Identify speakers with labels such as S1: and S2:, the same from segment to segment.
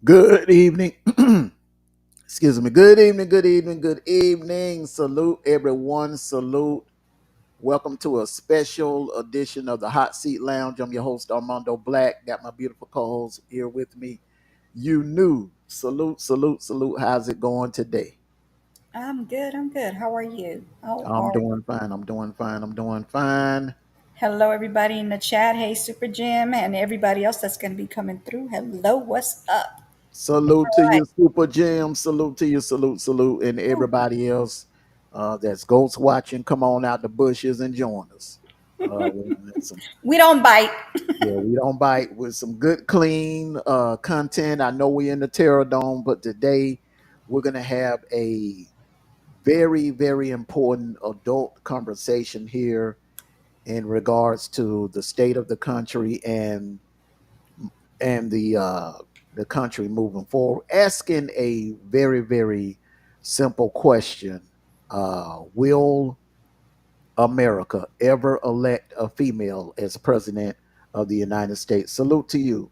S1: Good evening. Excuse me. Good evening. Good evening. Good evening. Salute everyone. Salute. Welcome to a special edition of the Hot Seat Lounge. I'm your host, Armando Black. Got my beautiful co-host here with me. You knew. Salute, salute, salute. How's it going today?
S2: I'm good. I'm good. How are you? How
S1: I'm
S2: are you?
S1: doing fine. I'm doing fine. I'm doing fine.
S2: Hello, everybody in the chat. Hey, Super Jim, and everybody else that's going to be coming through. Hello, what's up?
S1: Salute
S2: All
S1: to
S2: right.
S1: you, Super Jam. Salute to you. Salute, salute. And everybody else that's ghost watching, come on out the bushes and join us. Some
S2: We don't bite.
S1: Yeah, we don't bite with some good, clean content. I know we're in the Terror Dome, but today we're going to have a very, very important adult conversation here in regards to the state of the country and the country moving forward. Asking a very, very simple question: Will America ever elect a female as president of the United States? Salute to you.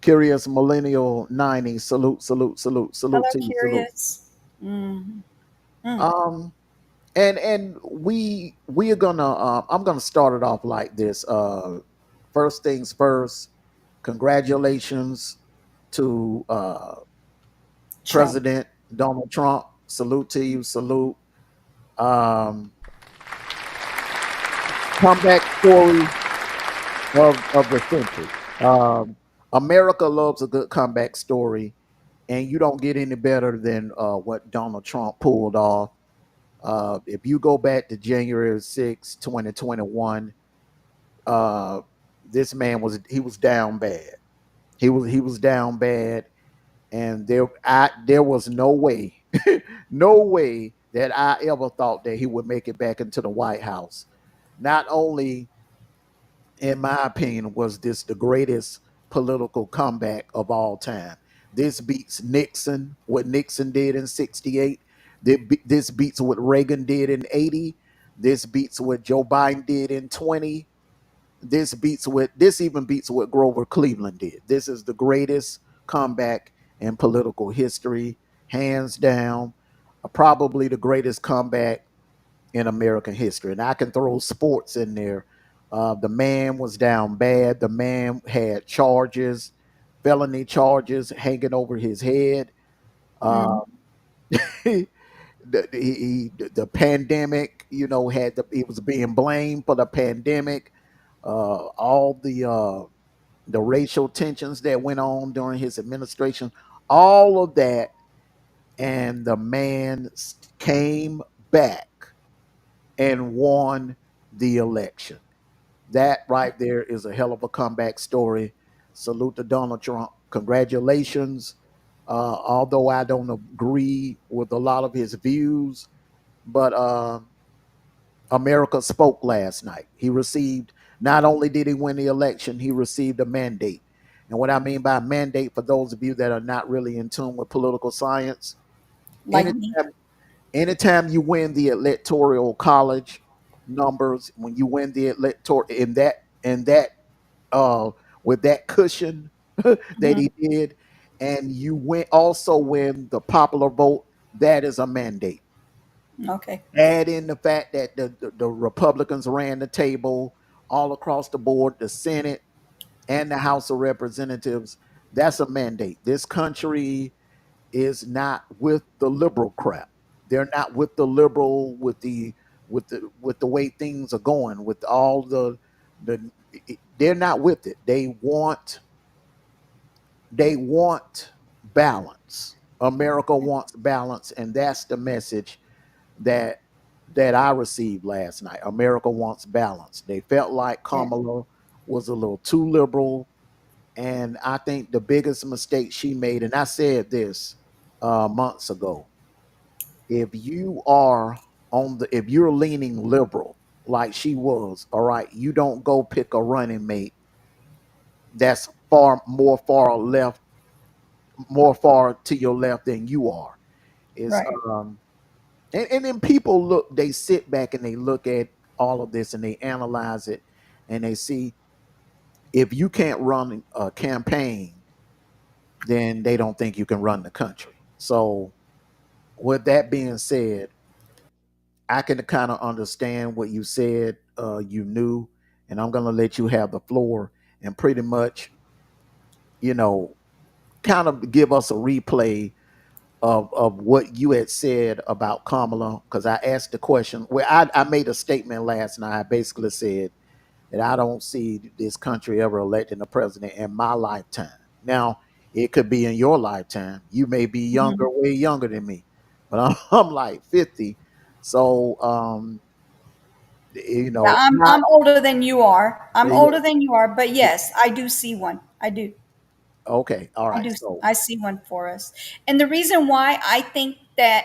S1: Curious Millennial 90, salute, salute, salute, salute
S2: Hello,
S1: to you, salute.
S2: curious. Mm, mm.
S1: Um, and we are gonna I'm gonna start it off like this. First things first, congratulations to
S2: Trump.
S1: President Donald Trump. Salute to you, salute. Um, Comeback story of the century. America loves a good comeback story. and you don't get any better than what Donald Trump pulled off. If you go back to January 6, 2021, uh, this man was down bad. He was down bad, and there was no way, no way that I ever thought that he would make it back into the White House. Not only, in my opinion, was this the greatest political comeback of all time. This beats Nixon, what Nixon did in '68. This beats what Reagan did in '80. This beats what Joe Biden did in 20. This even beats what Grover Cleveland did. This is the greatest comeback in political history, hands down. Probably the greatest comeback in American history. And I can throw sports in there. The man was down bad. The man had charges, felony charges hanging over his head. Uh,
S2: Mm.
S1: the pandemic, he was being blamed for the pandemic. All the racial tensions that went on during his administration, all of that, and the man came back and won the election. That right there is a hell of a comeback story. Salute to Donald Trump. Congratulations. Although I don't agree with a lot of his views, but America spoke last night. He received, not only did he win the election, he received a mandate. And what I mean by mandate, for those of you that are not really in tune with political science,
S2: Like me.
S1: anytime, anytime you win the electoral college numbers, when you win the electoral in that uh with that cushion that he
S2: Hmm.
S1: did, and you win the popular vote, that is a mandate.
S2: Okay.
S1: Add in the fact that the Republicans ran the table all across the board, the Senate and the House of Representatives. That's a mandate. This country is not with the liberal crap. They're not with the liberal with the way things are going, with all the they're not with it. They want balance. America wants balance, and that's the message that I received last night. America wants balance. They felt like
S2: Yeah.
S1: Kamala was a little too liberal, and I think the biggest mistake she made, and I said this months ago, if you're leaning liberal like she was, all right, you don't go pick a running mate that's more far to your left than you are. Is
S2: Right.
S1: and then people they sit back and they look at all of this and they analyze it, and they see, if you can't run a campaign, then they don't think you can run the country. So, with that being said, I can kind of understand what you said. You knew, and I'm gonna let you have the floor and pretty much, you know, kind of give us a replay of what you had said about Kamala, because I asked the question. Well, I made a statement last night. I basically said that I don't see this country ever electing a president in my lifetime. Now, it could be in your lifetime. You may be younger,
S2: Hmm.
S1: way younger than me, but I'm like 50. So,
S2: Yeah,
S1: not
S2: I'm older than you are. I'm
S1: yeah,
S2: older than you are, but yes, I do see one. I do.
S1: okay, all
S2: I
S1: right.
S2: do.
S1: So,
S2: I see one for us. And the reason why I think that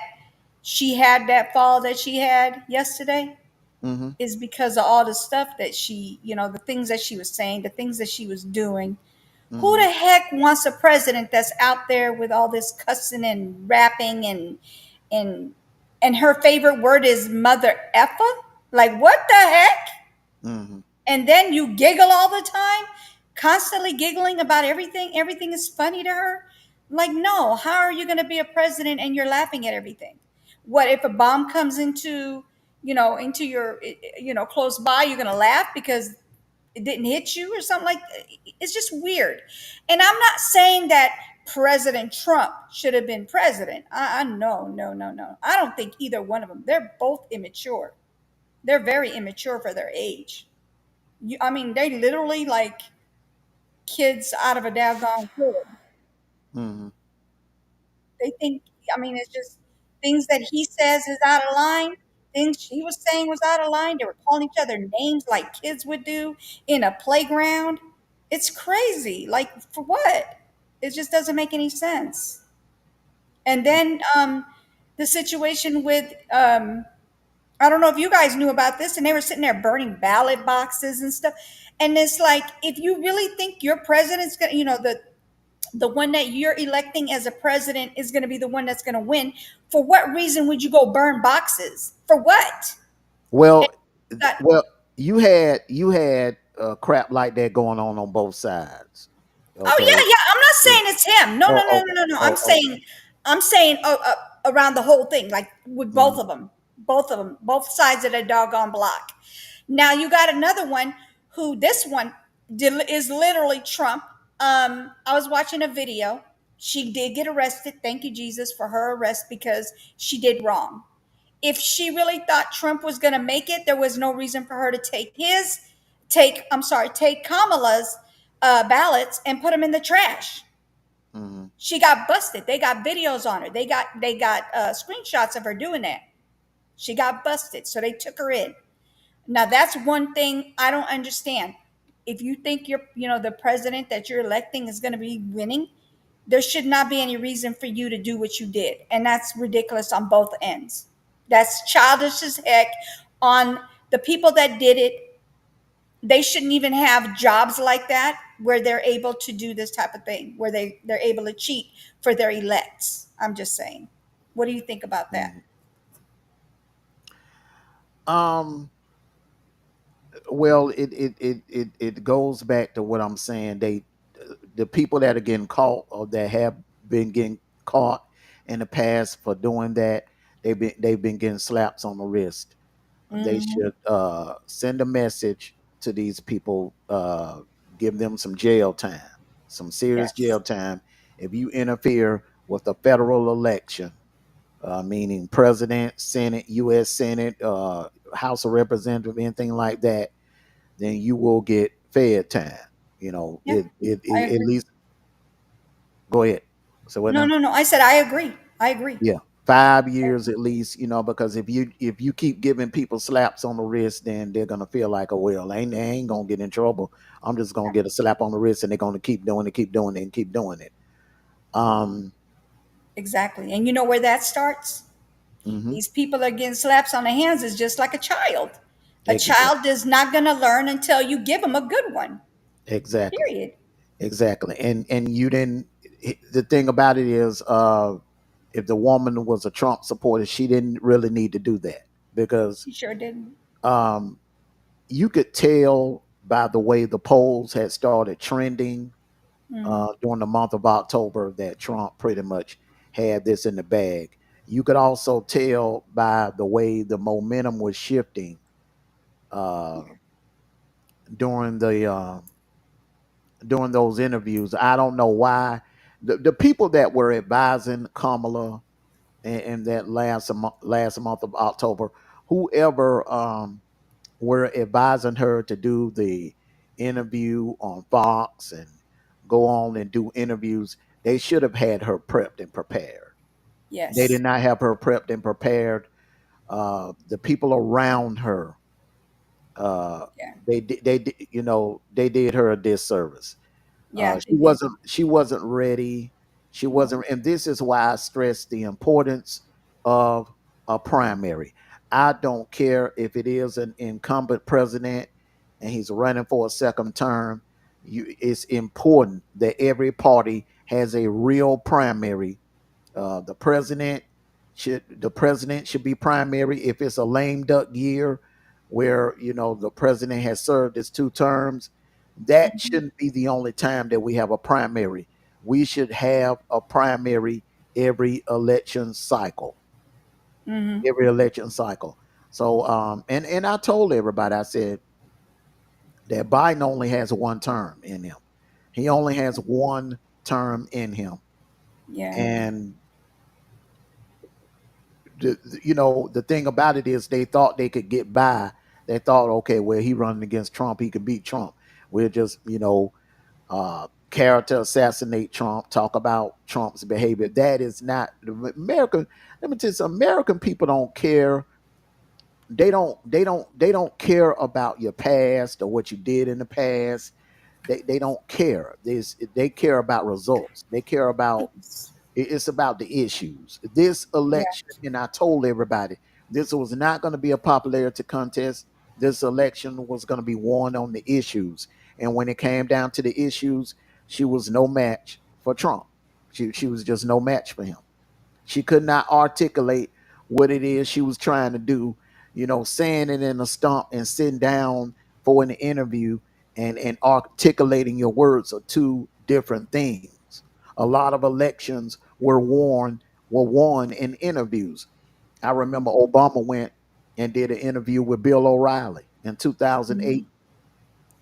S2: she had that fall that she had yesterday
S1: hmm
S2: is because of all the stuff that the things that she was saying, the things that she was doing. Who
S1: hmm
S2: the heck wants a president that's out there with all this cussing and rapping and and her favorite word is mother effer? Like what the heck?
S1: hmm
S2: And then you giggle all the time, constantly giggling about everything. Everything is funny to her. Like, no, how are you going to be a president and you're laughing at everything? What if a bomb comes into your, close by, you're going to laugh because it didn't hit you or something like that? It's just weird. And I'm not saying that President Trump should have been president. No, no, no, no. I don't think either one of them. They're both immature. They're very immature for their age. I mean, they literally like kids out of a daggone crib.
S1: hmm
S2: think, I mean, it's just things that he says is out of line. Things she was saying was out of line. They were calling each other names like kids would do in a playground. It's crazy. Like, for what? It just doesn't make any sense. And then the situation with I don't know if you guys knew about this, and they were sitting there burning ballot boxes and stuff. And it's like, if you really think your president's gonna, the one that you're electing as a president is gonna be the one that's gonna win, for what reason would you go burn boxes? For what? And
S1: Well,
S2: that,
S1: well, you had crap like that going on both sides.
S2: oh
S1: Okay.
S2: yeah, yeah. I'm not
S1: Yeah.
S2: saying it's him. No, no,
S1: Oh,
S2: no,
S1: okay.
S2: no, no, no. I'm
S1: Oh, okay.
S2: saying, around the whole thing, like with
S1: Mhm.
S2: both of them, both sides of the doggone block. Now you got another one who this one is literally Trump. I was watching a video. She did get arrested. Thank you, Jesus, for her arrest because she did wrong. If she really thought Trump was going to make it, there was no reason for her to take Kamala's ballots and put them in the trash.
S1: Mhm.
S2: She got busted. They got videos on her. They got screenshots of her doing that. She got busted, so they took her in. Now that's one thing I don't understand. If you think the president that you're electing is going to be winning, there should not be any reason for you to do what you did, and that's ridiculous on both ends. That's childish as heck. On the people that did it, they shouldn't even have jobs like that where they're able to do this type of thing, where they're able to cheat for their elects. I'm just saying. What do you think about that?
S1: Mhm. Um. Well, it goes back to what I'm saying. The people that are getting caught or that have been getting caught in the past for doing that, they've been getting slaps on the wrist. They
S2: Mm-hmm.
S1: should send a message to these people, give them some jail time, some serious
S2: Yes.
S1: jail time if you interfere with a federal election, meaning president, Senate, U.S. Senate, House of Representatives, anything like that. Then you will get fed time.
S2: Yeah, I
S1: At
S2: agree.
S1: least go ahead. So what
S2: No,
S1: now?
S2: no, no. I said I agree. I agree.
S1: Yeah, 5 years at least. Because if you keep giving people slaps on the wrist, then they're gonna feel like, oh well, they ain't gonna get in trouble. I'm just gonna get a slap on the wrist, and they're gonna keep doing it, keep doing it, and keep doing it. Um.
S2: Exactly. And you know where that starts?
S1: Hmm.
S2: These people are getting slaps on the hands is just like a child. A
S1: Exactly.
S2: child is not going to learn until you give them a good one.
S1: Exactly.
S2: Period.
S1: Exactly. And you didn't. The thing about it is, if the woman was a Trump supporter, she didn't really need to do that because
S2: He sure didn't.
S1: um, you could tell by the way the polls had started trending
S2: Mm-hmm.
S1: during the month of October that Trump pretty much had this in the bag. You could also tell by the way the momentum was shifting uh, during those interviews. I don't know why the people that were advising Kamala in that last month of October, whoever were advising her to do the interview on Fox and go on and do interviews, they should have had her prepped and prepared. They did
S2: Yes.
S1: not have her prepped and prepared. The people around her, uh,
S2: Yeah.
S1: they did her a disservice.
S2: Yeah,
S1: She
S2: they did.
S1: wasn't ready. She
S2: No.
S1: wasn't, and this is why I stress the importance of a primary. I don't care if it is an incumbent president and he's running for a second term. It's important that every party has a real primary. The president should be primary. If it's a lame duck year where the president has served his 2 terms, that
S2: Mm-hmm.
S1: shouldn't be the only time that we have a primary. We should have a primary every election cycle.
S2: Mm-hmm.
S1: Every election cycle. So and I told everybody, I said that Biden only has 1 term in him. He only has 1 term in him.
S2: Yeah.
S1: And the thing about it is they thought they could get by. They thought, okay, well, he running against Trump, he could beat Trump. We're just, character assassinate Trump, talk about Trump's behavior. That is not American. Let me tell you something. American people don't care. They don't care about your past or what you did in the past. They don't care. They care about results. They care about
S2: Yes.
S1: it's about the issues. This
S2: Yeah.
S1: election, and I told everybody, this was not going to be a popularity contest. This election was going to be won on the issues. And when it came down to the issues, she was no match for Trump. She was just no match for him. She could not articulate what it is she was trying to do, saying it in a stump and sitting down for an interview and articulating your words are two different things. A lot of elections were won in interviews. I remember Obama went and did an interview with Bill O'Reilly in 2008,
S2: Mhm.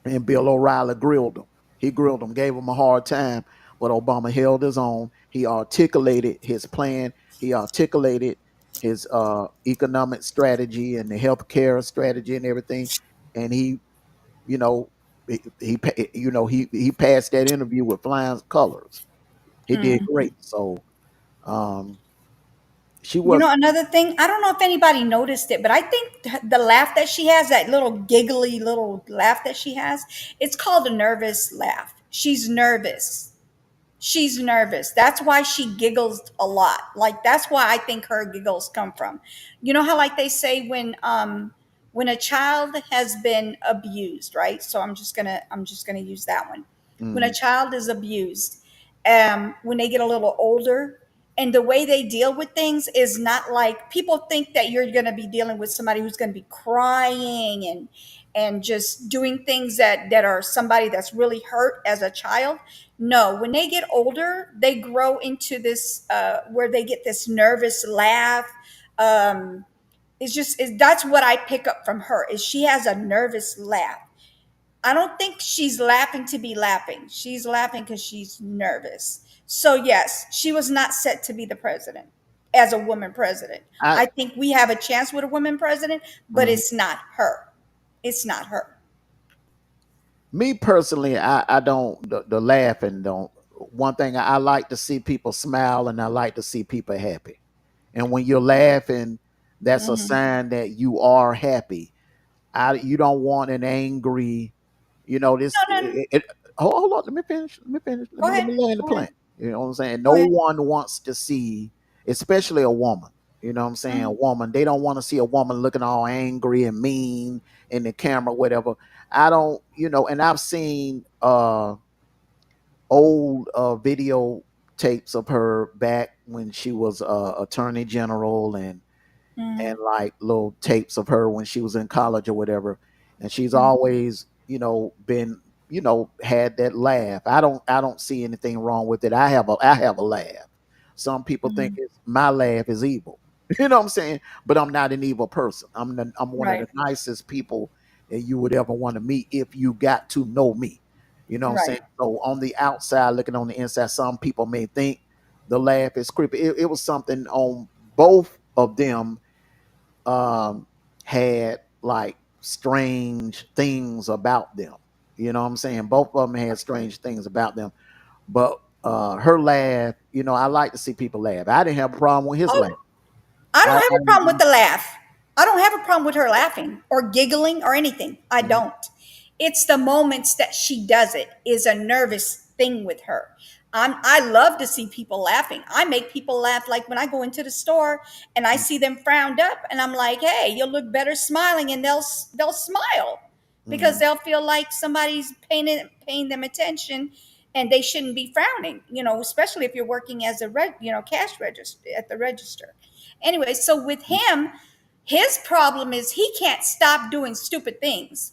S1: and Bill O'Reilly grilled him. He grilled him, gave him a hard time, but Obama held his own. He articulated his plan. He articulated his economic strategy and the healthcare strategy and everything. And you know, he passed that interview with flying colors. He did
S2: Mhm.
S1: great. So um, she
S2: You
S1: was.
S2: know, another thing, I don't know if anybody noticed it, but I think the laugh that she has, that little giggly little laugh that she has, it's called a nervous laugh. She's nervous. She's nervous. That's why she giggles a lot. Like that's why I think her giggles come from. You know how like they say when a child has been abused, right? So I'm just gonna use that one. When a
S1: Mm,
S2: child is abused, when they get a little older, and the way they deal with things is not like people think that you're going to be dealing with somebody who's going to be crying and just doing things that are somebody that's really hurt as a child. No, when they get older, they grow into this where they get this nervous laugh. Um, that's what I pick up from her is she has a nervous laugh. I don't think she's laughing to be laughing. She's laughing because she's nervous. So yes, she was not set to be the president as a woman president.
S1: I
S2: I think we have a chance with a woman president, but
S1: mm,
S2: it's not her. It's not her.
S1: Me personally, I don't the laughing don't. One thing I like to see people smile and I like to see people happy. And when you're laughing, that's a
S2: Hmm.
S1: sign that you are happy. You don't want an angry, this.
S2: No, no, no.
S1: Hold on, let me finish. Let me finish. Let
S2: Go
S1: me let
S2: ahead.
S1: me land the
S2: Go ahead.
S1: plane. You know what I'm saying?
S2: Go
S1: No
S2: ahead.
S1: one wants to see, especially a woman. You know what I'm saying? A
S2: Mhm.
S1: woman. They don't want to see a woman looking all angry and mean in the camera, whatever. I don't, and I've seen old video tapes of her back when she was attorney general and
S2: Mhm.
S1: like little tapes of her when she was in college or whatever. And she's
S2: Mhm.
S1: always, been, had that laugh. I don't see anything wrong with it. I have a laugh. Some people think
S2: Mhm.
S1: my laugh is evil. You know what I'm saying? But I'm not an evil person. I'm one of
S2: Right.
S1: the nicest people that you would ever want to meet if you got to know me. You know what I'm saying?
S2: Right.
S1: So on the outside, looking on the inside, some people may think the laugh is creepy. It was something on both of them had like strange things about them. You know what I'm saying? Both of them had strange things about them. But her laugh, I like to see people laugh. I didn't have a problem with his laugh.
S2: Oh, I
S1: I,
S2: don't have
S1: I
S2: a problem with
S1: didn't-
S2: the laugh. I don't have a problem with her laughing or giggling or anything. I
S1: Mhm,
S2: don't. It's the moments that she does it is a nervous thing with her. I love to see people laughing. I make people laugh like when I go into the store and I see them frowned up and I'm like, "Hey, you'll look better smiling," and they'll smile because
S1: mhm,
S2: they'll feel like somebody's paying them attention and they shouldn't be frowning, especially if you're working as a cash register at the register. Anyway, so with him, his problem is he can't stop doing stupid things.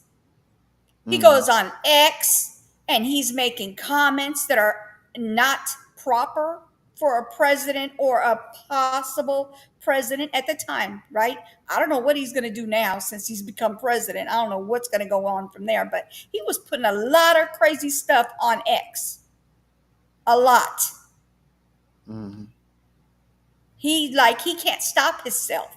S2: He
S1: mhm,
S2: goes on X and he's making comments that are not proper for a president or a possible president at the time, right? I don't know what he's going to do now since he's become president. I don't know what's going to go on from there, but he was putting a lot of crazy stuff on X. A lot.
S1: mhm.
S2: He can't stop himself.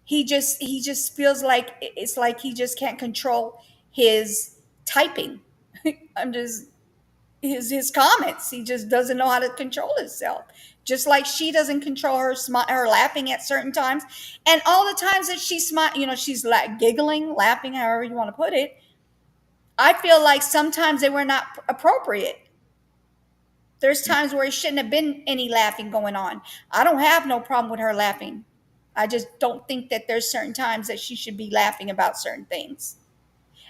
S2: He just feels like it's like he just can't control his typing. I'm just his comments. He just doesn't know how to control himself. Just like she doesn't control her laughing at certain times, and all the times that she smile, she's like giggling, laughing, however you want to put it. I feel like sometimes they were not appropriate. There's times where it shouldn't have been any laughing going on. I don't have no problem with her laughing. I just don't think that there's certain times that she should be laughing about certain things.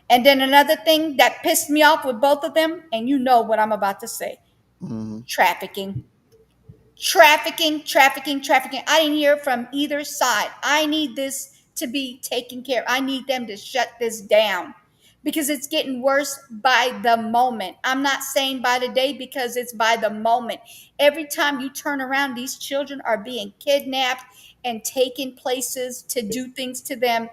S2: And then another thing that pissed me off with both of them, and you know what I'm about to say:
S1: Hmm.
S2: trafficking. Trafficking. I didn't hear from either side. I need this to be taken care of. I need them to shut this down because it's getting worse by the moment. I'm not saying by the day because it's by the moment. Every time you turn around, these children are being kidnapped and taken places to do things to them.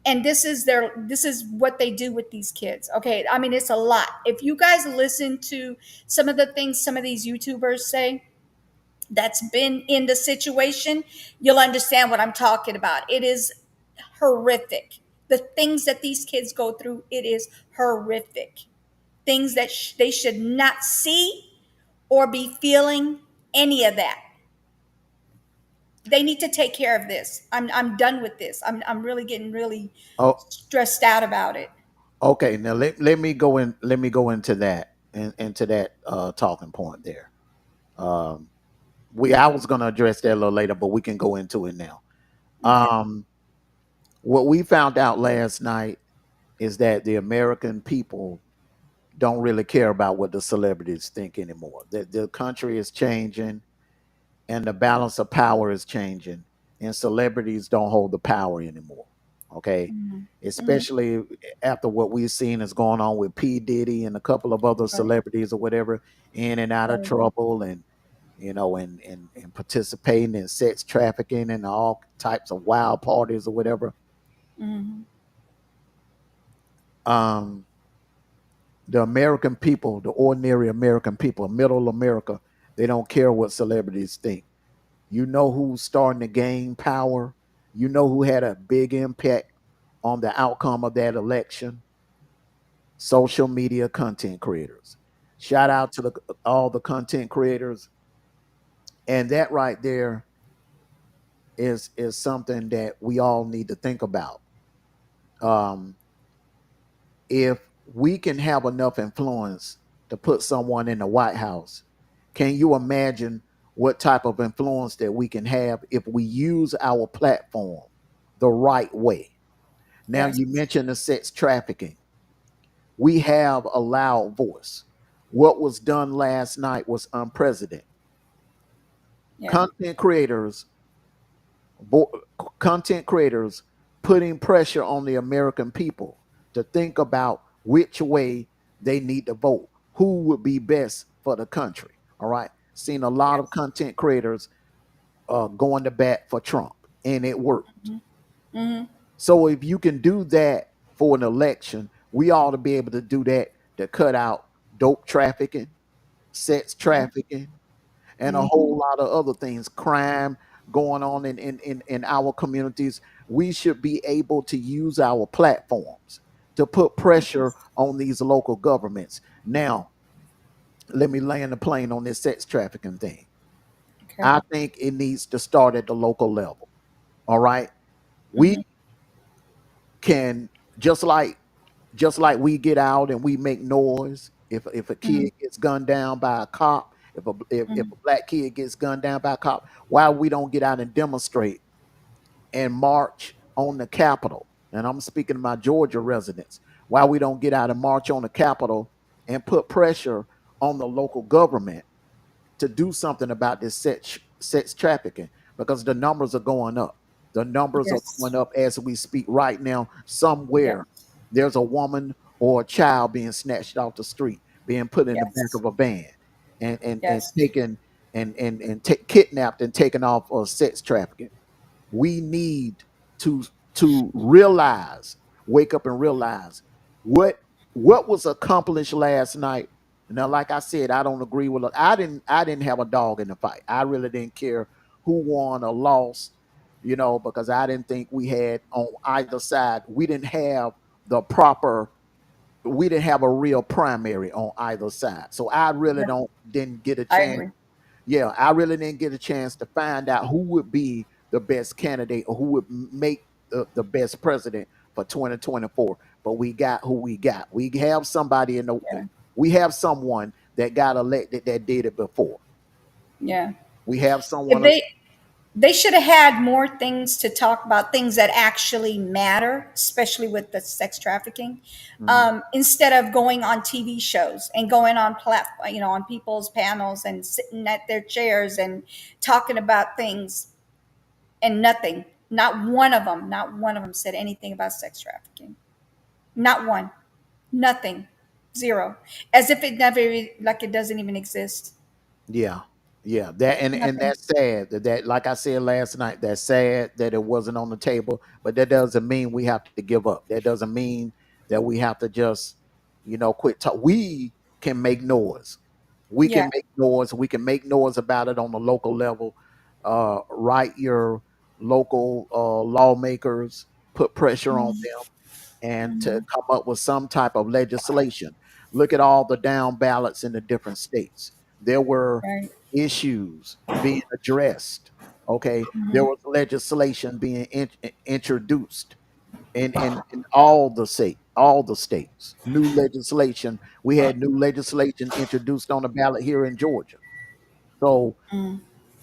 S2: And this is what they do with these kids. Okay, I mean, it's a lot. If you guys listen to some of the things some of these YouTubers say, that's been in the situation, you'll understand what I'm talking about. It is horrific. The things that these kids go through, it is horrific. Things that they should not see or be feeling any of that. They need to take care of this. I'm done with this. I'm really getting really
S1: Oh,
S2: stressed out about it.
S1: okay. Now let me go in. Let me go into that and into that talking point there. Um, I was going to address that a little later, but we can go into it now.
S2: Okay.
S1: Um, what we found out last night is that the American people don't really care about what the celebrities think anymore. The country is changing and the balance of power is changing, and celebrities don't hold the power anymore. Okay.
S2: Mm-hmm. Mm-hmm.
S1: Especially after what we've seen is going on with P. Diddy and a couple of other
S2: Right.
S1: celebrities or whatever, in and out of
S2: Right.
S1: trouble, and and participating in sex trafficking and all types of wild parties or whatever.
S2: Mm-hmm.
S1: Um, the American people, the ordinary American people, middle America, they don't care what celebrities think. You know who's starting to gain power. You know who had a big impact on the outcome of that election. Social media content creators. Shout out to all the content creators. And that right there is something that we all need to think about. Um, if we can have enough influence to put someone in the White House, can you imagine what type of influence that we can have if we use our platform the right way? Now,
S2: Yes.
S1: you mentioned the sex trafficking. We have a loud voice. What was done last night was unprecedented.
S2: Yeah.
S1: Content creators, bo- content creators putting pressure on the American people to think about which way they need to vote, who would be best for the country. All right. Seen a lot of
S2: Yes.
S1: content creators going to bat for Trump, and it worked.
S2: Mm-hmm.
S1: So if you can do that for an election, we ought to be able to do that to cut out dope trafficking, sex trafficking, and a
S2: Mm-hmm.
S1: whole lot of other things, crime going on in our communities. We should be able to use our platforms to put pressure on these local governments. Now, let me land the plane on this sex trafficking thing.
S2: Okay.
S1: I think it needs to start at the local level. All right. We
S2: Mm-hmm.
S1: can just like we get out and we make noise if a
S2: Mm-hmm.
S1: kid gets gunned down by a cop, if
S2: Mm-hmm.
S1: a black kid gets gunned down by a cop, why we don't get out and demonstrate and march on the Capitol? And I'm speaking to my Georgia residents. Why we don't get out and march on the Capitol and put pressure on the local government to do something about this sex trafficking, because the numbers are going up. The numbers are
S2: Yes.
S1: going up as we speak right now. Somewhere
S2: Yes.
S1: there's a woman or a child being snatched off the street, being put in the back
S2: Yes.
S1: of a van, and
S2: Yes.
S1: taken and kidnapped and taken off of sex trafficking. We need to realize, wake up and realize what what was accomplished last night. Now, like I said, I don't agree with it. I didn't have a dog in the fight. I really didn't care who won or lost, because I didn't think we had on either side. We didn't have the proper we didn't have a real primary on either side. So I really
S2: Yeah,
S1: don't didn't get a
S2: I
S1: chance.
S2: agree.
S1: Yeah, I really didn't get a chance to find out who would be the best candidate or who would make the best president for 2024. But we got who we got. We have somebody in the
S2: Yeah,
S1: we have someone that got elected that did it before.
S2: yeah.
S1: We have
S2: If
S1: someone.
S2: they should have had more things to talk about, things that actually matter, especially with the sex trafficking,
S1: Mhm.
S2: instead of going on TV shows and going on on people's panels and sitting at their chairs and talking about things and nothing. Not one of them said anything about sex trafficking. Not one. Nothing. Zero. As if it never, like it doesn't even exist.
S1: Yeah. Yeah. That and
S2: Nothing.
S1: that's sad that like I said last night, that's sad that it wasn't on the table, but that doesn't mean we have to give up. That doesn't mean that we have to just, quit talk. We can make noise. We
S2: Yeah.
S1: can make noise. We can make noise about it on the local level. Write your local lawmakers, put pressure on
S2: Mhm.
S1: them and to
S2: Mhm.
S1: come up with some type of legislation. Look at all the down ballots in the different states. There were
S2: Right.
S1: issues being addressed. Okay, there
S2: Mhm.
S1: was legislation being introduced in all the states. New legislation. We had new legislation introduced on the ballot here in Georgia. So
S2: Mm.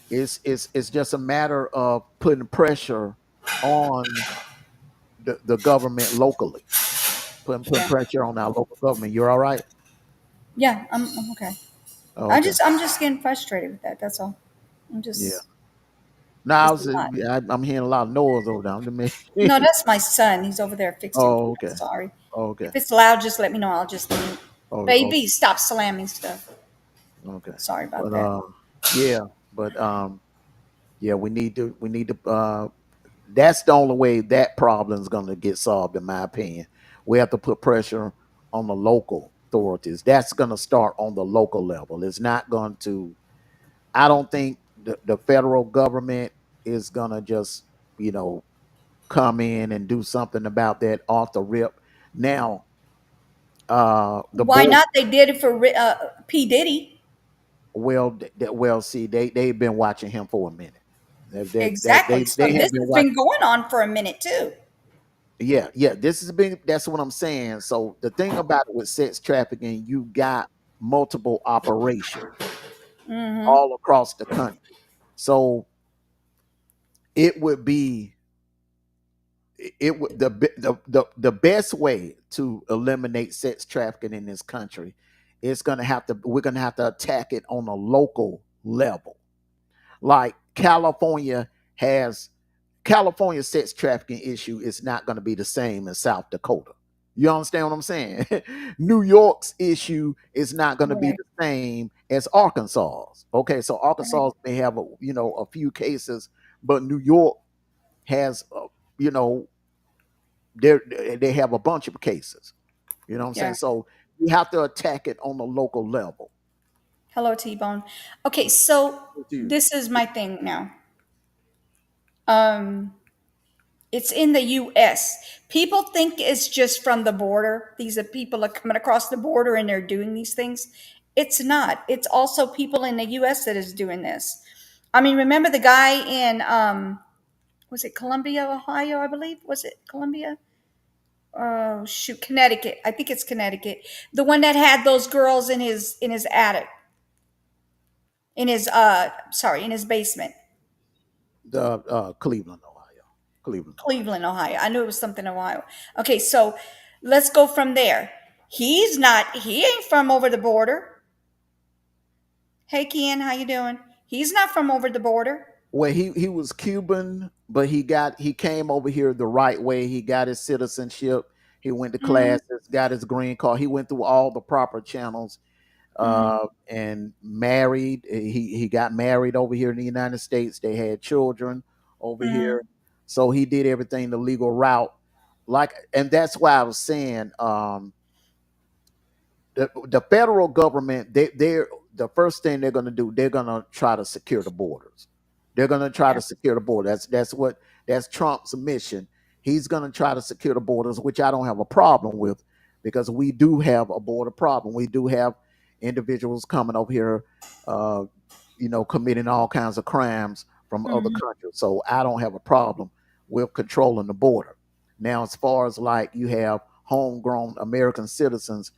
S1: it's just a matter of putting pressure on the government locally, putting
S2: Yeah.
S1: pressure on our local government. You're all right?
S2: Yeah. I'm okay.
S1: Oh, okay.
S2: I'm just getting frustrated with that. That's all. I'm
S1: Yeah.
S2: just
S1: No, I
S2: it's
S1: was.
S2: a lot.
S1: I'm hearing a lot of noise over there. I'm just
S2: No,
S1: making.
S2: that's my son. He's over there fixing things.
S1: Oh,
S2: I'm
S1: okay.
S2: sorry.
S1: Oh, okay.
S2: If it's loud, just let me know. I'll just mute.
S1: Oh, oh,
S2: Baby, stop slamming stuff.
S1: okay.
S2: Sorry about
S1: But
S2: that.
S1: yeah. But yeah. We need to. That's the only way that problem is going to get solved, in my opinion. We have to put pressure on the local authorities. That's going to start on the local level. It's not going to. I don't think the federal government is going to just you know come in and do something about that off the rip. Now, the
S2: Why
S1: board,
S2: not? They did it for P Diddy.
S1: well, see, they've been watching him for a minute.
S2: Exactly. So
S1: They have
S2: this
S1: been
S2: has
S1: watching.
S2: been going on for a minute too.
S1: Yeah, yeah. This has been. That's what I'm saying. So the thing about it with sex trafficking, you got multiple operations
S2: Mm-hmm.
S1: all across the country. So it would be it would the best way to eliminate sex trafficking in this country is going to have to we're going to have to attack it on a local level. Like has California sex trafficking issue is not going to be the same as South Dakota. You understand what I'm saying? New York's issue is not going to be
S2: Right.
S1: the same as Arkansas's. Okay, so
S2: Right.
S1: Arkansas may have a few cases, but New York has you know they have a bunch of cases. You know what I'm saying?
S2: Yeah.
S1: So you have to attack it on the local level.
S2: Hello, T Bone. Okay, so
S1: What you?
S2: this is my thing now. Um, it's in the U.S. People think it's just from the border. These are people are coming across the border and they're doing these things. It's not. It's also people in the U.S. that is doing this. I mean, remember the guy in was it Columbia, Ohio? I believe was it Columbia? Oh shoot, Connecticut. I think it's Connecticut. The one that had those girls in his attic, in his sorry, in his basement.
S1: The Cleveland, Ohio. Cleveland, Ohio.
S2: Cleveland, Ohio. I knew it was something Ohio. Okay, so let's go from there. He ain't from over the border. Hey Ken, how you doing? He's not from over the border.
S1: Well, he was Cuban, but he came over here the right way. He got his citizenship. He went to
S2: Mm,
S1: classes, got his green card. He went through all the proper channels,
S2: mm,
S1: and married. He got married over here in the United States. They had children over
S2: mm.
S1: here, so he did everything the legal route. Like, and that's why I was saying, the federal government, they're the first thing they're going to do. They're going to try to secure the borders. They're going to try
S2: Yeah,
S1: to secure the border. That's Trump's mission. He's going to try to secure the borders, which I don't have a problem with. because we do have a border problem. We do have individuals coming over here, uh, committing all kinds of crimes from other
S2: Mhm.
S1: countries. So I don't have a problem with controlling the border. Now, as far as like you have homegrown American citizens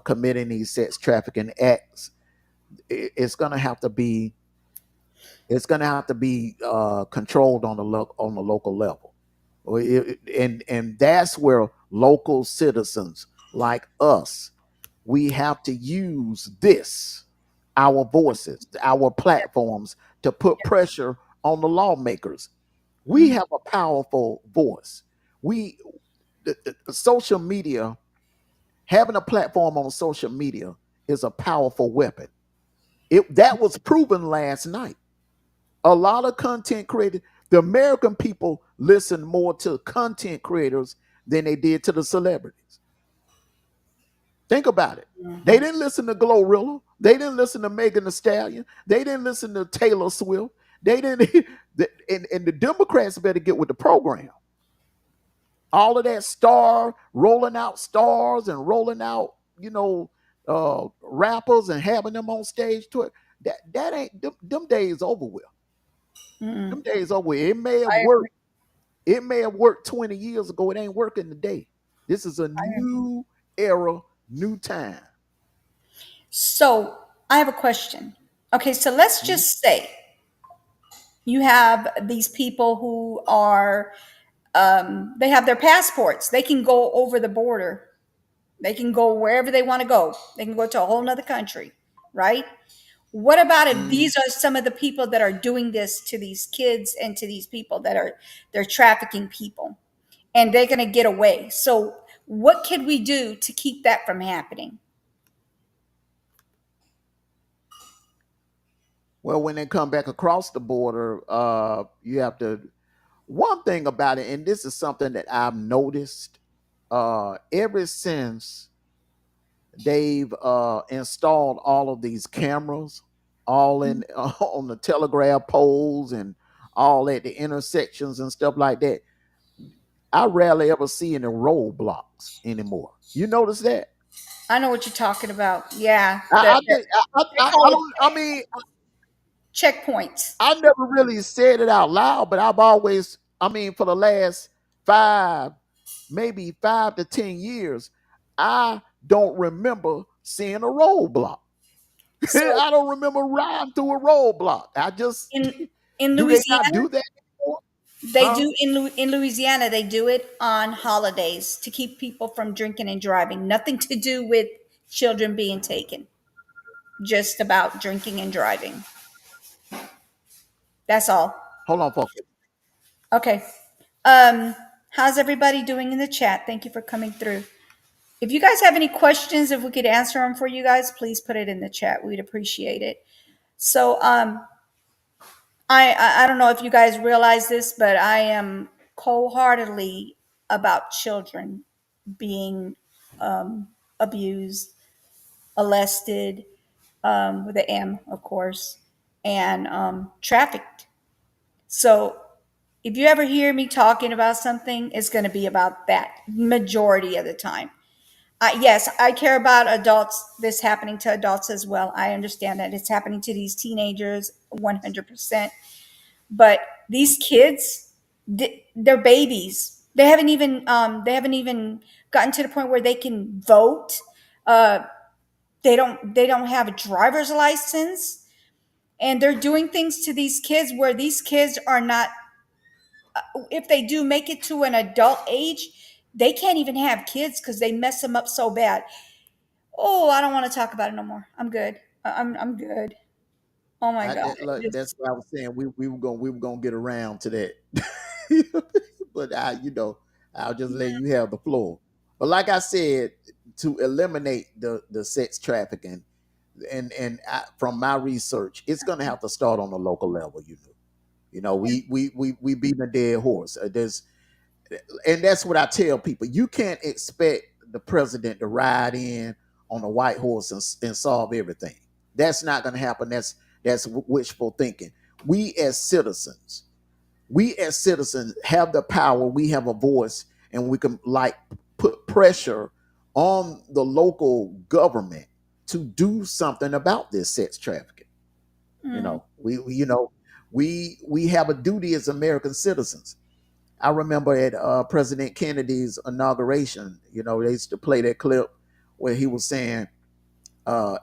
S1: committing these sex trafficking acts, it's going to have to be controlled on the local level. And that's where local citizens like us, we have to use our voices, our platforms, to put pressure on the lawmakers. We
S2: Mhm.
S1: have a powerful voice. We the social media, having a platform on social media is a powerful weapon. That was proven last night. A lot of content creators, the American people listen more to content creators than they did to the celebrities. Think about it. They
S2: Mhm.
S1: didn't listen to Glorilla. They didn't listen to Megan Thee Stallion. They didn't listen to Taylor Swift. They didn't. And the Democrats better get with the program. All of that rolling out stars and rolling out, rappers and having them on stage to it. That ain't them days over with.
S2: Mhm.
S1: Them days over with. It may have
S2: I agree.
S1: worked. It may have worked 20 years ago. It ain't working today. This is a
S2: I agree.
S1: new era, new time.
S2: So I have a question. Okay, so let's
S1: Mhm.
S2: just say you have these people who are, they have their passports. They can go over the border. They can go wherever they want to go. They can go to a whole nother country, right? What about if
S1: Mhm.
S2: these are some of the people that are doing this to these kids and to these people that are they're trafficking people and they're going to get away? So what can we do to keep that from happening?
S1: Well, when they come back across the border, you have to. One thing about it, and this is something that I've noticed, ever since they've installed all of these cameras, all in on the telegraph poles and all at the intersections and stuff like that, I rarely ever see any roadblocks anymore. You notice that?
S2: I know what you're talking about. Yeah,
S1: I think
S2: they call
S1: I
S2: it
S1: don't. I mean,
S2: checkpoints.
S1: I never really said it out loud, but I've always. I mean, for the last maybe 5 to 10 years, I don't remember seeing a roadblock.
S2: So
S1: I don't remember riding through a roadblock. I just
S2: in in
S1: do they not
S2: Louisiana,
S1: do that anymore?
S2: they
S1: Huh?
S2: do in Louisiana, they do it on holidays to keep people from drinking and driving. Nothing to do with children being taken. Just about drinking and driving. That's all.
S1: Hold on, folks.
S2: Okay. Um, how's everybody doing in the chat? Thank you for coming through. If you guys have any questions, if we could answer them for you guys, please put it in the chat. We'd appreciate it. So, I don't know if you guys realize this, but I am wholeheartedly about children being abused, molested, with the M, of course, and trafficked. So if you ever hear me talking about something, it's going to be about that majority of the time. Yes, I care about adults, this happening to adults as well. I understand that it's happening to these teenagers 100%. But these kids, they're babies. They haven't even gotten to the point where they can vote. Uh, they don't have a driver's license, and they're doing things to these kids where these kids are not, if they do make it to an adult age, they can't even have kids because they mess them up so bad. Oh, I don't want to talk about it no more. I'm good. I'm good. Oh my god.
S1: That's what I was saying. We were gonna get around to that, but I'll just let you have the floor. But like I said, to eliminate the sex trafficking, from my research, it's gonna have to start on the local level. We beating a dead horse. And that's what I tell people. You can't expect the president to ride in on a white horse and solve everything. That's not going to happen. That's wishful thinking. We as citizens, we as citizens have the power. We have a voice, and we can like put pressure on the local government to do something about this sex trafficking. You
S2: Mm,
S1: know, we have a duty as American citizens. I remember at President Kennedy's inauguration, they used to play that clip where he was saying,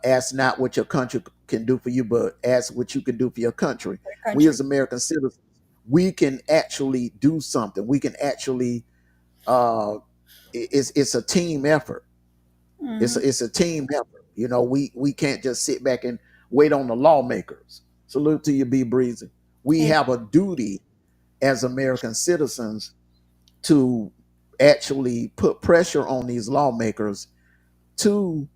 S1: ask not what your country can do for you, but ask what you can do for your country.
S2: for the
S1: We
S2: country.
S1: as American citizens, we can actually do something. We can actually, uh, it's a team effort. It's
S2: Hmm.
S1: it's a team effort. We can't just sit back and wait on the lawmakers. Salute to you, B Breezy. We
S2: Hey,
S1: have a duty as American citizens to actually put pressure on these lawmakers to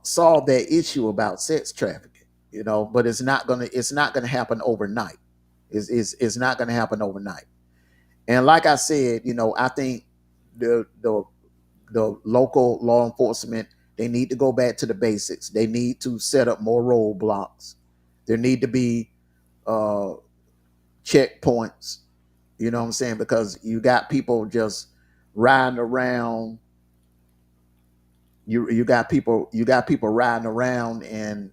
S1: solve that issue about sex trafficking. But it's not gonna happen overnight. It's not gonna happen overnight. And like I said, I think the local law enforcement, they need to go back to the basics. They need to set up more roadblocks. There need to be uh, checkpoints. You know what I'm saying? Because you got people just riding around. You got people riding around, and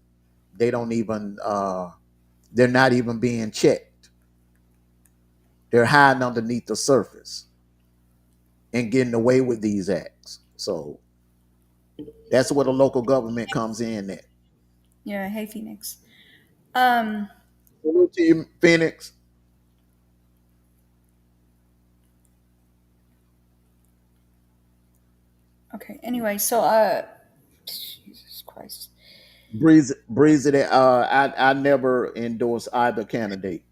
S1: they don't even they're not even being checked. They're hiding underneath the surface and getting away with these acts. So that's where the local government comes in at.
S2: yeah, hey Phoenix. Um,
S1: Salute to you, Phoenix.
S2: okay, anyway, so Jesus Christ.
S1: Breezy. That I never endorse either candidate.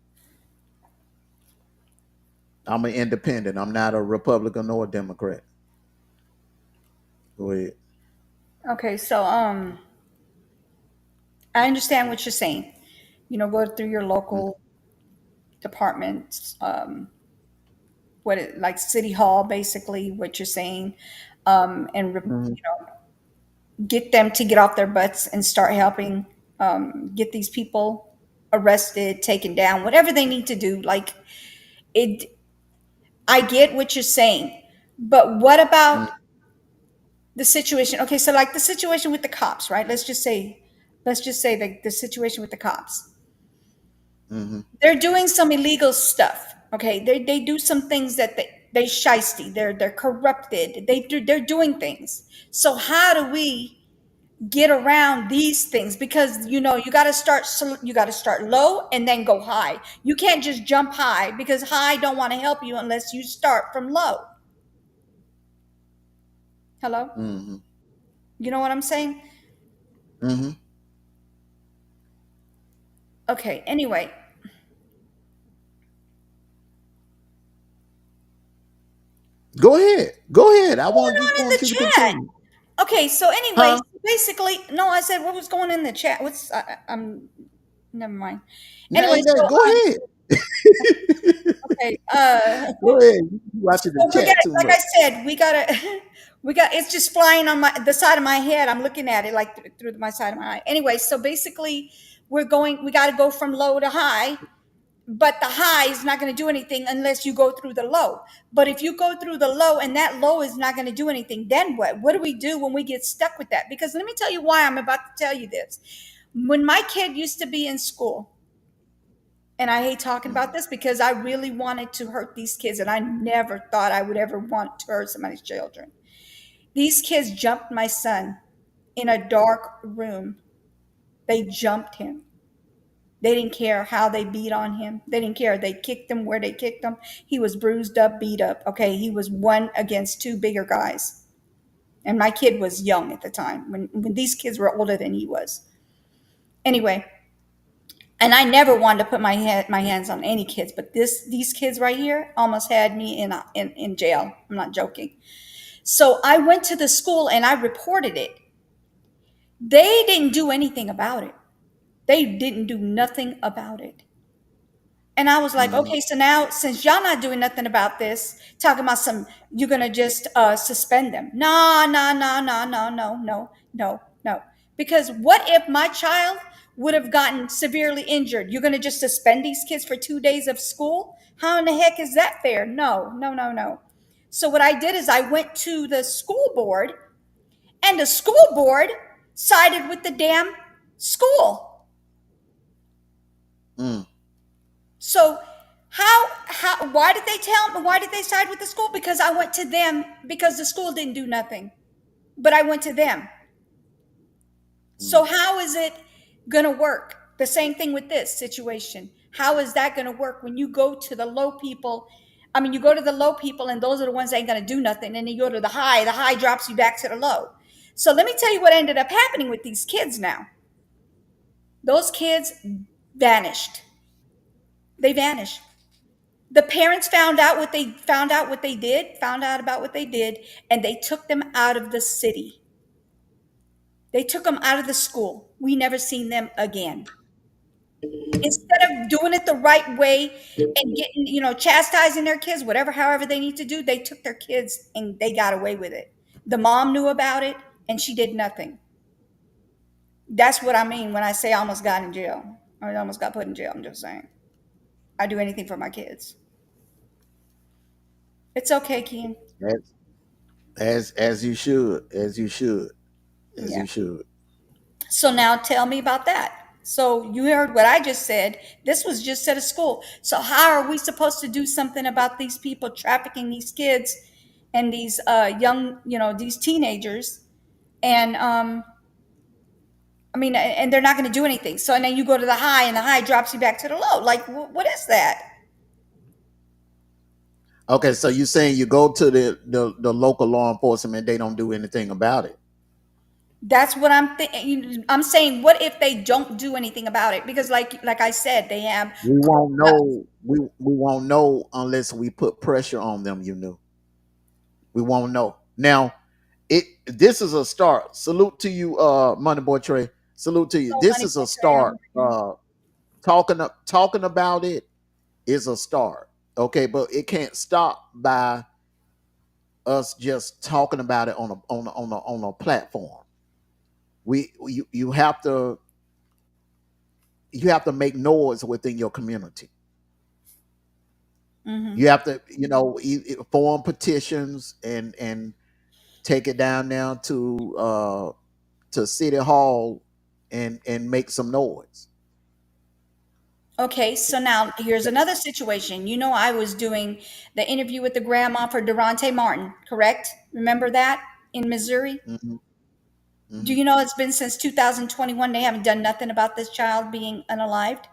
S1: I'm an independent. I'm not a Republican or a Democrat. Go ahead.
S2: Okay, so I understand what you're saying. Go through your local departments, like city hall, basically what you're saying,
S1: Mm-hmm.
S2: get them to get off their butts and start helping get these people arrested, taken down, whatever they need to do. Like it, I get what you're saying, but what about the situation? Okay, so like the situation with the cops, right? Let's just say the situation with the cops.
S1: Mm-hmm.
S2: They're doing some illegal stuff. Okay, they do some things that they shisty. They're corrupted. They're doing things. So how do we get around these things? Because you got to start low and then go high. You can't just jump high because high don't want to help you unless you start from low. Hello,
S1: Mm-hmm.
S2: you know what I'm saying?
S1: Mm-hmm.
S2: Okay. Anyway,
S1: Go ahead. Go ahead. I
S2: what's going
S1: want just
S2: on in
S1: want
S2: the
S1: you to
S2: chat?
S1: continue.
S2: Okay, so anyway,
S1: Huh?
S2: so basically, no, I said what was going in the chat. I'm never mind.
S1: Now
S2: Anyway,
S1: ain't that? Go ahead.
S2: okay,
S1: Go ahead. You watching the
S2: so we're
S1: chat
S2: gonna,
S1: too
S2: like I
S1: much.
S2: said, it's just flying on the side of my head. I'm looking at it like through my side of my eye. Anyway, so basically, we got to go from low to high, but the high is not going to do anything unless you go through the low. But if you go through the low and that low is not going to do anything, then what? What do we do when we get stuck with that? Because let me tell you why I'm about to tell you this. When my kid used to be in school, and I hate talking about
S1: Mm-hmm.
S2: this because I really wanted to hurt these kids, and I never thought I would ever want to hurt somebody's children. These kids jumped my son in a dark room. They jumped him. They didn't care how they beat on him. They didn't care. They kicked him where they kicked him. He was bruised up, beat up. Okay. He was one against two bigger guys. And my kid was young at the time when these kids were older than he was. Anyway, and I never wanted to put my hands on any kids, but these kids right here almost had me in jail. I'm not joking. So I went to the school and I reported it. They didn't do anything about it. They didn't do nothing about it. And I was like,
S1: Mm-hmm.
S2: okay, so now since y'all not doing nothing about this, talking about you're gonna just suspend them. No, no, no, no, no, no, no, no, no. Because what if my child would have gotten severely injured? You're gonna just suspend these kids for 2 days of school? How in the heck is that fair? No, no, no, no. So what I did is I went to the school board, and the school board sided with the damn school.
S1: Mm,
S2: So how why did they tell me, why did they side with the school? Because I went to them, because the school didn't do nothing. But I went to them.
S1: mm.
S2: So how is it going to work? The same thing with this situation. How is that going to work when you go to the low people? I mean, you go to the low people, and those are the ones that ain't going to do nothing. And then you go to the high. The high drops you back to the low. So let me tell you what ended up happening with these kids now. Those kids vanished. They vanished. The parents found out about what they did, and they took them out of the city. They took them out of the school. We never seen them again. Instead of doing it the right way and getting, chastising their kids, whatever, however they need to do, they took their kids and they got away with it. The mom knew about it and she did nothing. That's what I mean when I say I almost got in jail. I almost got put in jail. I'm just saying. I do anything for my kids. It's okay, Keen.
S1: As, as you should, as you should, as
S2: Yeah.
S1: you should.
S2: So now tell me about that. So you heard what I just said. This was just at a school. So how are we supposed to do something about these people trafficking these kids and these young, these teenagers? And I mean, and they're not going to do anything. So and then you go to the high, and the high drops you back to the low. Like, what is that?
S1: Okay, so you're saying you go to the local law enforcement, they don't do anything about it.
S2: That's what I'm thinking. I'm saying, what if they don't do anything about it? Because, like I said, they have.
S1: We won't know. We won't know unless we put pressure on them. You know, we won't know. Now, this is a start. Salute to you, Money Boy Trey. Salute to you.
S2: So
S1: This
S2: money
S1: is a
S2: portray
S1: start. Talking about it is a start. Okay, but it can't stop by us just talking about it on a platform. You have to make noise within your community.
S2: Mm-hmm.
S1: You have to form petitions and take it down now to city hall and make some noise.
S2: Okay, so now here's another situation. I was doing the interview with the grandma for Durante Martin, correct? Remember that in Missouri?
S1: Hmm.
S2: Do
S1: Hmm.
S2: you know it's been since 2021? They haven't done nothing about this child being unalived.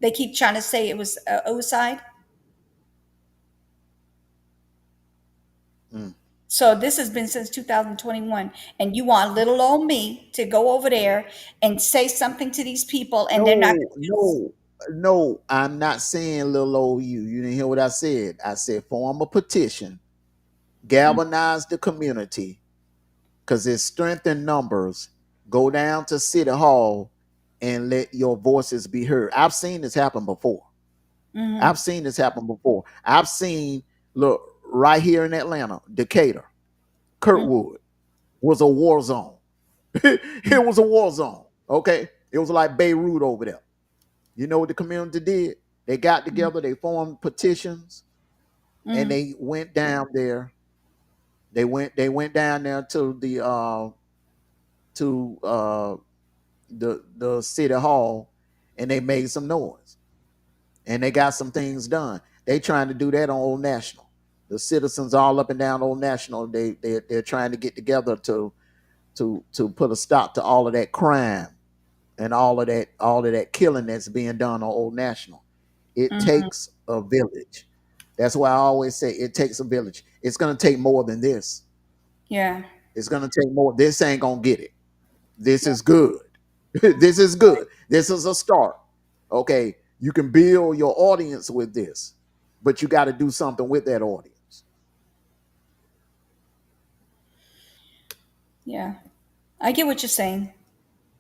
S2: They keep trying to say it was oocyte.
S1: Mm.
S2: So this has been since 2021, and you want little old me to go over there and say something to these people, and they're not
S1: No,
S2: going to do.
S1: no. I'm not saying little old you. You didn't hear what I said. I said form a petition, galvanize the community, because it's strength in numbers. Go down to City Hall and let your voices be heard. I've seen this happen before.
S2: Mm-hmm,
S1: I've seen this happen before. I've seen, look, right here in Atlanta, Decatur, Kirkwood was a war zone. It was a war zone. Okay. It was like Beirut over there. You know what the community did? They got together, they formed petitions, and
S2: mm-hmm,
S1: they went down there. They went down there to the city hall, and they made some noise, and they got some things done. They trying to do that on Old National. The citizens all up and down Old National, they're trying to get together to put a stop to all of that crime and all of that killing that's being done on Old National. It
S2: mm-hmm.
S1: takes a village. That's why I always say it takes a village. It's gonna take more than this.
S2: Yeah.
S1: It's gonna take more. This ain't gonna get it. This is good. This is good. This is a start. Okay, you can build your audience with this, but you got to do something with that audience.
S2: Yeah. I get what you're saying.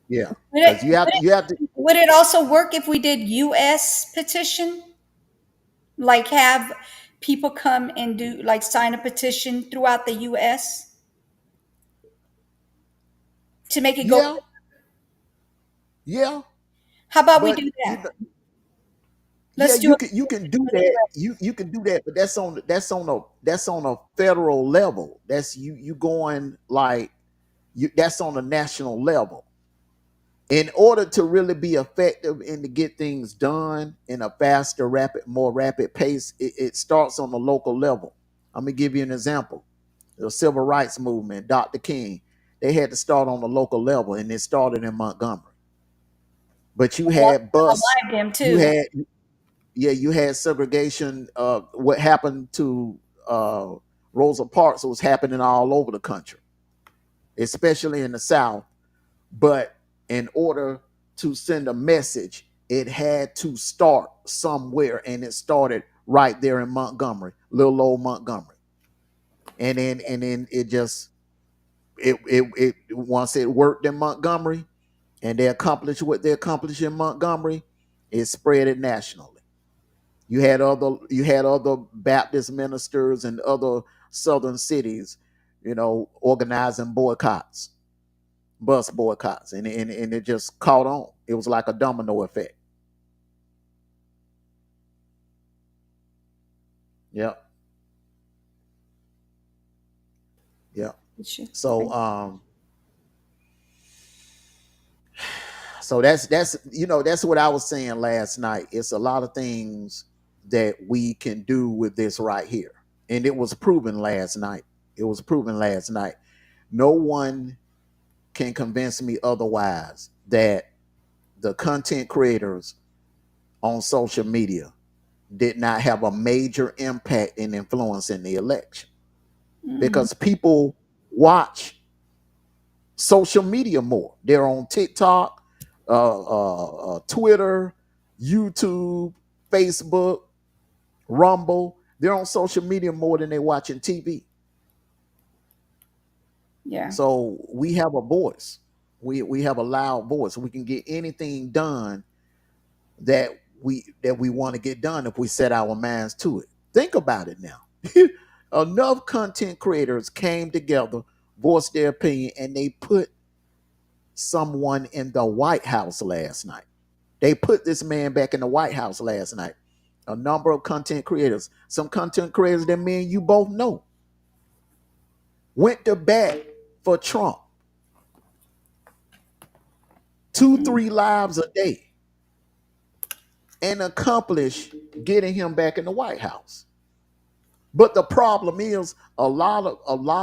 S1: Yeah,
S2: Would it,
S1: because you have
S2: would
S1: to. You have to.
S2: it, would it also work if we did US petition? Like have people come and do like sign a petition throughout the US to make it go?
S1: Yeah, yeah,
S2: How about we
S1: but
S2: do that?
S1: Yeah,
S2: Let's do it.
S1: you can do that. You can do that, but that's on a federal level. That's you going like you that's on a national level. In order to really be effective and to get things done in a faster, more rapid pace, it starts on the local level. I'm gonna give you an example. The civil rights movement, Dr. King, they had to start on the local level, and it started in Montgomery. But you had bus,
S2: Alive them
S1: you
S2: too.
S1: had yeah, you had segregation. What happened to uh, Rosa Parks was happening all over the country, especially in the South. But in order to send a message, it had to start somewhere, and it started right there in Montgomery, little old Montgomery, and then it just it once it worked in Montgomery, and they accomplished what they accomplished in Montgomery, it spread it nationally. You had other Baptist ministers and other southern cities, organizing boycotts, bus boycotts, and it just caught on. It was like a domino effect. Yep, yep. So that's that's what I was saying last night. It's a lot of things that we can do with this right here, and it was proven last night. It was proven last night. No one can convince me otherwise that the content creators on social media did not have a major impact and influence in the election,
S2: Mm-mm.
S1: because people watch social media more. They're on TikTok, Twitter, YouTube, Facebook, Rumble. They're on social media more than they're watching TV.
S2: Yeah.
S1: So we have a voice. We have a loud voice. We can get anything done that we want to get done if we set our minds to it. Think about it now. Enough content creators came together, voiced their opinion, and they put someone in the White House last night. They put this man back in the White House last night. A number of content creators, some content creators that me and you both know, went to bat for Trump. Two,
S2: Mm.
S1: three lives a day, and accomplish getting him back in the White House. But the problem is a lot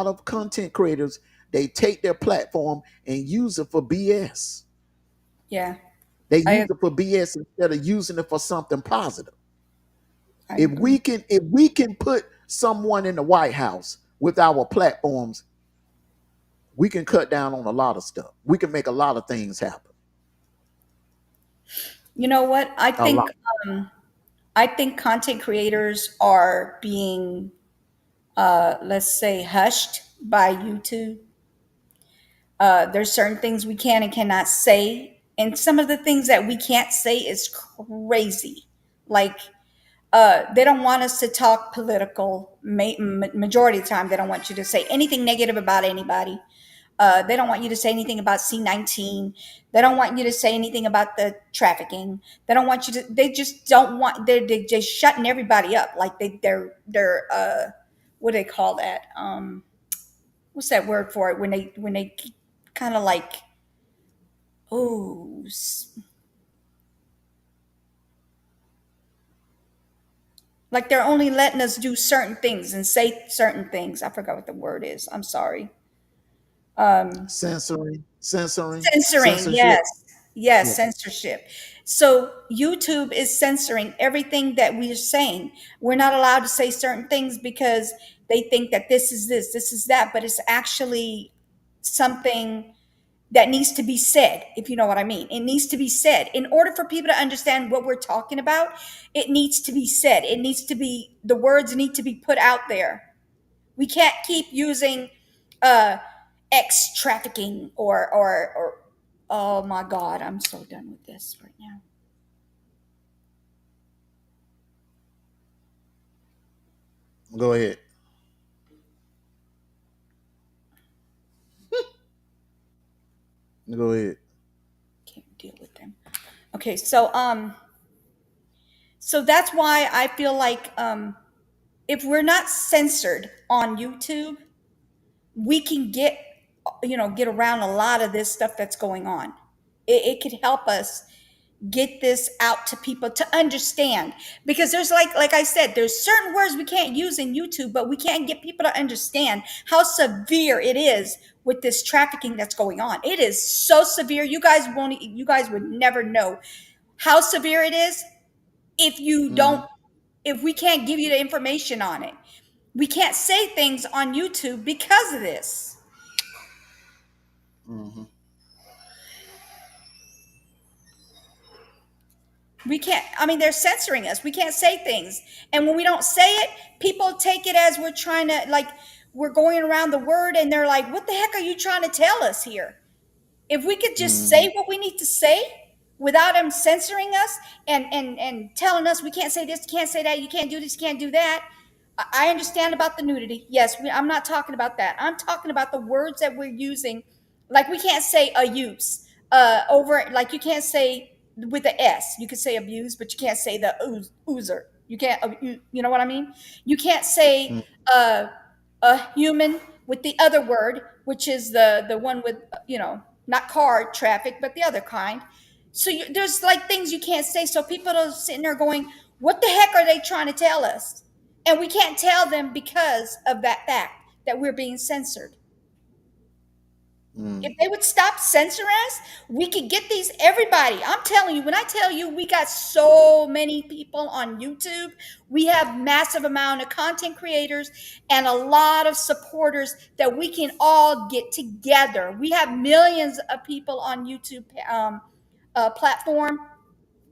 S1: of content creators, they take their platform and use it for BS.
S2: Yeah.
S1: They
S2: I
S1: use it for BS instead of using it for something positive.
S2: I agree.
S1: If we can put someone in the White House with our platforms, we can cut down on a lot of stuff. We can make a lot of things happen.
S2: You know what?
S1: A lot.
S2: Um, I think content creators are being, let's say, hushed by YouTube. There's certain things we can and cannot say, and some of the things that we can't say is crazy. Like they don't want us to talk political. Majority of the time, they don't want you to say anything negative about anybody. They don't want you to say anything about C-19. They don't want you to say anything about the trafficking. They don't want you to. They just don't want. They're just shutting everybody up. Like they're what do they call that? What's that word for it when they kind of like oh like they're only letting us do certain things and say certain things. I forgot what the word is. I'm sorry. Censoring,
S1: Censorship.
S2: yes. Yes,
S1: Yeah.
S2: censorship. So YouTube is censoring everything that we're saying. We're not allowed to say certain things because they think that this is that, but it's actually something that needs to be said, if you know what I mean. It needs to be said. In order for people to understand what we're talking about, it needs to be said. It needs to be, the words need to be put out there. We can't keep using uh X trafficking or oh my God, I'm so done with this right now.
S1: Go ahead. Go ahead.
S2: Can't deal with them. Okay, so So that's why I feel like if we're not censored on YouTube, we can get around a lot of this stuff that's going on. It could help us get this out to people to understand, because there's like I said, there's certain words we can't use in YouTube, but we can't get people to understand how severe it is with this trafficking that's going on. It is so severe. You guys would never know how severe it is if you don't,
S1: Hmm.
S2: if we can't give you the information on it. We can't say things on YouTube because of this.
S1: Hmm.
S2: We can't, I mean, they're censoring us. We can't say things. And when we don't say it, people take it as we're trying to, like, we're going around the word and they're like, what the heck are you trying to tell us here? If we could just
S1: Hmm.
S2: say what we need to say without them censoring us and telling us we can't say this, can't say that, you can't do this, can't do that. I understand about the nudity. Yes, I'm not talking about that. I'm talking about the words that we're using. Like we can't say abuse over, like you can't say with the S. You could say abuse, but you can't say the oozer. You can't, you know what I mean? You can't say uh, a human with the other word, which is the one with, not car traffic, but the other kind. So there's like things you can't say. So people are sitting there going, "What the heck are they trying to tell us?" And we can't tell them because of that fact that we're being censored. If
S1: Hmm.
S2: they would stop censoring us, we could get these everybody. I'm telling you, when I tell you we got so many people on YouTube, we have massive amount of content creators and a lot of supporters that we can all get together. We have millions of people on YouTube platform.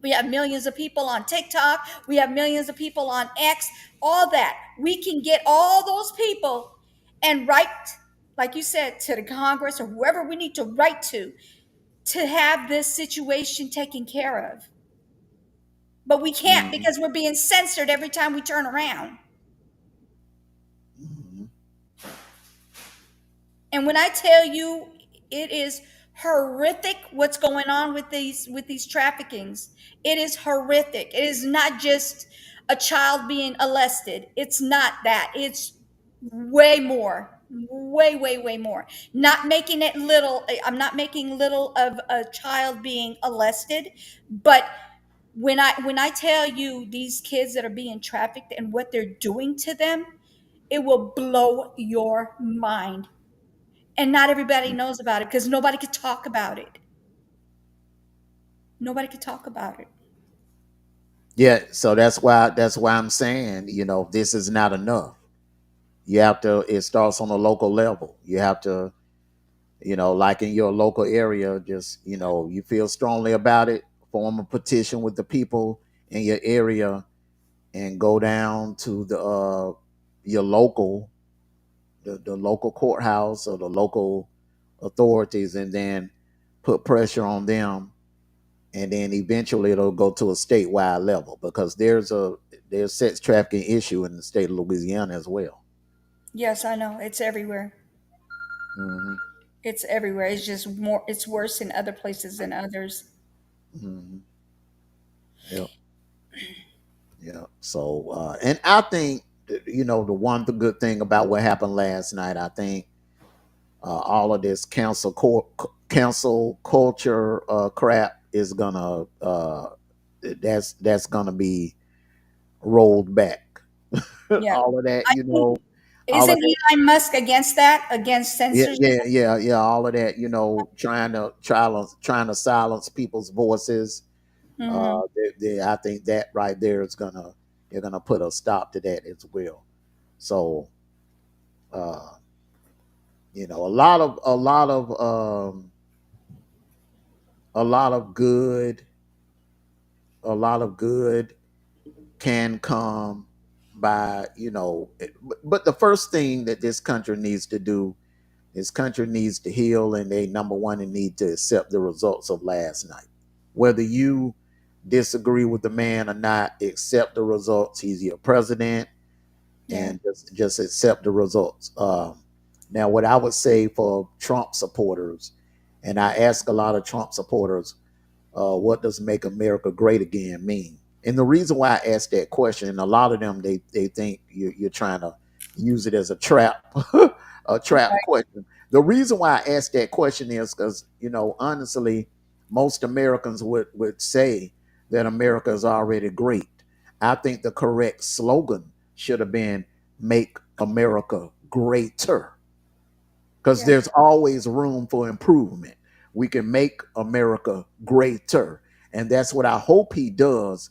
S2: We have millions of people on TikTok. We have millions of people on X, all that. We can get all those people and write, like you said, to the Congress or whoever we need to write to have this situation taken care of. But we can't
S1: Hmm.
S2: because we're being censored every time we turn around.
S1: Hmm.
S2: And when I tell you it is horrific what's going on with these traffickings. It is horrific. It is not just a child being molested. It's not that. It's way more. Way, way, way more. Not making it little. I'm not making little of a child being molested, but when I tell you these kids that are being trafficked and what they're doing to them, it will blow your mind, and not everybody knows about it because nobody could talk about it. Nobody could talk about it.
S1: Yeah, so that's why I'm saying, this is not enough. You have to. It starts on a local level. You have to, like in your local area, just you feel strongly about it, form a petition with the people in your area, and go down to your local, the local courthouse or the local authorities, and then put pressure on them, and then eventually it'll go to a statewide level because there's sex trafficking issue in the state of Louisiana as well.
S2: Yes, I know. It's everywhere.
S1: Hmm.
S2: It's everywhere. It's just more, it's worse in other places than others.
S1: Hmm. Yeah, yeah. So, and I think the one good thing about what happened last night, I think all of this cancel culture crap is gonna that's gonna be rolled back.
S2: Yeah.
S1: All of that,
S2: I think,
S1: all of
S2: isn't
S1: that.
S2: Elon Musk against that? Against
S1: Yeah,
S2: censorship?
S1: yeah, yeah, yeah. All of that, trying to silence people's voices.
S2: Hmm.
S1: I think that right there is gonna they're gonna put a stop to that as well. So, uh, a lot of good, a lot of good can come by, but the first thing that this country needs to do, this country needs to heal, and they number one, they need to accept the results of last night. Whether you disagree with the man or not, accept the results. He's your president,
S2: Yeah.
S1: and just accept the results. Now, what I would say for Trump supporters, and I ask a lot of Trump supporters, what does "Make America Great Again" mean? And the reason why I asked that question, and a lot of them they think you're trying to use it as a trap, a trap
S2: Right.
S1: question. The reason why I asked that question is because honestly, most Americans would say that America is already great. I think the correct slogan should have been "Make America Greater," because
S2: Yeah.
S1: there's always room for improvement. We can make America greater, and that's what I hope he does,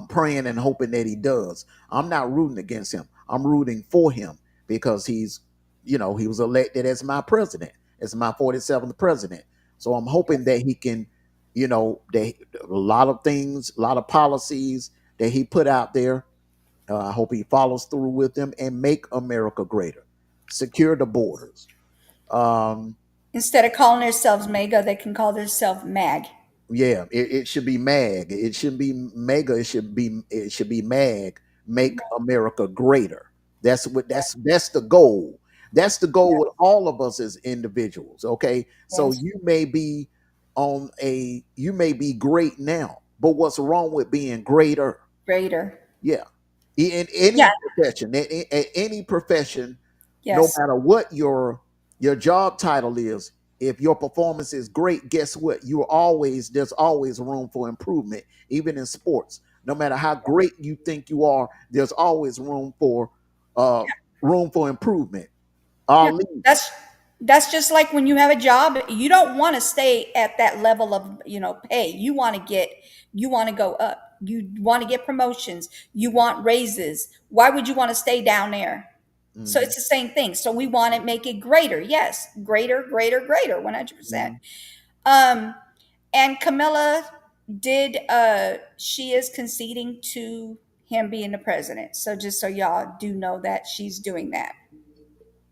S1: praying and hoping that he does. I'm not rooting against him. I'm rooting for him because he was elected as my president, as my 47th president. So I'm hoping that he can, that a lot of things, a lot of policies that he put out there. I hope he follows through with them and make America greater, secure the borders. Um,
S2: Instead of calling themselves mega, they can call themselves mag.
S1: Yeah, it should be MAG. It shouldn't be mega. It should be MAG. Make America greater. That's the goal. That's the goal with all of us as individuals. Okay, so
S2: Yes.
S1: you may be great now, but what's wrong with being greater?
S2: Greater.
S1: Yeah, in any
S2: Yeah.
S1: profession, at any profession, no
S2: Yes.
S1: matter what your job title is, if your performance is great, guess what? There's always room for improvement, even in sports. No matter how great you think you are, there's always uh room for improvement.
S2: Yeah.
S1: Ali,
S2: That's just like when you have a job, you don't want to stay at that level of, pay. You want to go up. You want to get promotions. You want raises. Why would you want to stay down there? So
S1: mhm,
S2: it's the same thing. So we want to make it greater. Yes, greater, greater, greater, 100%.
S1: mhm.
S2: Um, and Camilla she is conceding to him being the president. So just so y'all do know that she's doing that.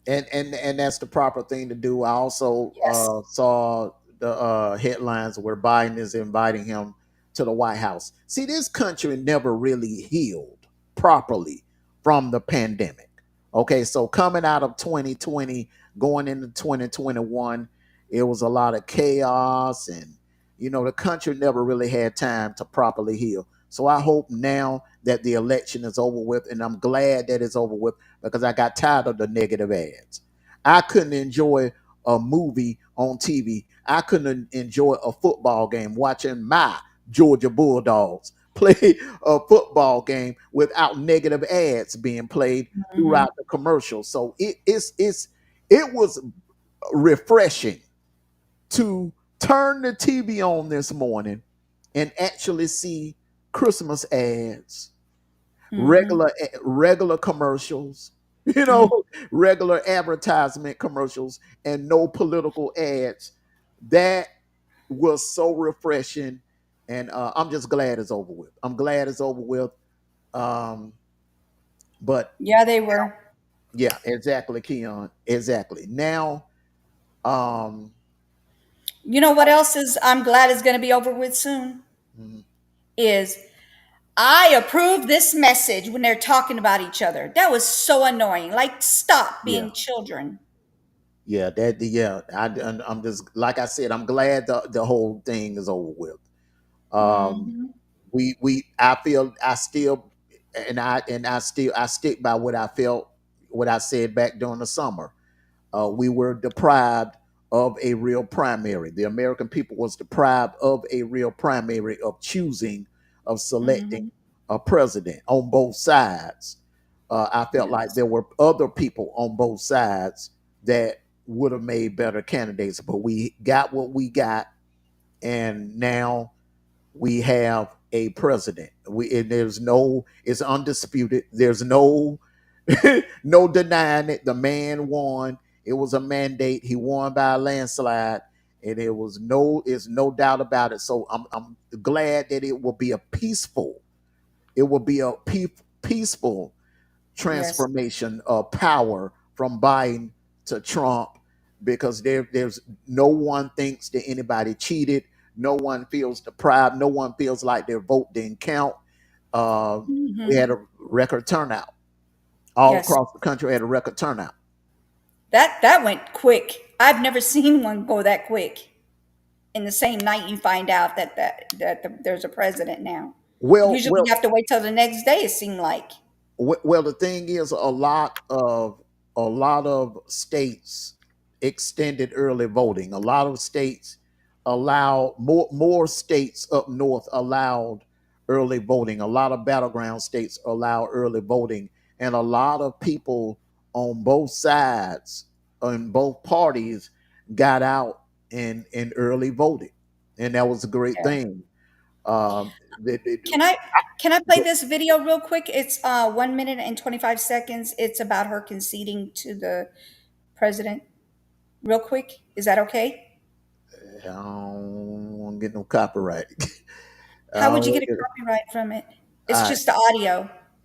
S1: And that's the proper thing to do. I also
S2: Yes.
S1: saw the headlines where Biden is inviting him to the White House. See, this country never really healed properly from the pandemic. Okay, so coming out of 2020, going into 2021, it was a lot of chaos, and the country never really had time to properly heal. So I hope now that the election is over with, and I'm glad that it's over with because I got tired of the negative ads. I couldn't enjoy a movie on TV. I couldn't enjoy a football game watching my Georgia Bulldogs play a football game without negative ads being played
S2: Mhm.
S1: throughout the commercial. So it was refreshing to turn the TV on this morning and actually see Christmas ads,
S2: Mhm.
S1: regular commercials, you know,
S2: Mhm.
S1: regular advertisement commercials, and no political ads. That was so refreshing, and I'm just glad it's over with. I'm glad it's over with. Um, but
S2: Yeah, they were.
S1: yeah, exactly, Keon, exactly. Now, um,
S2: You know what else is I'm glad is going to be over with soon?
S1: mhm,
S2: Is I approve this message when they're talking about each other. That was so annoying. Like, stop
S1: yeah,
S2: being children.
S1: yeah. I'm just like I said. I'm glad the whole thing is over with. Um,
S2: Hmm.
S1: we I feel I still I stick by what I felt, what I said back during the summer. We were deprived of a real primary. The American people was deprived of a real primary of choosing, of selecting
S2: Hmm.
S1: a president on both sides. I felt like
S2: Yes.
S1: there were other people on both sides that would have made better candidates, but we got what we got, and now we have a president. And it's undisputed. There's no no denying it. The man won. It was a mandate. He won by a landslide, and it's no doubt about it. So I'm glad that it will be a peaceful. It will be a peaceful
S2: Yes.
S1: transformation of power from Biden to Trump, because there's no one thinks that anybody cheated. No one feels deprived. No one feels like their vote didn't count. Uh, we
S2: Hmm.
S1: had a record turnout all
S2: Yes.
S1: across the country. We had a record turnout.
S2: That went quick. I've never seen one go that quick. In the same night, you find out that there's a president now.
S1: Well,
S2: Usually
S1: well,
S2: you have to wait till the next day, it seemed like.
S1: well. The thing is, a lot of states extended early voting. A lot of states allow more states up north allowed early voting. A lot of battleground states allow early voting, and a lot of people on both sides, on both parties, got out and early voted, and that was a great
S2: Yeah.
S1: thing. Um, that- that-
S2: Can I can I play this video real quick? It's 1 minute and 25 seconds. It's about her conceding to the president. Real quick. Is that okay?
S1: I don't want to get no copyright. I
S2: How
S1: don't
S2: would you get
S1: want
S2: a
S1: to get.
S2: copyright from it? It's
S1: All right,
S2: just the audio.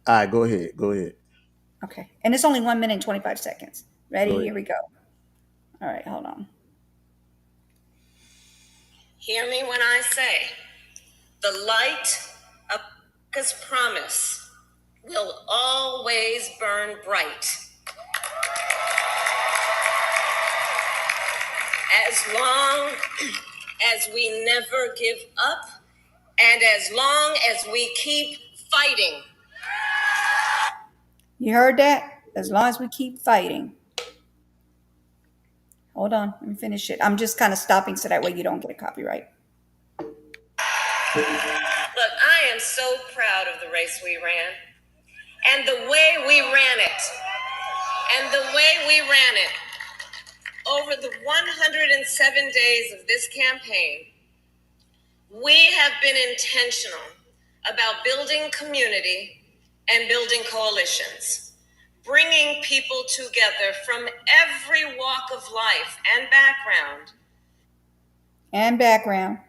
S1: all right. Go ahead. Go ahead.
S2: Okay. And it's only 1 minute and 25 seconds.
S1: Go
S2: Ready?
S1: ahead.
S2: Here we go. All right, hold on.
S3: Hear me when I say the light of America's promise will always burn bright as long as we never give up and as long as we keep fighting.
S2: You heard that? As long as we keep fighting. Hold on. Let me finish it. I'm just kind of stopping so that way you don't get a copyright.
S3: Look, I am so proud of the race we ran and the way we ran it. And the way we ran it over the 107 days of this campaign, we have been intentional about building community and building coalitions, bringing people together from every walk of life and background,
S2: And background.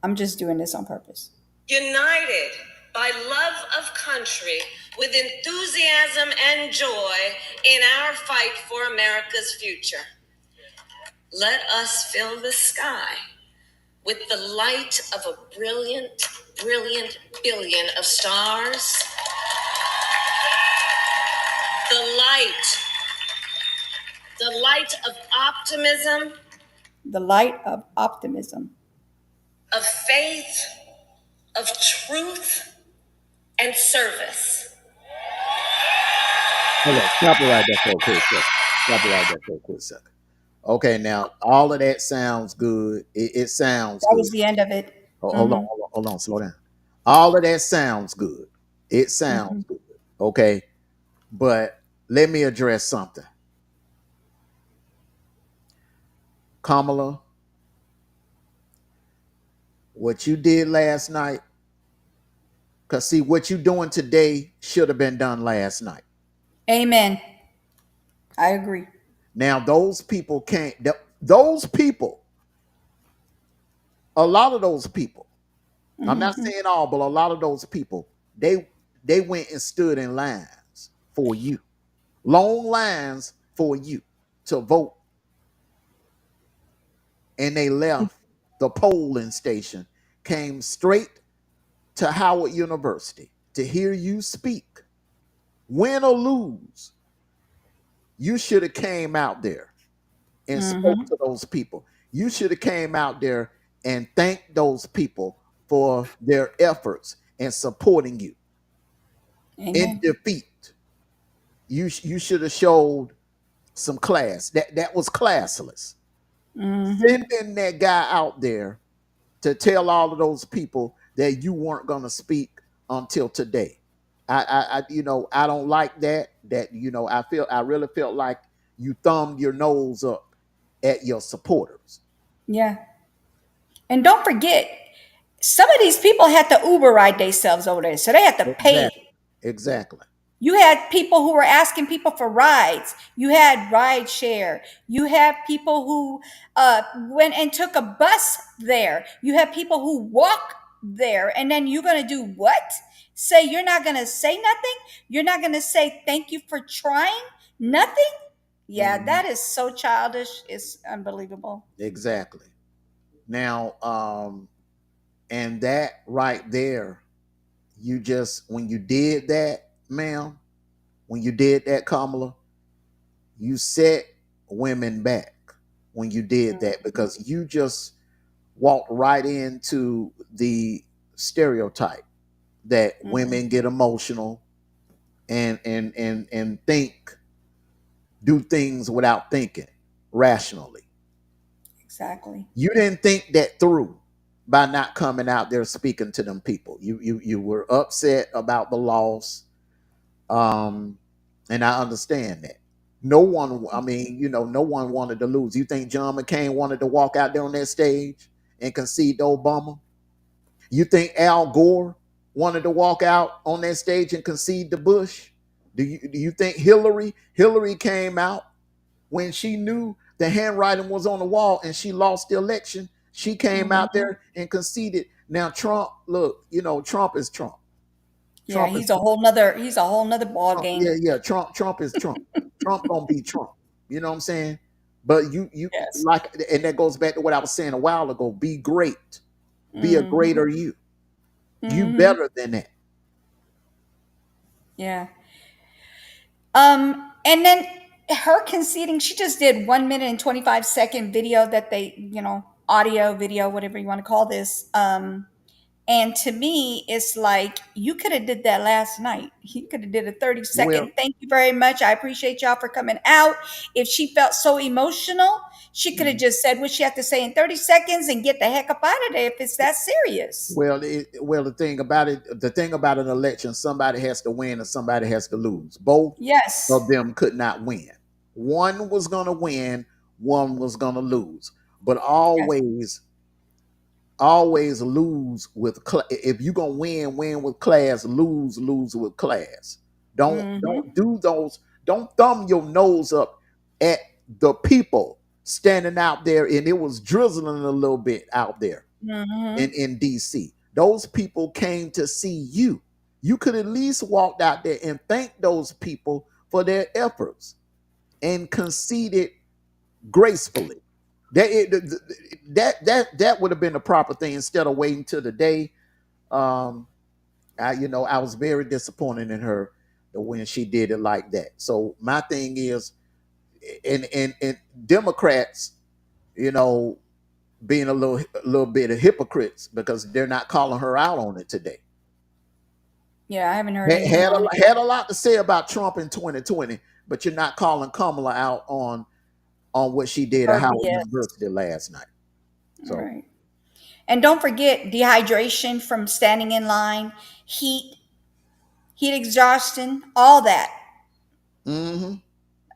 S2: I'm just doing this on purpose.
S3: united by love of country with enthusiasm and joy in our fight for America's future. Let us fill the sky with the light of a brilliant, brilliant billion of stars. The light, the light of optimism,
S2: The light of optimism.
S3: of faith, of truth, and service.
S1: Hold on. Copyright that for a quick second. Copyright that for a quick second. Okay, now all of that sounds good. It sounds
S2: That
S1: good.
S2: was the end of it.
S1: Hold on,
S2: Hmm.
S1: hold on, hold on. Slow down. All of that sounds good. It sounds
S2: Hmm.
S1: good. Okay, but let me address something. Kamala, what you did last night, because see, what you doing today should have been done last night.
S2: Amen. I agree.
S1: Now, those people can't, those people, a lot of those people, I'm not
S2: Hmm.
S1: saying all, but a lot of those people, they went and stood in lines for you. Long lines for you to vote. And they left the polling station, came straight to Howard University to hear you speak. Win or lose, you should have came out there and spoke
S2: Hmm.
S1: to those people. You should have came out there and thanked those people for their efforts and supporting you. In
S2: Amen.
S1: defeat, you should have showed some class. That was classless.
S2: Hmm.
S1: Sending that guy out there to tell all of those people that you weren't going to speak until today. I don't like that. I really felt like you thumbed your nose up at your supporters.
S2: Yeah. And don't forget, some of these people had to Uber ride themselves over there, so they had to
S1: Exactly.
S2: pay.
S1: Exactly.
S2: You had people who were asking people for rides. You had ride share. You had people who went and took a bus there. You had people who walk there. And then you're going to do what? Say you're not going to say nothing? You're not going to say thank you for trying? Nothing? Yeah,
S1: Mhm.
S2: that is so childish. It's unbelievable.
S1: Exactly. Now, and that right there, you just when you did that, ma'am, when you did that, Kamala, you set women back when you did that because you just walked right into the stereotype that women
S2: Mhm.
S1: get emotional and think, do things without thinking rationally.
S2: Exactly.
S1: You didn't think that through by not coming out there speaking to them people. You were upset about the loss, um, and I understand that. No one, I mean, no one wanted to lose. You think John McCain wanted to walk out there on that stage and concede to Obama? You think Al Gore wanted to walk out on that stage and concede to Bush? Do you think Hillary came out when she knew the handwriting was on the wall and she lost the election? She came out
S2: Mhm.
S1: there and conceded. Now Trump, look, Trump is Trump.
S2: Yeah,
S1: Trump is
S2: he's a whole nother ball
S1: Trump. Yeah,
S2: game.
S1: yeah. Trump is Trump. Trump gonna be Trump. You know what I'm saying? But you
S2: Yes.
S1: like, and that goes back to what I was saying a while ago. Be great. Be a
S2: Mhm.
S1: greater you. You
S2: Mhm.
S1: better than that.
S2: Yeah. And then her conceding, she just did 1 minute and 25-second video that they, audio, video, whatever you want to call this. And to me, it's like you could have did that last night. You could have did a 30
S1: Well,
S2: second. Thank you very much. I appreciate y'all for coming out. If she felt so emotional, she could have just said what she had to say in 30 seconds and get the heck up out of there if it's that serious.
S1: the thing about an election, somebody has to win and somebody has to lose. Both of
S2: Yes.
S1: them could not win. One was going to win, one was going to lose. But
S2: Yes.
S1: always lose with if you're going to win with class, lose with class. Don't
S2: Mm-hmm.
S1: do those. Don't thumb your nose up at the people standing out there, and it was drizzling a little bit out there
S2: Mm-hmm.
S1: in DC. Those people came to see you. You could at least walked out there and thanked those people for their efforts and conceded gracefully. That would have been the proper thing instead of waiting till the day. Um, I was very disappointed in her when she did it like that. So my thing is, and Democrats, you know, being a little bit of hypocrites because they're not calling her out on it today.
S2: Yeah, I haven't heard
S1: Had,
S2: anything
S1: had,
S2: on
S1: a,
S2: it.
S1: had a lot to say about Trump in 2020, but you're not calling Kamala out on what she did at
S2: Her
S1: Howard
S2: BS.
S1: University last night.
S2: All
S1: So,
S2: right. And don't forget dehydration from standing in line, heat exhaustion, all that.
S1: hmm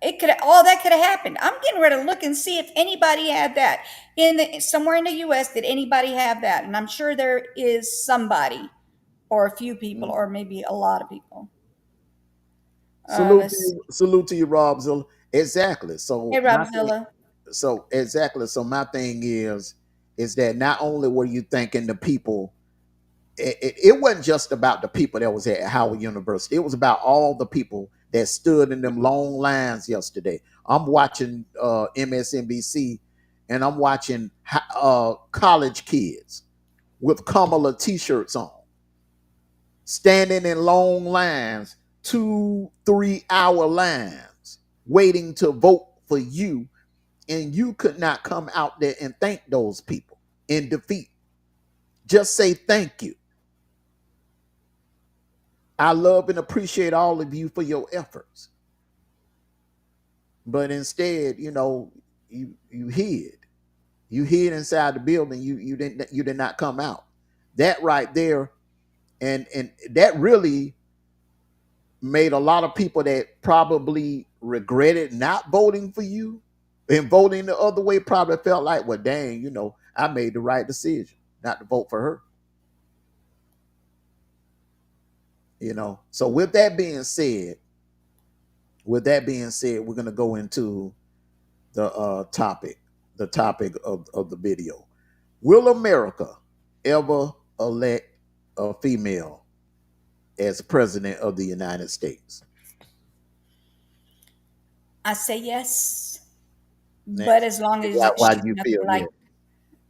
S2: It could all that could have happened. I'm getting ready to look and see if anybody had that in the somewhere in the US. Did anybody have that? And I'm sure there is somebody or a few people or maybe a lot of people. Let's see.
S1: salute to you, Rob Zilla. Exactly.
S2: Hey, Robzilla.
S1: So my thing is that not only were you thanking the people, it wasn't just about the people that was at Howard University. It was about all the people that stood in them long lines yesterday. I'm watching MSNBC, and I'm watching college kids with Kamala t-shirts on, standing in long lines, 2-3 hour lines, waiting to vote for you, and you could not come out there and thank those people in defeat. Just say thank you. I love and appreciate all of you for your efforts. But instead, you hid. You hid inside the building. You did not come out. That right there, and that really made a lot of people that probably regretted not voting for you and voting the other way probably felt like, well, dang, I made the right decision not to vote for her. So with that being said, we're gonna go into the topic of the video. Will America ever elect a female as president of the United States?
S2: I say yes, but
S1: Nancy,
S2: as long as
S1: why
S2: she's
S1: do you feel
S2: nothing like,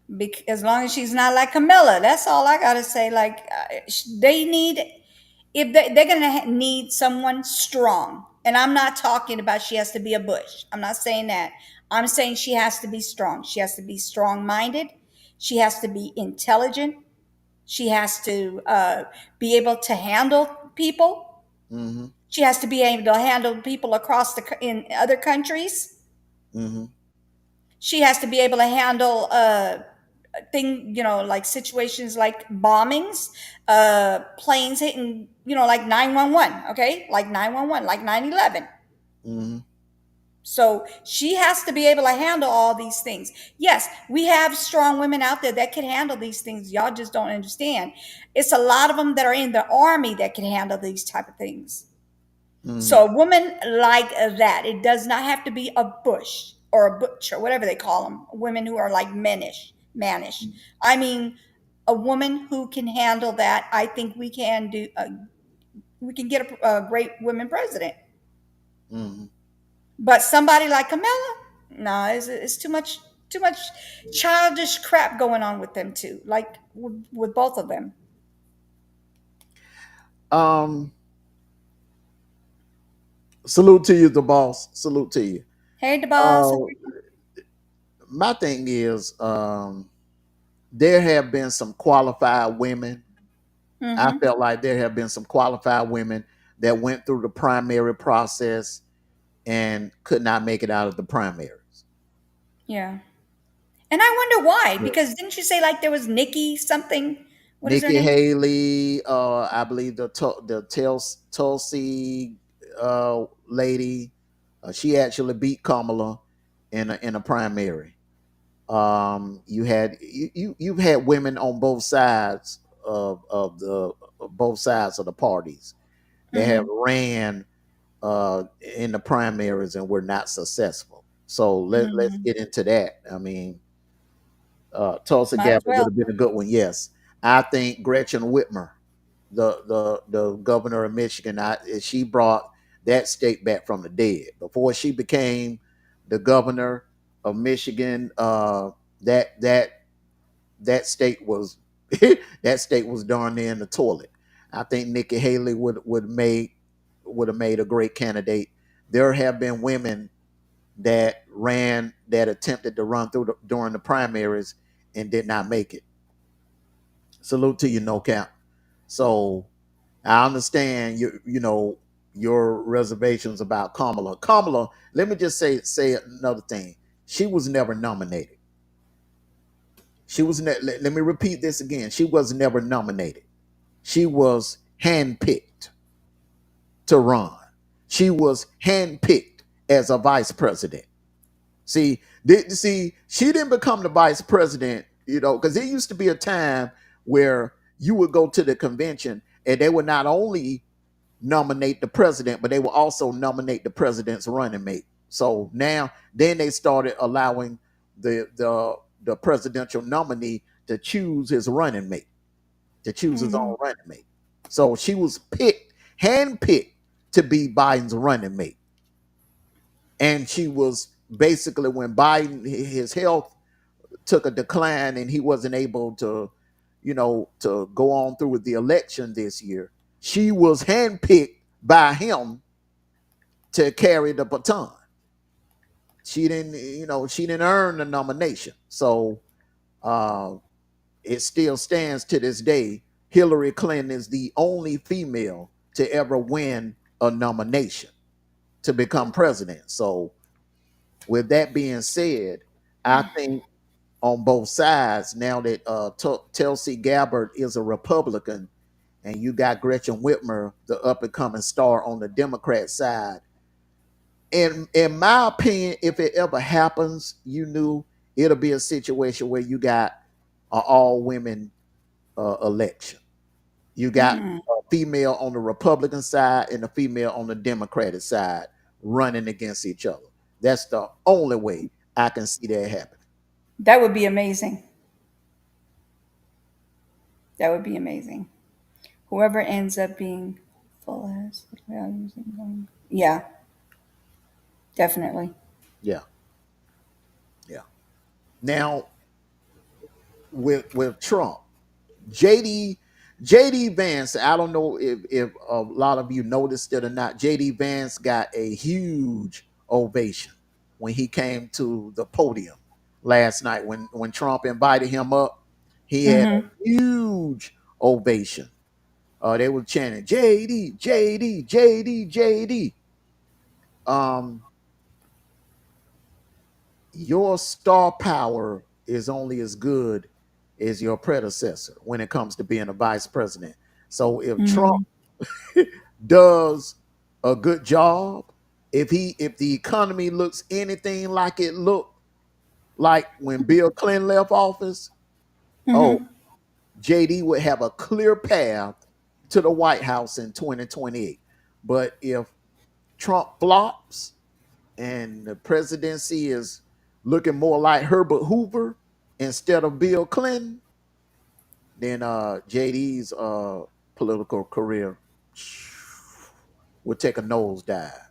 S1: yes?
S2: as long as she's not like Camilla, that's all I gotta say. Like they need, if they're gonna need someone strong, and I'm not talking about she has to be a Bush. I'm not saying that. I'm saying she has to be strong. She has to be strong minded. She has to be intelligent. She has to be able to handle people.
S1: Mm-hmm.
S2: She has to be able to handle people across in other countries.
S1: Mm-hmm.
S2: She has to be able to handle like situations like bombings, planes hitting, like 911, okay? Like 911, like 9/11.
S1: Mm-hmm.
S2: So she has to be able to handle all these things. Yes, we have strong women out there that can handle these things. Y'all just don't understand. It's a lot of them that are in the army that can handle these type of things.
S1: Mm-hmm.
S2: So a woman like that, it does not have to be a bush or a butch or whatever they call them. Women who are like mannish. I mean, a woman who can handle that. I think we can do. We can get a great women president.
S1: Mm-hmm.
S2: But somebody like Kamala, no, it's too much childish crap going on with them too. Like with both of them.
S1: Um, salute to you, the boss. Salute to you.
S2: Hey, the boss.
S1: Uh, my thing is, there have been some qualified women. I
S2: Mm-hmm.
S1: felt like there have been some qualified women that went through the primary process and could not make it out of the primaries.
S2: Yeah. And I wonder why, because didn't you say like there was Nikki something? What is her
S1: Nikki
S2: name?
S1: Haley, I believe Tulsi lady, she actually beat Kamala in a primary. You've had women on both sides of the both sides of the parties that have
S2: Mm-hmm.
S1: ran in the primaries and were not successful. So let's
S2: Mm-hmm.
S1: get into that. I mean, Tulsa
S2: Might as
S1: Gabbard would
S2: well.
S1: have been a good one. Yes, I think Gretchen Whitmer, the governor of Michigan, she brought that state back from the dead. Before she became the governor of Michigan, that that state was that state was darn near in the toilet. I think Nikki Haley would have made a great candidate. There have been women that attempted to run during the primaries and did not make it. Salute to you, no cap. So I understand your reservations about Kamala. Kamala, let me just say another thing. She was never nominated. Let me repeat this again. She was never nominated. She was handpicked to run. She was handpicked as a vice president. See, she didn't become the vice president, because there used to be a time where you would go to the convention and they would not only nominate the president, but they will also nominate the president's running mate. So now, then they started allowing the presidential nominee to choose his running mate, to choose his
S2: Mm-hmm.
S1: own running mate. So she was handpicked to be Biden's running mate, and she was basically when Biden his health took a decline and he wasn't able to go on through with the election this year. She was handpicked by him to carry the baton. She didn't earn the nomination. So uh, it still stands to this day. Hillary Clinton is the only female to ever win a nomination to become president. So with that being said, I think on both sides, now that Tulsi Gabbard is a Republican and you got Gretchen Whitmer, the up and coming star on the Democrat side, in my opinion, if it ever happens, it'll be a situation where you got an all women election. You got
S2: Mm-hmm.
S1: a female on the Republican side and a female on the Democratic side running against each other. That's the only way I can see that happening.
S2: That would be amazing. That would be amazing. Whoever ends up being full as yeah, definitely.
S1: Yeah, yeah. Now with Trump, JD JD Vance, I don't know if a lot of you noticed it or not. JD Vance got a huge ovation when he came to the podium last night when Trump invited him up. He had
S2: Mm-hmm.
S1: a huge ovation. They were chanting JD, JD, JD, JD. Um, your star power is only as good as your predecessor when it comes to being a vice president. So if Trump
S2: Mhm.
S1: does a good job, if the economy looks anything like it looked like when Bill Clinton left office, oh,
S2: Mhm.
S1: JD would have a clear path to the White House in 2028. But if Trump flops and the presidency is looking more like Herbert Hoover instead of Bill Clinton, then JD's political career would take a nosedive.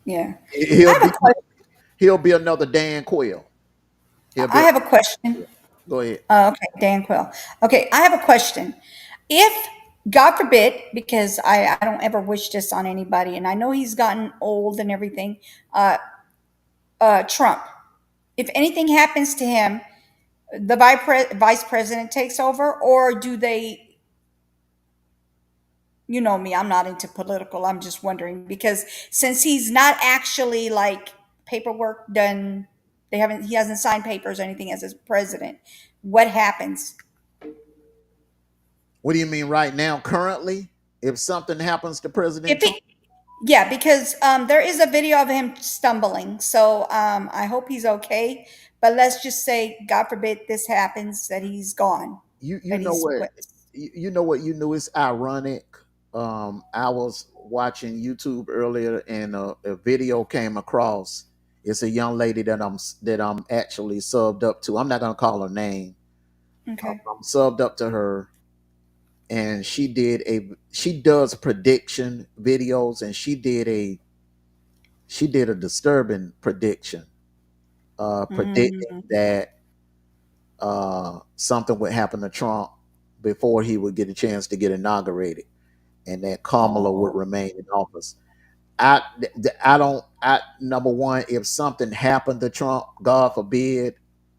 S2: Yeah. I
S1: He'll
S2: have
S1: be
S2: a question.
S1: he'll be another Dan Quayle. He'll
S2: I
S1: be
S2: have a question.
S1: go ahead.
S2: Okay, Dan Quill. Okay, I have a question. If, God forbid, because I don't ever wish this on anybody, and I know he's gotten old and everything, uh, Trump, if anything happens to him, the vice president takes over, or do they, you know me, I'm not into political. I'm just wondering because since he's not actually like paperwork done, he hasn't signed papers or anything as his president, what happens?
S1: What do you mean right now, currently? If something happens to President
S2: If
S1: Trump,
S2: he, Yeah, because there is a video of him stumbling. So I hope he's okay. But let's just say, God forbid, this happens that he's gone.
S1: you
S2: That
S1: know
S2: he's
S1: what
S2: what?
S1: you know what you knew it's ironic. I was watching YouTube earlier and a video came across. It's a young lady that I'm actually subbed up to. I'm not gonna call her name.
S2: Okay.
S1: I'm subbed up to her, and she does prediction videos, and she did a disturbing prediction, predicting
S2: Mm,
S1: that something would happen to Trump before he would get a chance to get inaugurated, and that Kamala would
S2: oh.
S1: remain in office. I don't. Number one, if something happened to Trump, God forbid,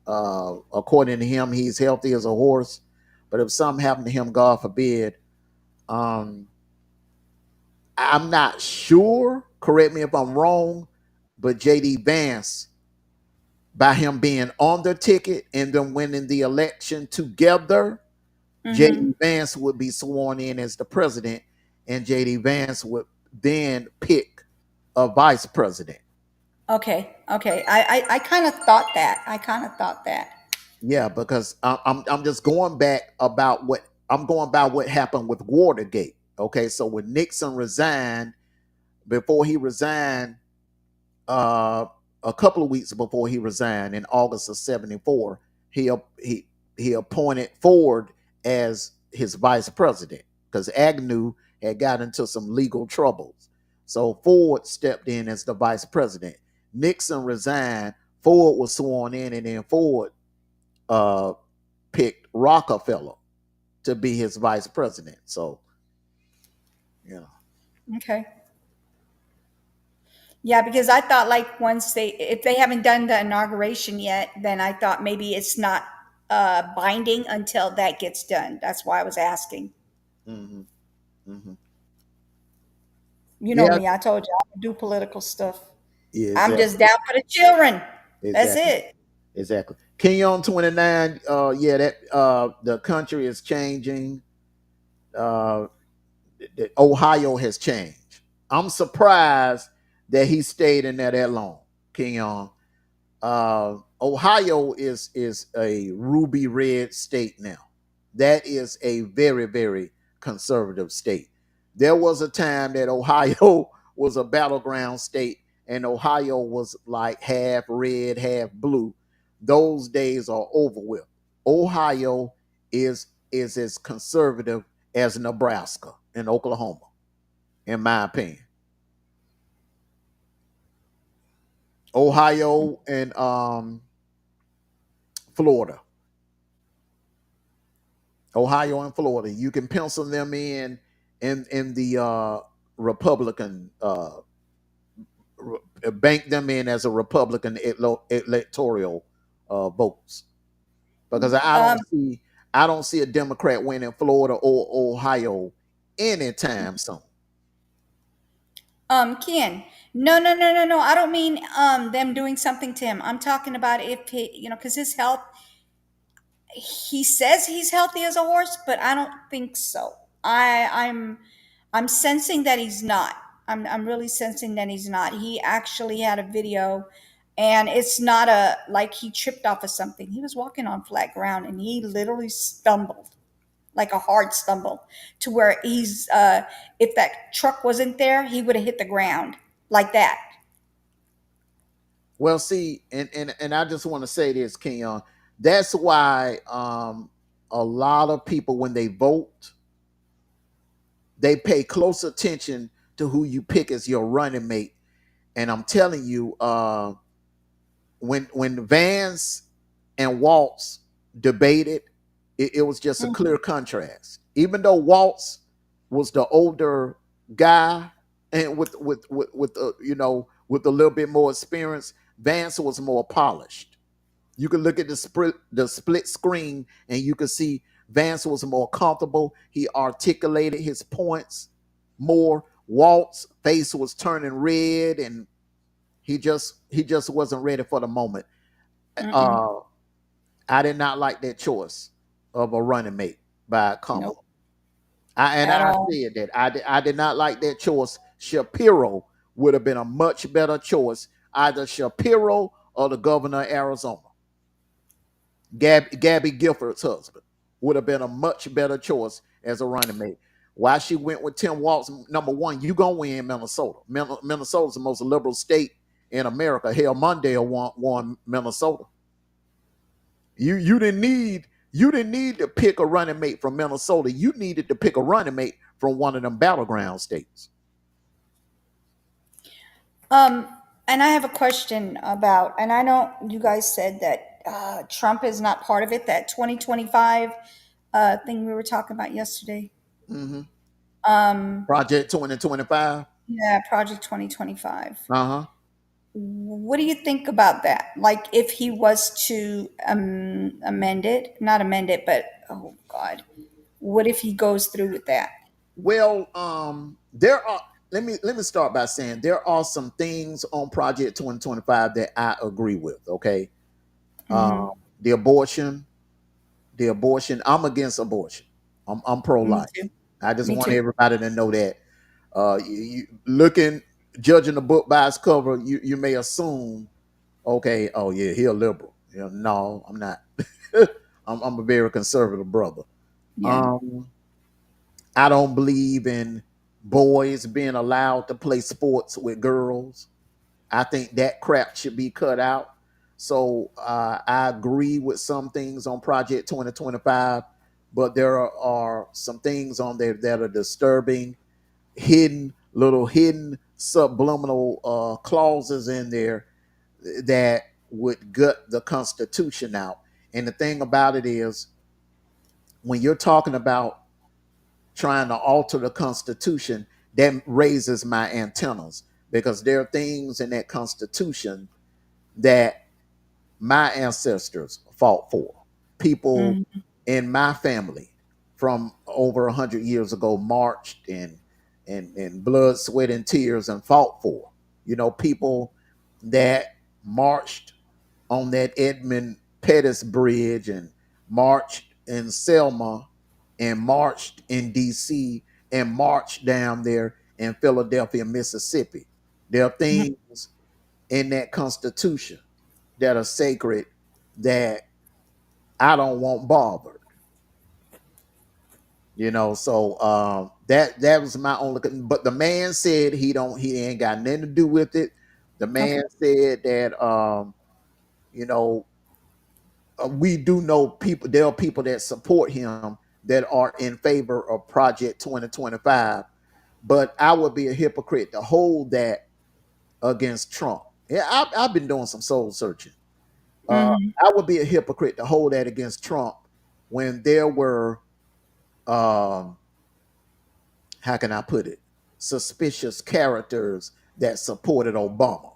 S1: according to him, he's healthy as a horse. But if something happened to him, God forbid, um, I'm not sure. Correct me if I'm wrong, but JD Vance, by him being on the ticket and them winning the election together, JD
S2: Mm-hmm.
S1: Vance would be sworn in as the president, and JD Vance would then pick a vice president.
S2: Okay. Okay. I kind of thought that. I kind of thought that.
S1: Yeah, because I'm just going back about what I'm going by what happened with Watergate. Okay, so when Nixon resigned, before he resigned, uh, a couple of weeks before he resigned in August of '74, he appointed Ford as his vice president because Agnew had got into some legal troubles. So Ford stepped in as the vice president. Nixon resigned. Ford was sworn in, and then Ford uh, picked Rockefeller to be his vice president. So, you know.
S2: Okay. Yeah, because I thought like once if they haven't done the inauguration yet, then I thought maybe it's not binding until that gets done. That's why I was asking.
S1: Hmm. Hmm.
S2: You know
S1: Yeah,
S2: me, I told you I don't do political stuff.
S1: yeah,
S2: I'm just
S1: exactly,
S2: down for the children. That's
S1: exactly.
S2: it.
S1: Exactly. Kenyon 29, yeah, that the country is changing. Uh Ohio has changed. I'm surprised that he stayed in there that long, Kenyon. Ohio is a ruby red state now. That is a very, very conservative state. There was a time that Ohio was a battleground state, and Ohio was like half red, half blue. Those days are over with. Ohio is as conservative as Nebraska and Oklahoma, in my opinion. Ohio and Florida. Ohio and Florida. You can pencil them in the Republican bank them in as a Republican electoral votes because I
S2: Um,
S1: don't see. I don't see a Democrat winning Florida or Ohio anytime soon.
S2: Ken. No, no, no, no, no. I don't mean them doing something to him. I'm talking about if he, because his health, he says he's healthy as a horse, but I don't think so. I'm sensing that he's not. I'm really sensing that he's not. He actually had a video, and it's not a like he tripped off of something. He was walking on flat ground and he literally stumbled, like a hard stumble, to where he's if that truck wasn't there, he would have hit the ground like that.
S1: Well, see, and I just want to say this, Keon. That's why a lot of people when they vote, they pay close attention to who you pick as your running mate. And I'm telling you, when Vance and Waltz debated, it was just a clear contrast. Even though Waltz was the older guy and with with a little bit more experience, Vance was more polished. You can look at the split screen and you can see Vance was more comfortable. He articulated his points more. Walt's face was turning red and he just wasn't ready for the moment.
S2: Mm-mm.
S1: Uh, I did not like that choice of a running mate by Kamala.
S2: Nope,
S1: And
S2: at
S1: I
S2: all.
S1: said that I did not like that choice. Shapiro would have been a much better choice, either Shapiro or the governor of Arizona. Gabby Giffords' husband would have been a much better choice as a running mate. Why she went with Tim Walz, number one, you gonna win Minnesota. Minnesota's the most liberal state in America. Hell, Mondale won Minnesota. You didn't need to pick a running mate from Minnesota. You needed to pick a running mate from one of them battleground states.
S2: Um, and I have a question about, and I know you guys said that Trump is not part of it. That 2025 thing we were talking about yesterday.
S1: Hmm.
S2: Um,
S1: Project 2025.
S2: yeah, Project 2025.
S1: Uh-huh.
S2: What do you think about that? Like, if he was to amend it, not amend it, but oh God, what if he goes through with that?
S1: Well, there are. Let me start by saying there are some things on Project 2025 that I agree with. Okay,
S2: Hmm.
S1: the abortion, I'm against abortion. I'm pro
S2: Me
S1: life.
S2: too.
S1: I just
S2: Me
S1: want
S2: too.
S1: everybody to know that. Judging the book by its cover, you may assume, okay, oh yeah, he a liberal. No, I'm not. I'm a very conservative brother.
S2: Yeah.
S1: Um, I don't believe in boys being allowed to play sports with girls. I think that crap should be cut out. So I agree with some things on Project 2025, but there are some things on there that are disturbing, hidden subliminal clauses in there that would gut the Constitution out. And the thing about it is, when you're talking about trying to alter the Constitution, that raises my antennas because there are things in that Constitution that my ancestors fought for. People
S2: Hmm.
S1: in my family from over 100 years ago marched and blood, sweat, and tears and fought for. People that marched on that Edmund Pettus Bridge and marched in Selma and marched in DC and marched down there in Philadelphia, Mississippi. There are things in that Constitution that are sacred that I don't want bothered. So that was my only. But the man said he ain't got nothing to do with it. The
S2: Okay.
S1: man said that you know we do know people. There are people that support him that are in favor of Project 2025. But I would be a hypocrite to hold that against Trump. Yeah, I've been doing some soul searching.
S2: Hmm.
S1: I would be a hypocrite to hold that against Trump when there were, um, how can I put it, suspicious characters that supported Obama.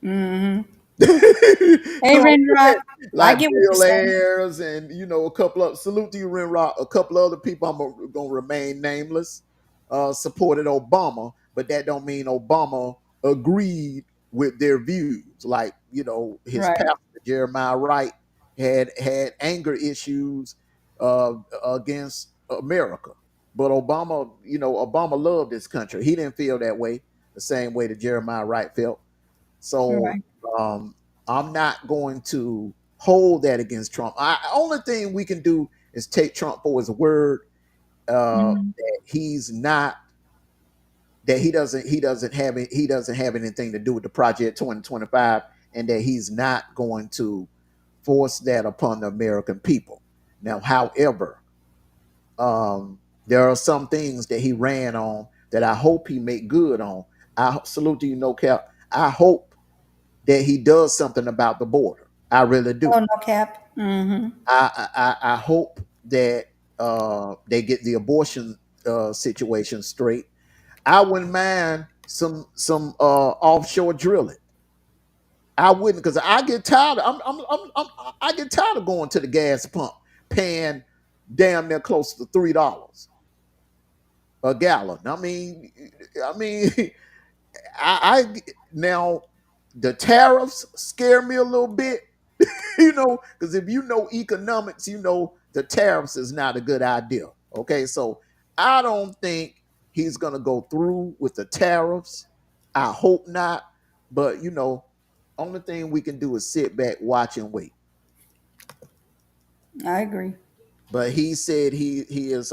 S2: Hmm. Hey,
S1: No,
S2: Renrock, I
S1: like
S2: get what you're
S1: Bill
S2: saying.
S1: Ayers and a couple of salute to you, Renrock. A couple of other people gonna remain nameless. Supported Obama, but that don't mean Obama agreed with their views. Like his
S2: Right,
S1: pastor Jeremiah Wright had anger issues uh, against America, but Obama loved this country. He didn't feel that way the same way that Jeremiah Wright felt. So
S2: right.
S1: um, I'm not going to hold that against Trump. Only thing we can do is take Trump for his word.
S2: Mhm.
S1: That he's not that he doesn't have anything to do with the project 2025, and that he's not going to force that upon the American people. Now, however, there are some things that he ran on that I hope he make good on. I salute to you, no cap. I hope that he does something about the border. I really do.
S2: Oh, no cap.
S1: I hope that they get the abortion situation straight. I wouldn't mind some offshore drilling. I wouldn't, because I get tired. I get tired of going to the gas pump paying damn near close to $3 a gallon. I mean, I now the tariffs scare me a little bit, because if you know economics, the tariffs is not a good idea. Okay, so I don't think he's gonna go through with the tariffs. I hope not, but only thing we can do is sit back, watch, and wait.
S2: I agree.
S1: But he said he is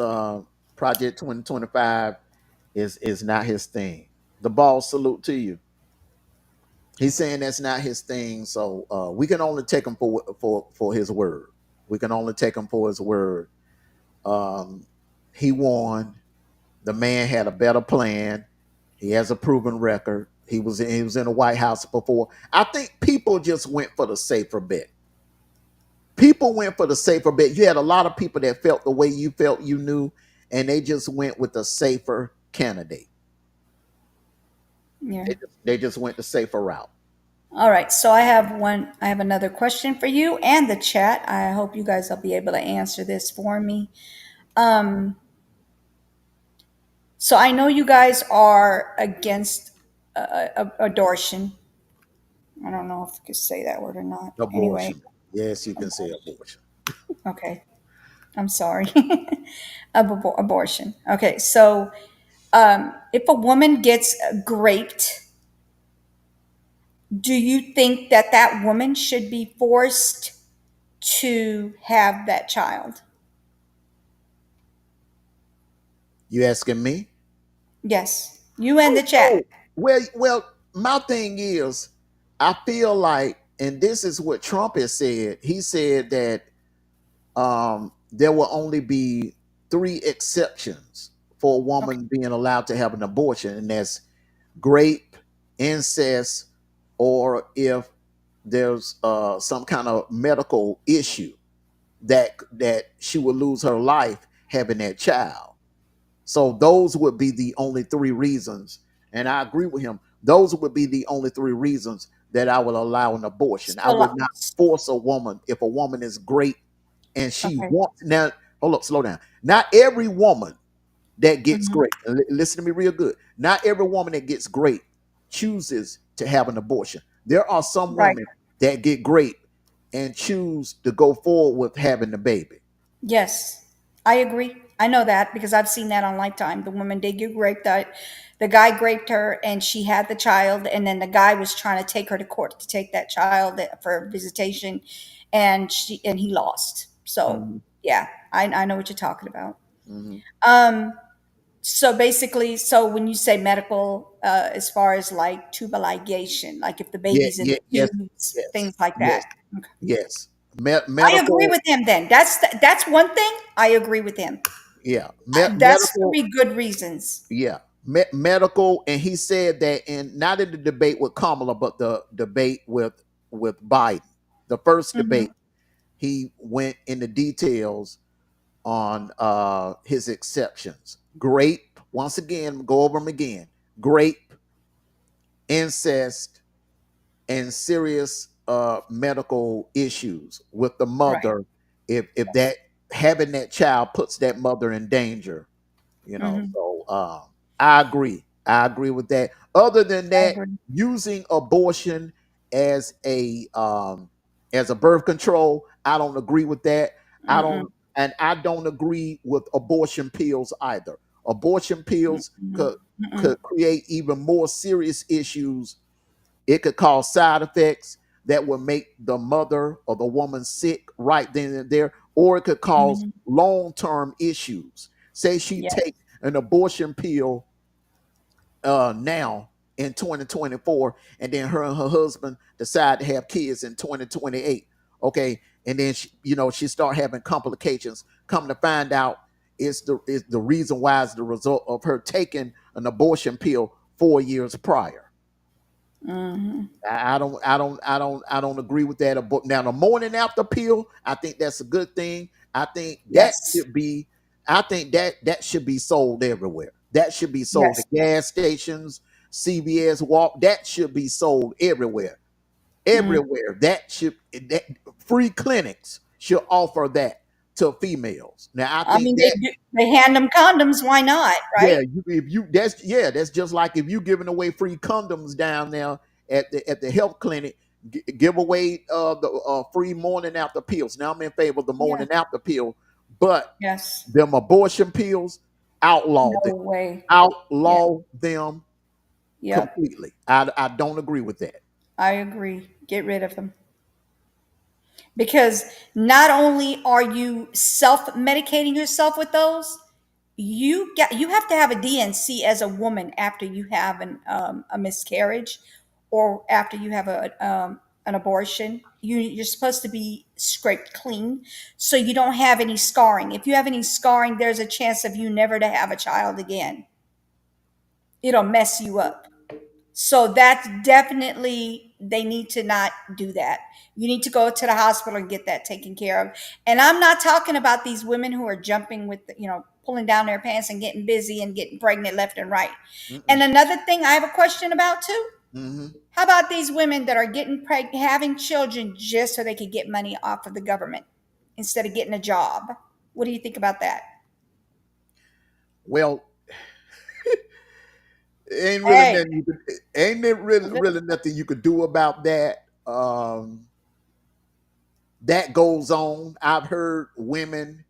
S1: Project 2025 is not his thing. The boss, salute to you. He's saying that's not his thing, so we can only take him for his word. We can only take him for his word. Um, he won. The man had a better plan. He has a proven record. He was in the White House before. I think people just went for the safer bet. People went for the safer bet. You had a lot of people that felt the way you felt you knew, and they just went with the safer candidate.
S2: Yeah.
S1: They just went the safer route.
S2: All right. So I have another question for you and the chat. I hope you guys will be able to answer this for me. Um, so I know you guys are against abortion. I don't know if I could say that word or not. Anyway,
S1: Abortion. Yes, you can say abortion.
S2: okay. I'm sorry. Abortion. Okay. So if a woman gets raped, do you think that that woman should be forced to have that child?
S1: You asking me?
S2: Yes, you and the chat.
S1: Oh, well, my thing is, I feel like, and this is what Trump has said. He said that there will only be three exceptions for a
S2: Okay.
S1: woman being allowed to have an abortion, and that's rape, incest, or if there's some kind of medical issue that she would lose her life having that child. So those would be the only three reasons, and I agree with him. Those would be the only three reasons that I would allow an abortion. I
S2: So,
S1: would not force a woman if a woman is great and she
S2: okay.
S1: wants. Now, hold up, slow down. Not every woman that gets
S2: Mhm.
S1: great. And listen to me real good. Not every woman that gets great chooses to have an abortion. There are some
S2: Right.
S1: women that get great and choose to go forward with having the baby.
S2: Yes, I agree. I know that because I've seen that on Lifetime. The woman did get raped. The guy raped her, and she had the child. And then the guy was trying to take her to court to take that child for visitation, and he lost. So
S1: Mhm,
S2: yeah, I know what you're talking about.
S1: mhm.
S2: Um, so basically, so when you say medical, as far as like tubal ligation, like if the
S1: Yeah,
S2: baby's in
S1: yeah,
S2: the
S1: yes,
S2: tubes,
S1: yes,
S2: things like
S1: yes,
S2: that. Okay.
S1: yes.
S2: I agree
S1: Medical,
S2: with him. Then that's one thing I agree with him.
S1: yeah,
S2: That's
S1: medical,
S2: 3 good reasons.
S1: yeah, medical. And he said that in not in the debate with Kamala, but the debate with Biden, the first debate,
S2: Mhm.
S1: he went into details on his exceptions. Grape, once again, go over them again. Grape, incest, and serious. medical issues with the
S2: Right.
S1: mother, if
S2: Yes.
S1: that having that child puts that mother in danger,
S2: Hmm.
S1: so I agree with that. Other than
S2: I
S1: that,
S2: agree.
S1: using abortion as a birth control, I don't agree with that. I
S2: Mm-mm.
S1: don't and I don't agree with abortion pills either. Abortion pills
S2: Mm-mm.
S1: could
S2: Mm-mm.
S1: create even more serious issues. It could cause side effects that will make the mother or the woman sick right then and there, or it could cause
S2: Mm-hmm.
S1: long-term issues. Say she
S2: Yes.
S1: take an abortion pill now in 2024, and then her and her husband decide to have kids in 2028. Okay, and then she start having complications. Come to find out, it's the reason why is the result of her taking an abortion pill 4 years prior.
S2: Hmm.
S1: I don't agree with that. Now the morning after pill, I think that's a good thing. I think that
S2: Yes.
S1: should be. I think that should be sold everywhere. That should be sold
S2: Yes.
S1: at gas stations, CVS, Walk. That should be sold everywhere.
S2: Mm.
S1: Everywhere. That free clinics should offer that to females. Now I
S2: I
S1: think
S2: mean, they
S1: that
S2: do. They hand them condoms. Why not?
S1: yeah,
S2: Right?
S1: that's just like if you giving away free condoms down there at the health clinic, give away the free morning after pills. Now I'm in favor of the
S2: Yeah.
S1: morning after pill, but
S2: Yes.
S1: them abortion pills, outlaw them,
S2: No way. Yeah.
S1: outlaw them
S2: Yep.
S1: completely. I don't agree with that.
S2: I agree. Get rid of them. Because not only are you self-medicating yourself with those, you have to have a DNC as a woman after you have a miscarriage or after you have an abortion. You're supposed to be scraped clean so you don't have any scarring. If you have any scarring, there's a chance of you never to have a child again. It'll mess you up. So that's definitely, they need to not do that. You need to go to the hospital and get that taken care of. And I'm not talking about these women who are jumping with, pulling down their pants and getting busy and getting pregnant left and right. And
S1: Mm-mm.
S2: another thing I have a question about too.
S1: Hmm.
S2: How about these women that are getting pregnant, having children just so they could get money off of the government instead of getting a job? What do you think about that?
S1: Well, ain't really
S2: Hey,
S1: nothing you could, ain't there really nothing you could do about that. That goes on. I've heard women,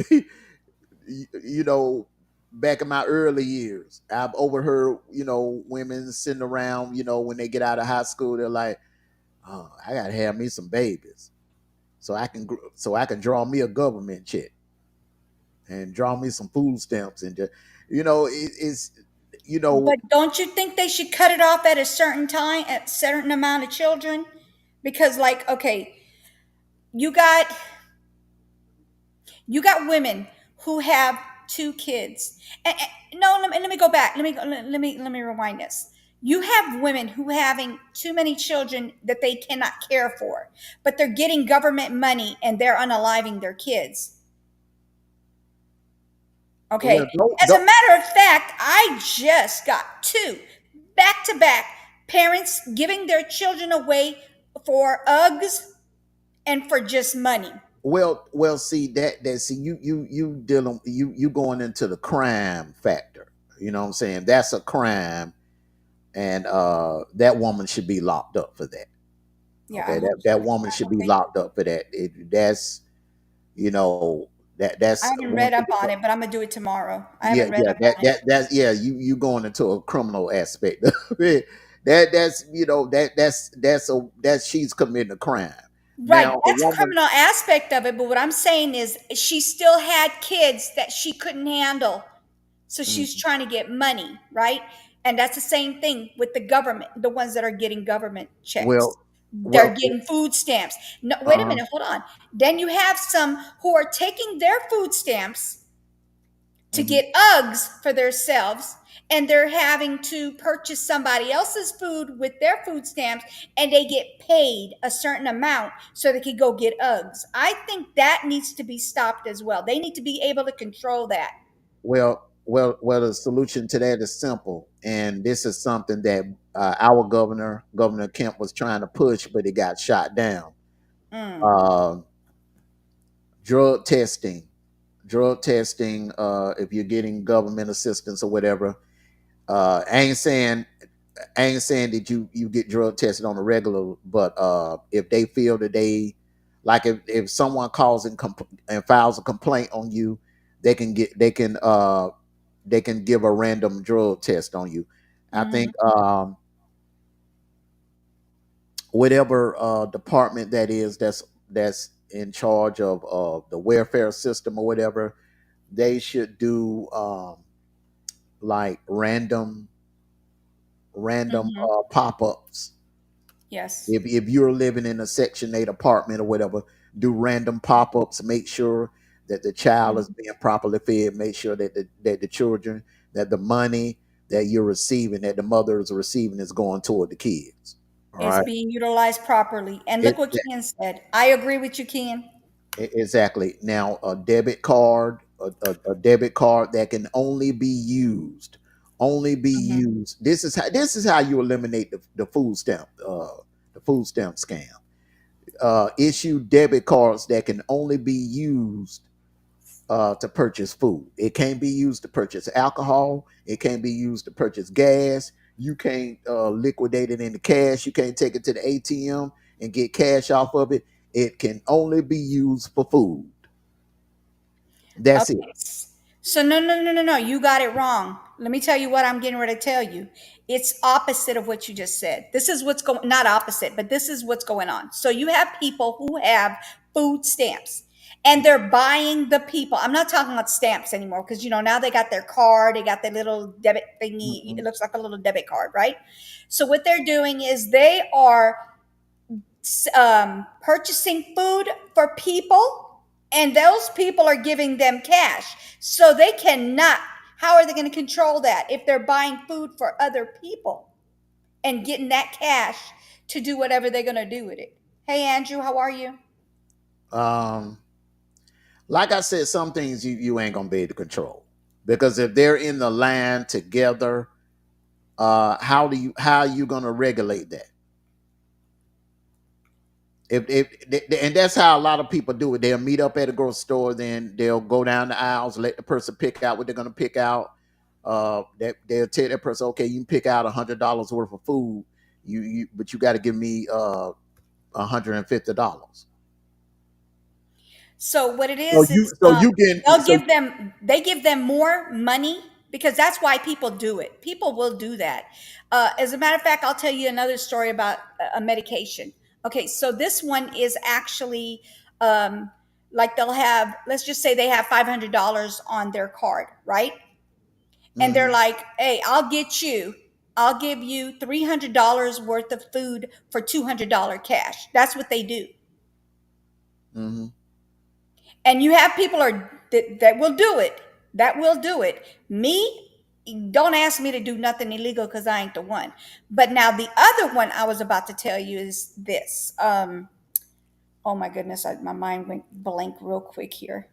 S1: you know, back in my early years, I've overheard, women sitting around, when they get out of high school, they're like, "Oh, I gotta have me some babies, so I can draw me a government check and draw me some food stamps and just, it's, you know,
S2: but don't you think they should cut it off at a certain time, at a certain amount of children? Because, like, okay, you got you got women who have two kids. No, let me go back. Let me rewind this. You have women who having too many children that they cannot care for, but they're getting government money and they're unaliving their kids.
S1: well,
S2: Okay.
S1: don't,
S2: As a
S1: don't,
S2: matter of fact, I just got two back to back parents giving their children away for Uggs and for just money.
S1: see see you dealing you going into the crime factor. You know what I'm saying? That's a crime, and that woman should be locked up for that.
S2: Yeah, I
S1: Okay,
S2: hope
S1: that
S2: so.
S1: woman
S2: I
S1: should
S2: hope
S1: be
S2: they do.
S1: locked up for that. That's you know
S2: I
S1: that's
S2: haven't
S1: one
S2: read
S1: of
S2: up
S1: the
S2: on it, but I'm gonna do it tomorrow. I
S1: yeah
S2: haven't read
S1: yeah
S2: up
S1: that
S2: on it.
S1: that that's yeah you going into a criminal aspect of it. That's she's committing a crime.
S2: Right,
S1: Now a
S2: that's a
S1: woman.
S2: criminal aspect of it, but what I'm saying is she still had kids that she couldn't handle. So she's
S1: Mhm.
S2: trying to get money, right? And that's the same thing with the government, the ones that are getting government checks.
S1: well
S2: They're
S1: well
S2: getting food stamps. No, wait a
S1: uh
S2: minute, hold on. Then you have some who are taking their food stamps to
S1: mhm.
S2: get Uggs for themselves, and they're having to purchase somebody else's food with their food stamps, and they get paid a certain amount so they can go get Uggs. I think that needs to be stopped as well. They need to be able to control that.
S1: The solution to that is simple, and this is something that our Governor Kemp, was trying to push, but it got shot down.
S2: Mm.
S1: Uh, drug testing, drug testing. If you're getting government assistance or whatever, I ain't saying that you get drug tested on a regular, but if they feel that they like if someone calls and files a complaint on you, they can get they can give a random drug test on you. I
S2: Mm-hmm.
S1: think whatever department that is that's in charge of the welfare system or whatever, they should do like random
S2: Mm-hmm.
S1: pop-ups.
S2: Yes.
S1: If you're living in a Section 8 apartment or whatever, do random pop-ups. Make sure that the child is
S2: Mm-hmm.
S1: being properly fed. Make sure that the children, that the money that you're receiving, that the mother is receiving, is going toward the kids. All
S2: Is
S1: right.
S2: being utilized properly. And look
S1: It,
S2: what Ken said. I agree with you, Ken.
S1: exactly. Now, a debit card that can only be
S2: Mm-hmm.
S1: used. This is how you eliminate the food stamp scam. Issue debit cards that can only be used to purchase food. It can't be used to purchase alcohol. It can't be used to purchase gas. You can't liquidate it into cash. You can't take it to the ATM and get cash off of it. It can only be used for food. That's it.
S2: Okay. So no, no, no, no, no. You got it wrong. Let me tell you what I'm getting ready to tell you. It's opposite of what you just said. This is what's going, not opposite, but this is what's going on. So you have people who have food stamps and they're buying the people. I'm not talking about stamps anymore because, now they got their card, they got their little debit thingy. It
S1: Mhm.
S2: looks like a little debit card, right? So what they're doing is they are purchasing food for people, and those people are giving them cash. So they cannot, how are they going to control that if they're buying food for other people and getting that cash to do whatever they're going to do with it? Hey, Andrew, how are you?
S1: Um, like I said, some things you ain't gonna be able to control because if they're in the line together, how are you gonna regulate that? And that's how a lot of people do it. They'll meet up at a grocery store, then they'll go down the aisles, let the person pick out what they're going to pick out. That they'll tell that person, okay, you can pick out $100 worth of food, but you got to give me $150.
S2: So what it
S1: So
S2: is
S1: so you can
S2: they'll
S1: so
S2: give them, they give them more money because that's why people do it. People will do that. As a matter of fact, I'll tell you another story about a medication. Okay, so this one is actually um, like they'll have, let's just say they have $500 on their card, right? And they're
S1: hmm
S2: like, hey, I'll give you $300 worth of food for $200 cash. That's what they do.
S1: hmm
S2: And you have people that will do it, that will do it. Me, don't ask me to do nothing illegal because I ain't the one. But now the other one I was about to tell you is this. Oh my goodness, my mind went blank real quick here.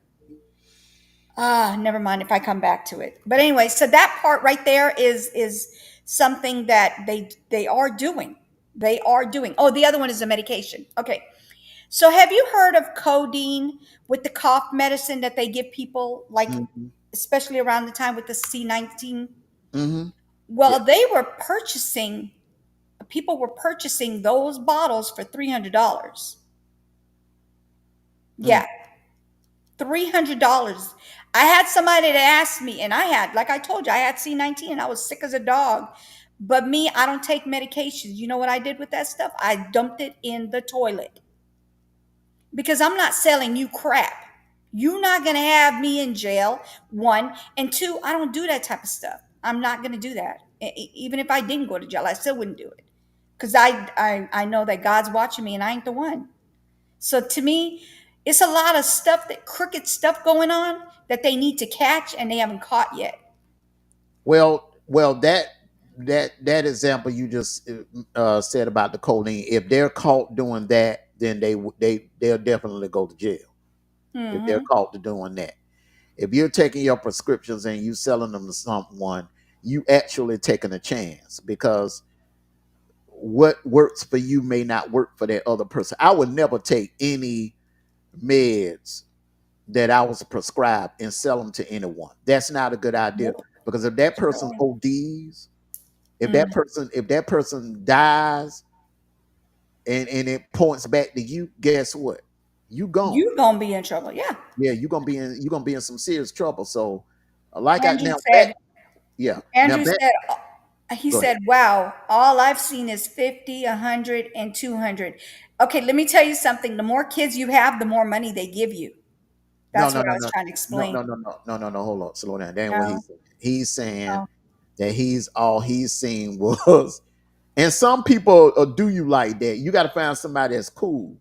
S2: Never mind if I come back to it. But anyway, so that part right there is something that they are doing. They are doing. Oh, the other one is the medication. Okay. So have you heard of codeine with the cough medicine that they give people, like
S1: hmm
S2: especially around the time with the C-19?
S1: hmm yeah.
S2: Well, they were purchasing, people were purchasing those bottles for $300.
S1: Mm.
S2: Yeah, $300. I had somebody that asked me, and I had, like I told you, I had C-19 and I was sick as a dog. But me, I don't take medications. You know what I did with that stuff? I dumped it in the toilet because I'm not selling you crap. You're not going to have me in jail, one. And two, I don't do that type of stuff. I'm not going to do that. Even if I didn't go to jail, I still wouldn't do it because I know that God's watching me and I ain't the one. So to me, it's a lot of stuff, that crooked stuff going on that they need to catch and they haven't caught yet.
S1: Well, that example you just said about the codeine, if they're caught doing that, then they'll definitely go to jail if they're
S2: Hmm.
S1: caught to doing that. If you're taking your prescriptions and you selling them to someone, you actually taking a chance because what works for you may not work for that other person. I would never take any meds that I was prescribed and sell them to anyone. That's not a good idea
S2: Nope.
S1: because if that person
S2: No.
S1: ODs,
S2: Mm.
S1: if that person dies and it points back to you, guess what? You gone.
S2: You gonna be in trouble. Yeah.
S1: Yeah, you're gonna be in some serious trouble. So, like I
S2: Andrew
S1: now back,
S2: said,
S1: yeah, now
S2: Andrew
S1: back.
S2: said, he
S1: Go ahead.
S2: said, wow, all I've seen is 50, 100, and 200. Okay, let me tell you something. The more kids you have, the more money they give you.
S1: No,
S2: That's
S1: no,
S2: what I
S1: no,
S2: was
S1: no,
S2: trying to
S1: no,
S2: explain.
S1: no, no, no, no, no, no. Hold on, slow down. That ain't what
S2: No,
S1: he's saying. He's saying
S2: no.
S1: that he's all he's seen was, and some people do you like that. You got to find somebody that's cool.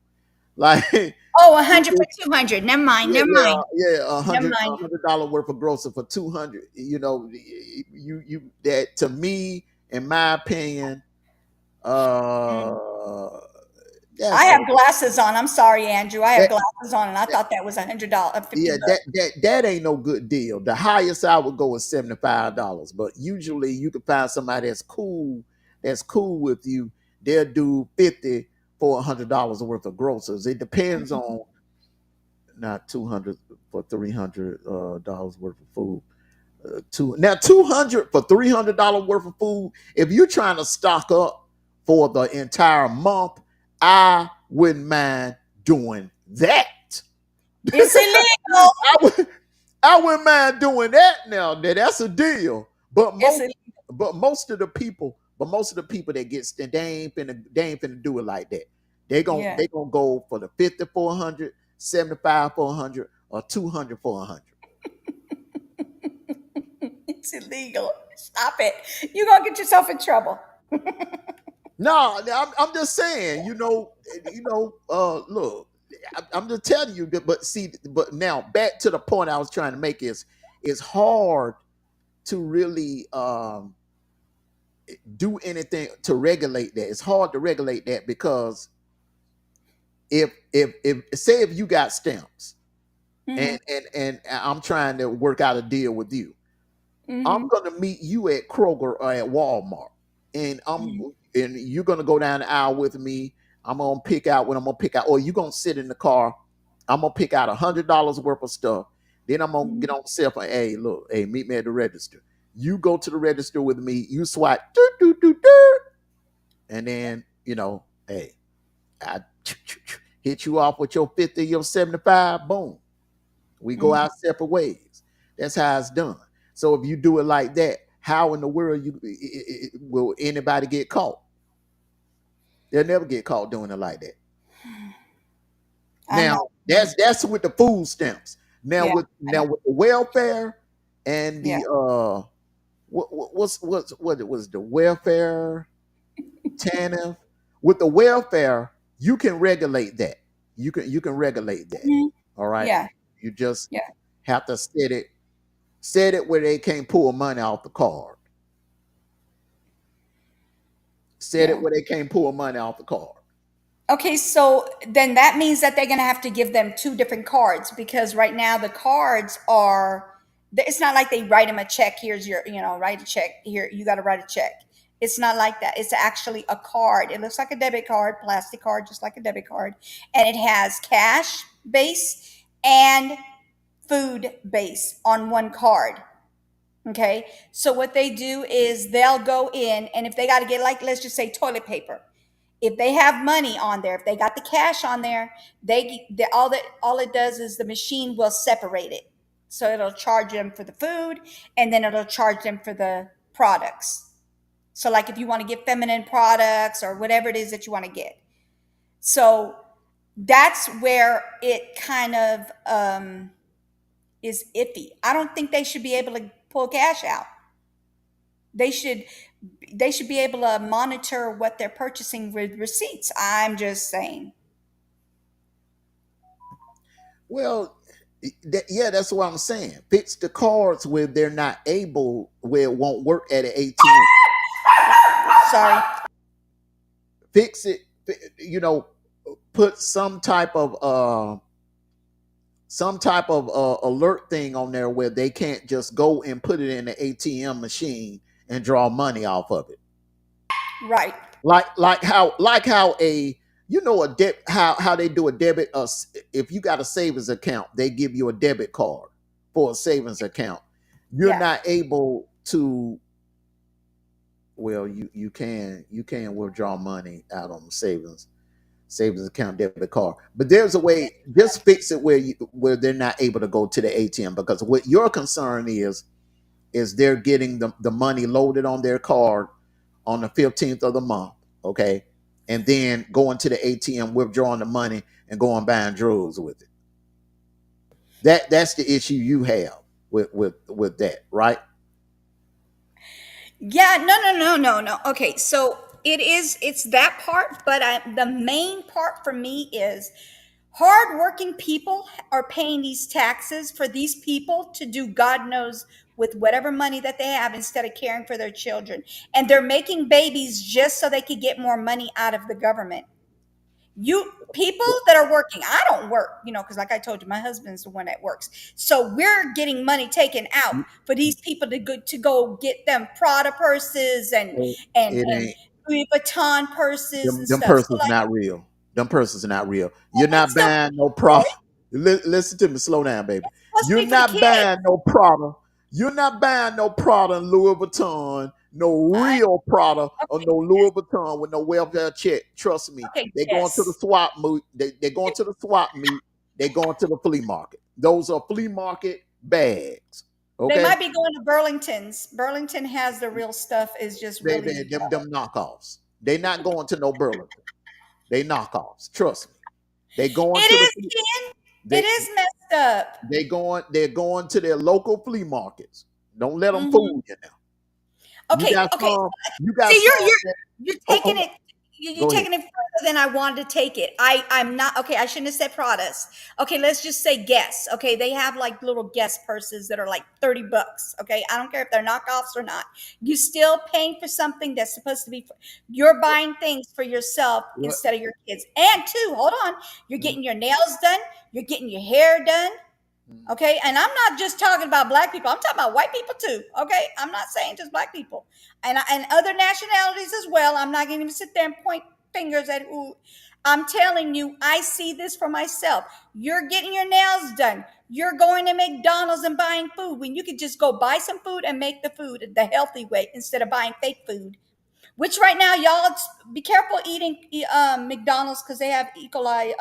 S1: Like, yeah,
S2: Oh, 100 for 200. Never mind. Never
S1: yeah,
S2: mind.
S1: yeah,
S2: Never
S1: a
S2: mind.
S1: $100 worth of grocery for 200. You know, you that to me, in my opinion, uh,
S2: Mm. I
S1: that's
S2: have
S1: a
S2: glasses on. I'm sorry, Andrew. I have
S1: that,
S2: glasses on, and I thought that was $100,
S1: yeah,
S2: 50 bucks.
S1: that ain't no good deal. The highest I would go is $75, but usually you can find somebody that's cool with you. They'll do 50 for $100 worth of groceries. It depends on not 200 for $300 worth of food. Two now 200 for $300 worth of food. If you're trying to stock up for the entire month, I wouldn't mind doing that.
S2: It's illegal.
S1: I would I wouldn't mind doing that now. That's a deal.
S2: It's illegal.
S1: But most of the people that get they ain't finna do it like that.
S2: Yeah,
S1: They gonna go for the 50 for 100, 75 for 100, or 200 for 100.
S2: it's illegal. Stop it. You're going to get yourself in trouble.
S1: No, I'm just saying, look, I'm just telling you that, but see, but now back to the point I was trying to make is it's hard to really do anything to regulate that. It's hard to regulate that because if say if you got stamps
S2: Hmm.
S1: and I'm trying to work out a deal with you, I'm
S2: Hmm.
S1: gonna meet you at Kroger or at Walmart, and
S2: Hmm.
S1: you're gonna go down the aisle with me. I'm gonna pick out what I'm gonna pick out, or you're gonna sit in the car. I'm gonna pick out $100 worth of stuff. Then I'm gonna get on the cell phone. Hey, look, hey, meet me at the register. You go to the register with me. You swipe, doo, doo, doo, doo, and then hey, I hit you off with your 50, your 75. Boom, we go
S2: Hmm.
S1: our separate ways. That's how it's done. So if you do it like that, how in the world will anybody get caught? They'll never get caught doing it like that.
S2: I'm not.
S1: Now that's with the food stamps.
S2: Yeah, I know.
S1: With the welfare and
S2: Yeah.
S1: the what it was the welfare TANF with the welfare you can regulate that. You can regulate that.
S2: Mhm.
S1: All right.
S2: Yeah.
S1: You just
S2: Yeah.
S1: have to set it where they can't pull money off the card. Set it
S2: Yeah.
S1: where they can't pull money off the card.
S2: Okay, so then that means that they're going to have to give them two different cards because right now the cards are, it's not like they write them a check. Here's your, write a check here. You got to write a check. It's not like that. It's actually a card. It looks like a debit card, plastic card, just like a debit card. And it has cash base and food base on one card. Okay. So what they do is they'll go in and if they got to get, like, let's just say toilet paper, if they have money on there, if they got the cash on there, all it does is the machine will separate it. So it'll charge them for the food and then it'll charge them for the products. So like if you want to get feminine products or whatever it is that you want to get. So that's where it kind of is iffy. I don't think they should be able to pull cash out. They should they should be able to monitor what they're purchasing with receipts. I'm just saying.
S1: Well, yeah, that's what I'm saying. Fix the cards where they're not able, where it won't work at an ATM.
S2: Sorry.
S1: Fix it. Put some type of alert thing on there where they can't just go and put it in the ATM machine and draw money off of it.
S2: Right.
S1: Like how a a deb how they do a debit if you got a savings account, they give you a debit card for a savings account. You're
S2: Yeah.
S1: not able to, well, you can withdraw money out on the savings account debit card. But there's a way, just fix it where they're not able to go to the ATM, because what your concern is they're getting the money loaded on their card on the 15th of the month, okay? And then going to the ATM, withdrawing the money and going buying drugs with it. That's the issue you have with that, right?
S2: Yeah, no, no, no, no, no. Okay, so it's that part, but the main part for me is hardworking people are paying these taxes for these people to do God knows with whatever money that they have instead of caring for their children. And they're making babies just so they could get more money out of the government. You people that are working, I don't work, because like I told you, my husband's the one that works. So we're getting money taken out for these people to go get them Prada purses and and
S1: It
S2: and
S1: ain't.
S2: Louis Vuitton purses and
S1: Them
S2: stuff. So
S1: persons
S2: like,
S1: not real. Them persons not real. You're
S2: well,
S1: not
S2: it's still
S1: buying no
S2: good.
S1: Prada. Listen to me, slow down, baby.
S2: Supposed to
S1: You're
S2: be for the
S1: not
S2: kids.
S1: buying no Prada. You're not buying no Prada and Louis Vuitton, no
S2: I
S1: real Prada or
S2: okay,
S1: no Louis Vuitton with no welfare check. Trust me.
S2: okay,
S1: They going to the
S2: yes.
S1: swap meet. They going to the swap meet. They going to the flea market. Those are flea market bags.
S2: They
S1: Okay,
S2: might be going to Burlington's. Burlington has the real stuff, is just
S1: they
S2: really
S1: them knockoffs. They not going to no Burlington. They knockoffs. Trust me. They going
S2: it
S1: to the
S2: is, Ken. It
S1: they
S2: is messed up.
S1: they're going to their local flea markets. Don't let them
S2: Hmm.
S1: fool you now. You
S2: Okay,
S1: got
S2: okay.
S1: some. You got
S2: See,
S1: some.
S2: you're
S1: Oh,
S2: taking
S1: oh,
S2: it. You're
S1: go ahead.
S2: taking it further than I wanted to take it. I'm not okay. I shouldn't have said products. Okay, let's just say Guess. Okay, they have like little Guess purses that are like $30. Okay, I don't care if they're knockoffs or not. You still paying for something that's supposed to be. You're buying things for yourself
S1: What?
S2: instead of your kids. And two, hold on, you're getting your nails done. You're getting your hair done. Okay. And I'm not just talking about black people. I'm talking about white people too. Okay. I'm not saying just black people and other nationalities as well. I'm not going to sit there and point fingers at who. I'm telling you, I see this for myself. You're getting your nails done. You're going to McDonald's and buying food when you could just go buy some food and make the food the healthy way instead of buying fake food. Which right now, y'all, be careful eating McDonald's because they have E. coli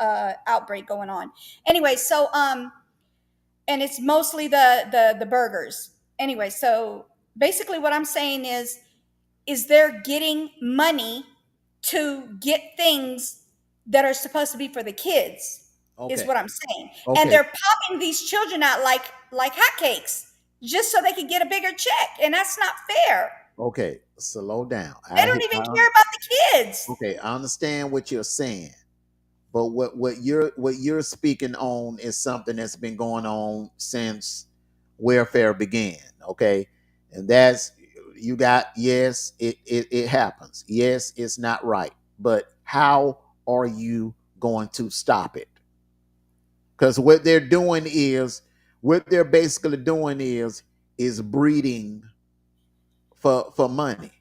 S2: outbreak going on. Anyway, so and it's mostly the burgers. Anyway, so basically what I'm saying is they're getting money to get things that are supposed to be for the kids is
S1: Okay.
S2: what I'm saying. And
S1: Okay.
S2: they're popping these children out like hotcakes just so they can get a bigger check, and that's not fair.
S1: Okay. Slow down.
S2: They don't even care about the kids.
S1: Okay. I understand what you're saying, but what you're speaking on is something that's been going on since welfare began. Okay, and that's, you got, yes, it happens. Yes, it's not right, but how are you going to stop it? Because what they're basically doing is breeding for money.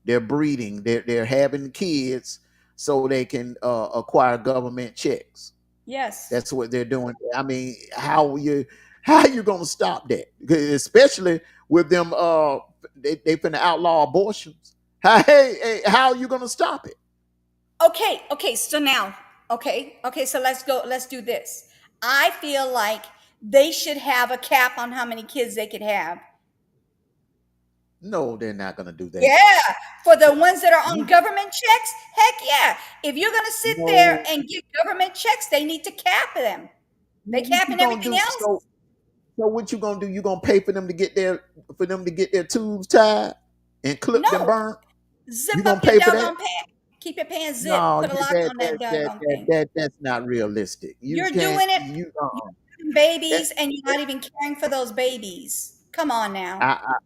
S1: They're breeding. They're having kids so they can acquire government checks.
S2: Yes.
S1: That's what they're doing. I mean, how you gonna stop that? Especially with them, they finna outlaw abortions. Hey, how are you gonna stop it?
S2: Okay, okay, so now, okay, so let's go, let's do this. I feel like they should have a cap on how many kids they could have.
S1: No, they're not gonna do that.
S2: Yeah, for the ones that are on
S1: You
S2: government checks, heck yeah. If you're gonna sit there
S1: know
S2: and get government checks, they need to cap them. They
S1: what you
S2: capping
S1: gonna
S2: everything
S1: do.
S2: else.
S1: So what you gonna do? You gonna pay for them to get their tubes tied and clipped and
S2: No,
S1: burnt?
S2: zip
S1: You gonna
S2: up your
S1: pay for that?
S2: doggone pants. Keep your pants zipped.
S1: No,
S2: Put a lock on that doggone thing.
S1: that's not realistic. You
S2: You're
S1: can't.
S2: doing it.
S1: You
S2: You're having
S1: that,
S2: babies, and you're not even caring for those babies. Come on now.
S1: I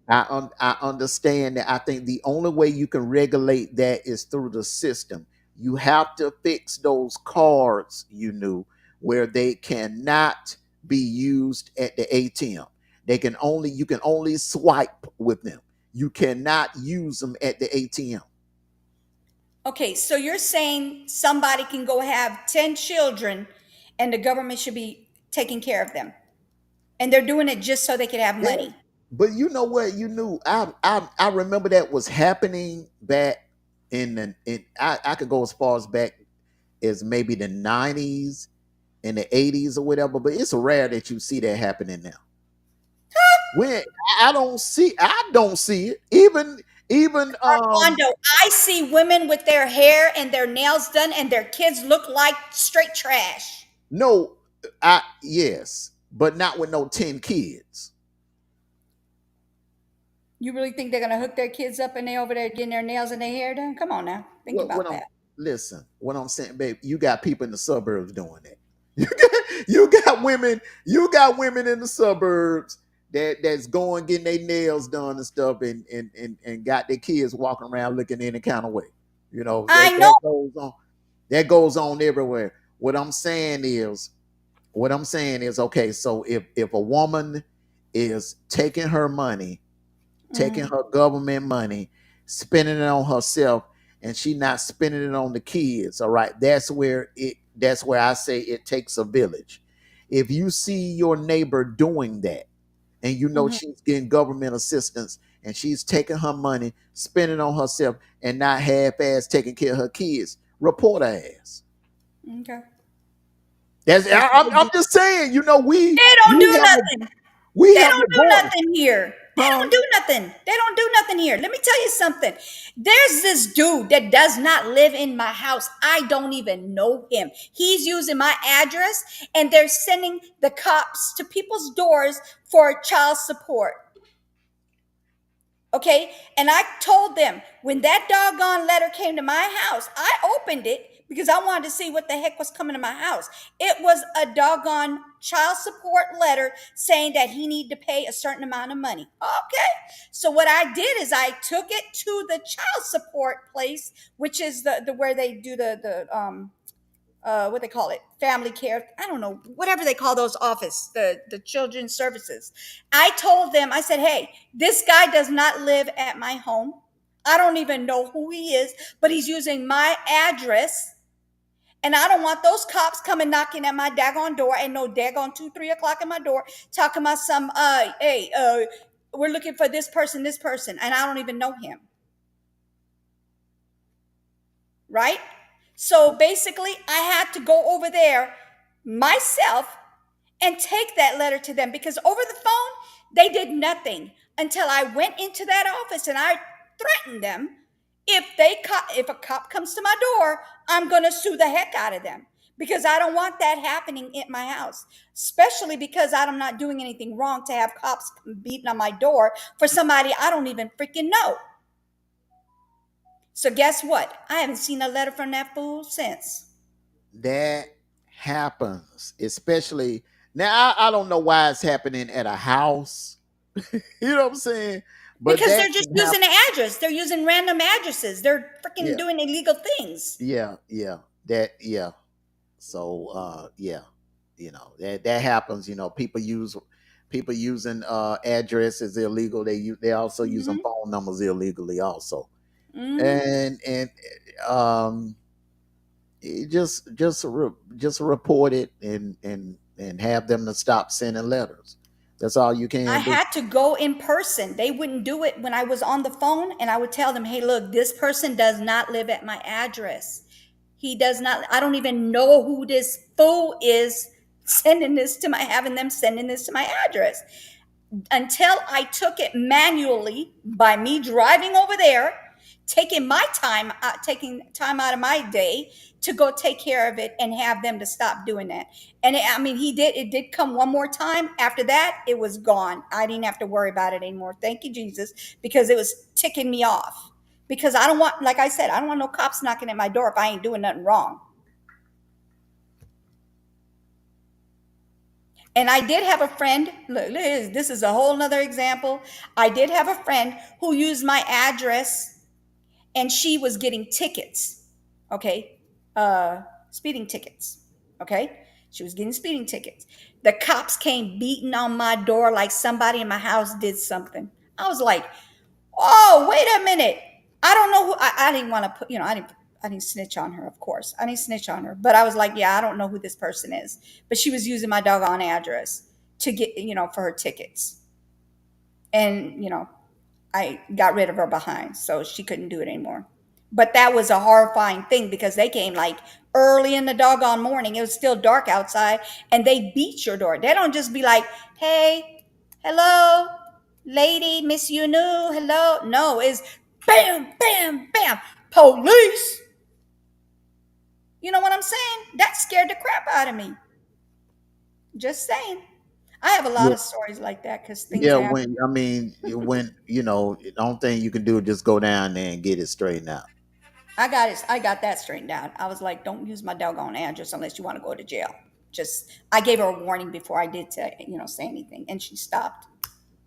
S1: I understand that. I think the only way you can regulate that is through the system. You have to fix those cards, where they cannot be used at the ATM. You can only swipe with them. You cannot use them at the ATM.
S2: Okay, so you're saying somebody can go have 10 children and the government should be taking care of them. And they're doing it just so they can have
S1: Yeah.
S2: money.
S1: But you know what? You knew I remember that was happening back I could go as far as back as maybe the 90s and the 80s or whatever, but it's rare that you see that happening now. When I don't see it. Even
S2: Armando, I see women with their hair and their nails done and their kids look like straight trash.
S1: no, I yes, but not with no 10 kids.
S2: You really think they're gonna hook their kids up and they over there getting their nails and their hair done? Come on now. Think
S1: What
S2: about
S1: I'm
S2: that.
S1: listen, what I'm saying, babe, you got people in the suburbs doing that. You got women in the suburbs that's going getting their nails done and stuff and got their kids walking around looking any kind of way. You know, that,
S2: I know.
S1: that goes on. That goes on everywhere. What I'm saying is okay, so if a woman is taking
S2: Mhm.
S1: her government money, spending it on herself, and she not spending it on the kids. All right, that's where I say it takes a village. If you see your neighbor doing that, and you know
S2: Mhm.
S1: she's getting government assistance, and she's taking her money, spending on herself, and not half-ass taking care of her kids, report her ass.
S2: Okay.
S1: That's
S2: And so
S1: I'm just saying. We
S2: they don't
S1: we
S2: do
S1: have a
S2: nothing.
S1: we
S2: They
S1: have
S2: don't
S1: a
S2: do
S1: voice,
S2: nothing here. They
S1: huh?
S2: don't do nothing. They don't do nothing here. Let me tell you something. There's this dude that does not live in my house. I don't even know him. He's using my address and they're sending the cops to people's doors for child support. Okay. And I told them when that doggone letter came to my house, I opened it because I wanted to see what the heck was coming to my house. It was a doggone child support letter saying that he needed to pay a certain amount of money. Okay. So what I did is I took it to the child support place, which is the where they do the what they call it, family care, I don't know, whatever they call those office, the children's services. I told them, I said, hey, this guy does not live at my home. I don't even know who he is, but he's using my address, and I don't want those cops coming knocking at my daggone door and no daggone 2, 3 o'clock at my door talking about some hey, we're looking for this person, and I don't even know him. Right? So basically, I had to go over there myself and take that letter to them because over the phone, they did nothing until I went into that office and I threatened them. If a cop comes to my door, I'm going to sue the heck out of them because I don't want that happening at my house, especially because I'm not doing anything wrong to have cops beating on my door for somebody I don't even freaking know. So guess what? I haven't seen a letter from that fool since.
S1: that happens, especially now. I don't know why it's happening at a house. You know what I'm saying? But
S2: Because
S1: that
S2: they're just
S1: can
S2: using
S1: happen.
S2: the address. They're using random addresses. They're freaking
S1: Yeah,
S2: doing illegal things.
S1: yeah. So yeah, that happens. People using addresses illegal. They also using
S2: Hmm.
S1: phone numbers illegally also.
S2: Hmm.
S1: And um just report it and have them to stop sending letters. That's all you
S2: I
S1: can do.
S2: had to go in person. They wouldn't do it when I was on the phone, and I would tell them, hey, look, this person does not live at my address. He does not, I don't even know who this fool is having them sending this to my address. Until I took it manually by me driving over there, taking time out of my day to go take care of it and have them to stop doing that. And I mean, it did come one more time. After that, it was gone. I didn't have to worry about it anymore. Thank you, Jesus, because it was ticking me off. Because I don't want, like I said, I don't want no cops knocking at my door if I ain't doing nothing wrong. And I did have a friend, look, this is a whole nother example. I did have a friend who used my address and she was getting tickets. Okay. Speeding tickets. Okay. She was getting speeding tickets. The cops came beating on my door like somebody in my house did something. I was like, oh, wait a minute. I don't know who I didn't want to put, I didn't snitch on her, of course. I didn't snitch on her. But I was like, yeah, I don't know who this person is. But she was using my doggone address to get, for her tickets. And, I got rid of her behind. So she couldn't do it anymore. But that was a horrifying thing because they came like early in the doggone morning. It was still dark outside and they beat your door. They don't just be like, hey, hello, lady, Miss Yunu, hello. No, it's bam, bam, bam, police. You know what I'm saying? That scared the crap out of me. Just saying. I have a lot
S1: Yeah,
S2: of stories like that because things
S1: yeah.
S2: happen.
S1: When I mean, when the only thing you can do is just go down there and get it straightened out.
S2: I got it. I got that straightened out. I was like, don't use my doggone address unless you want to go to jail. Just, I gave her a warning before I did to, say anything. And she stopped.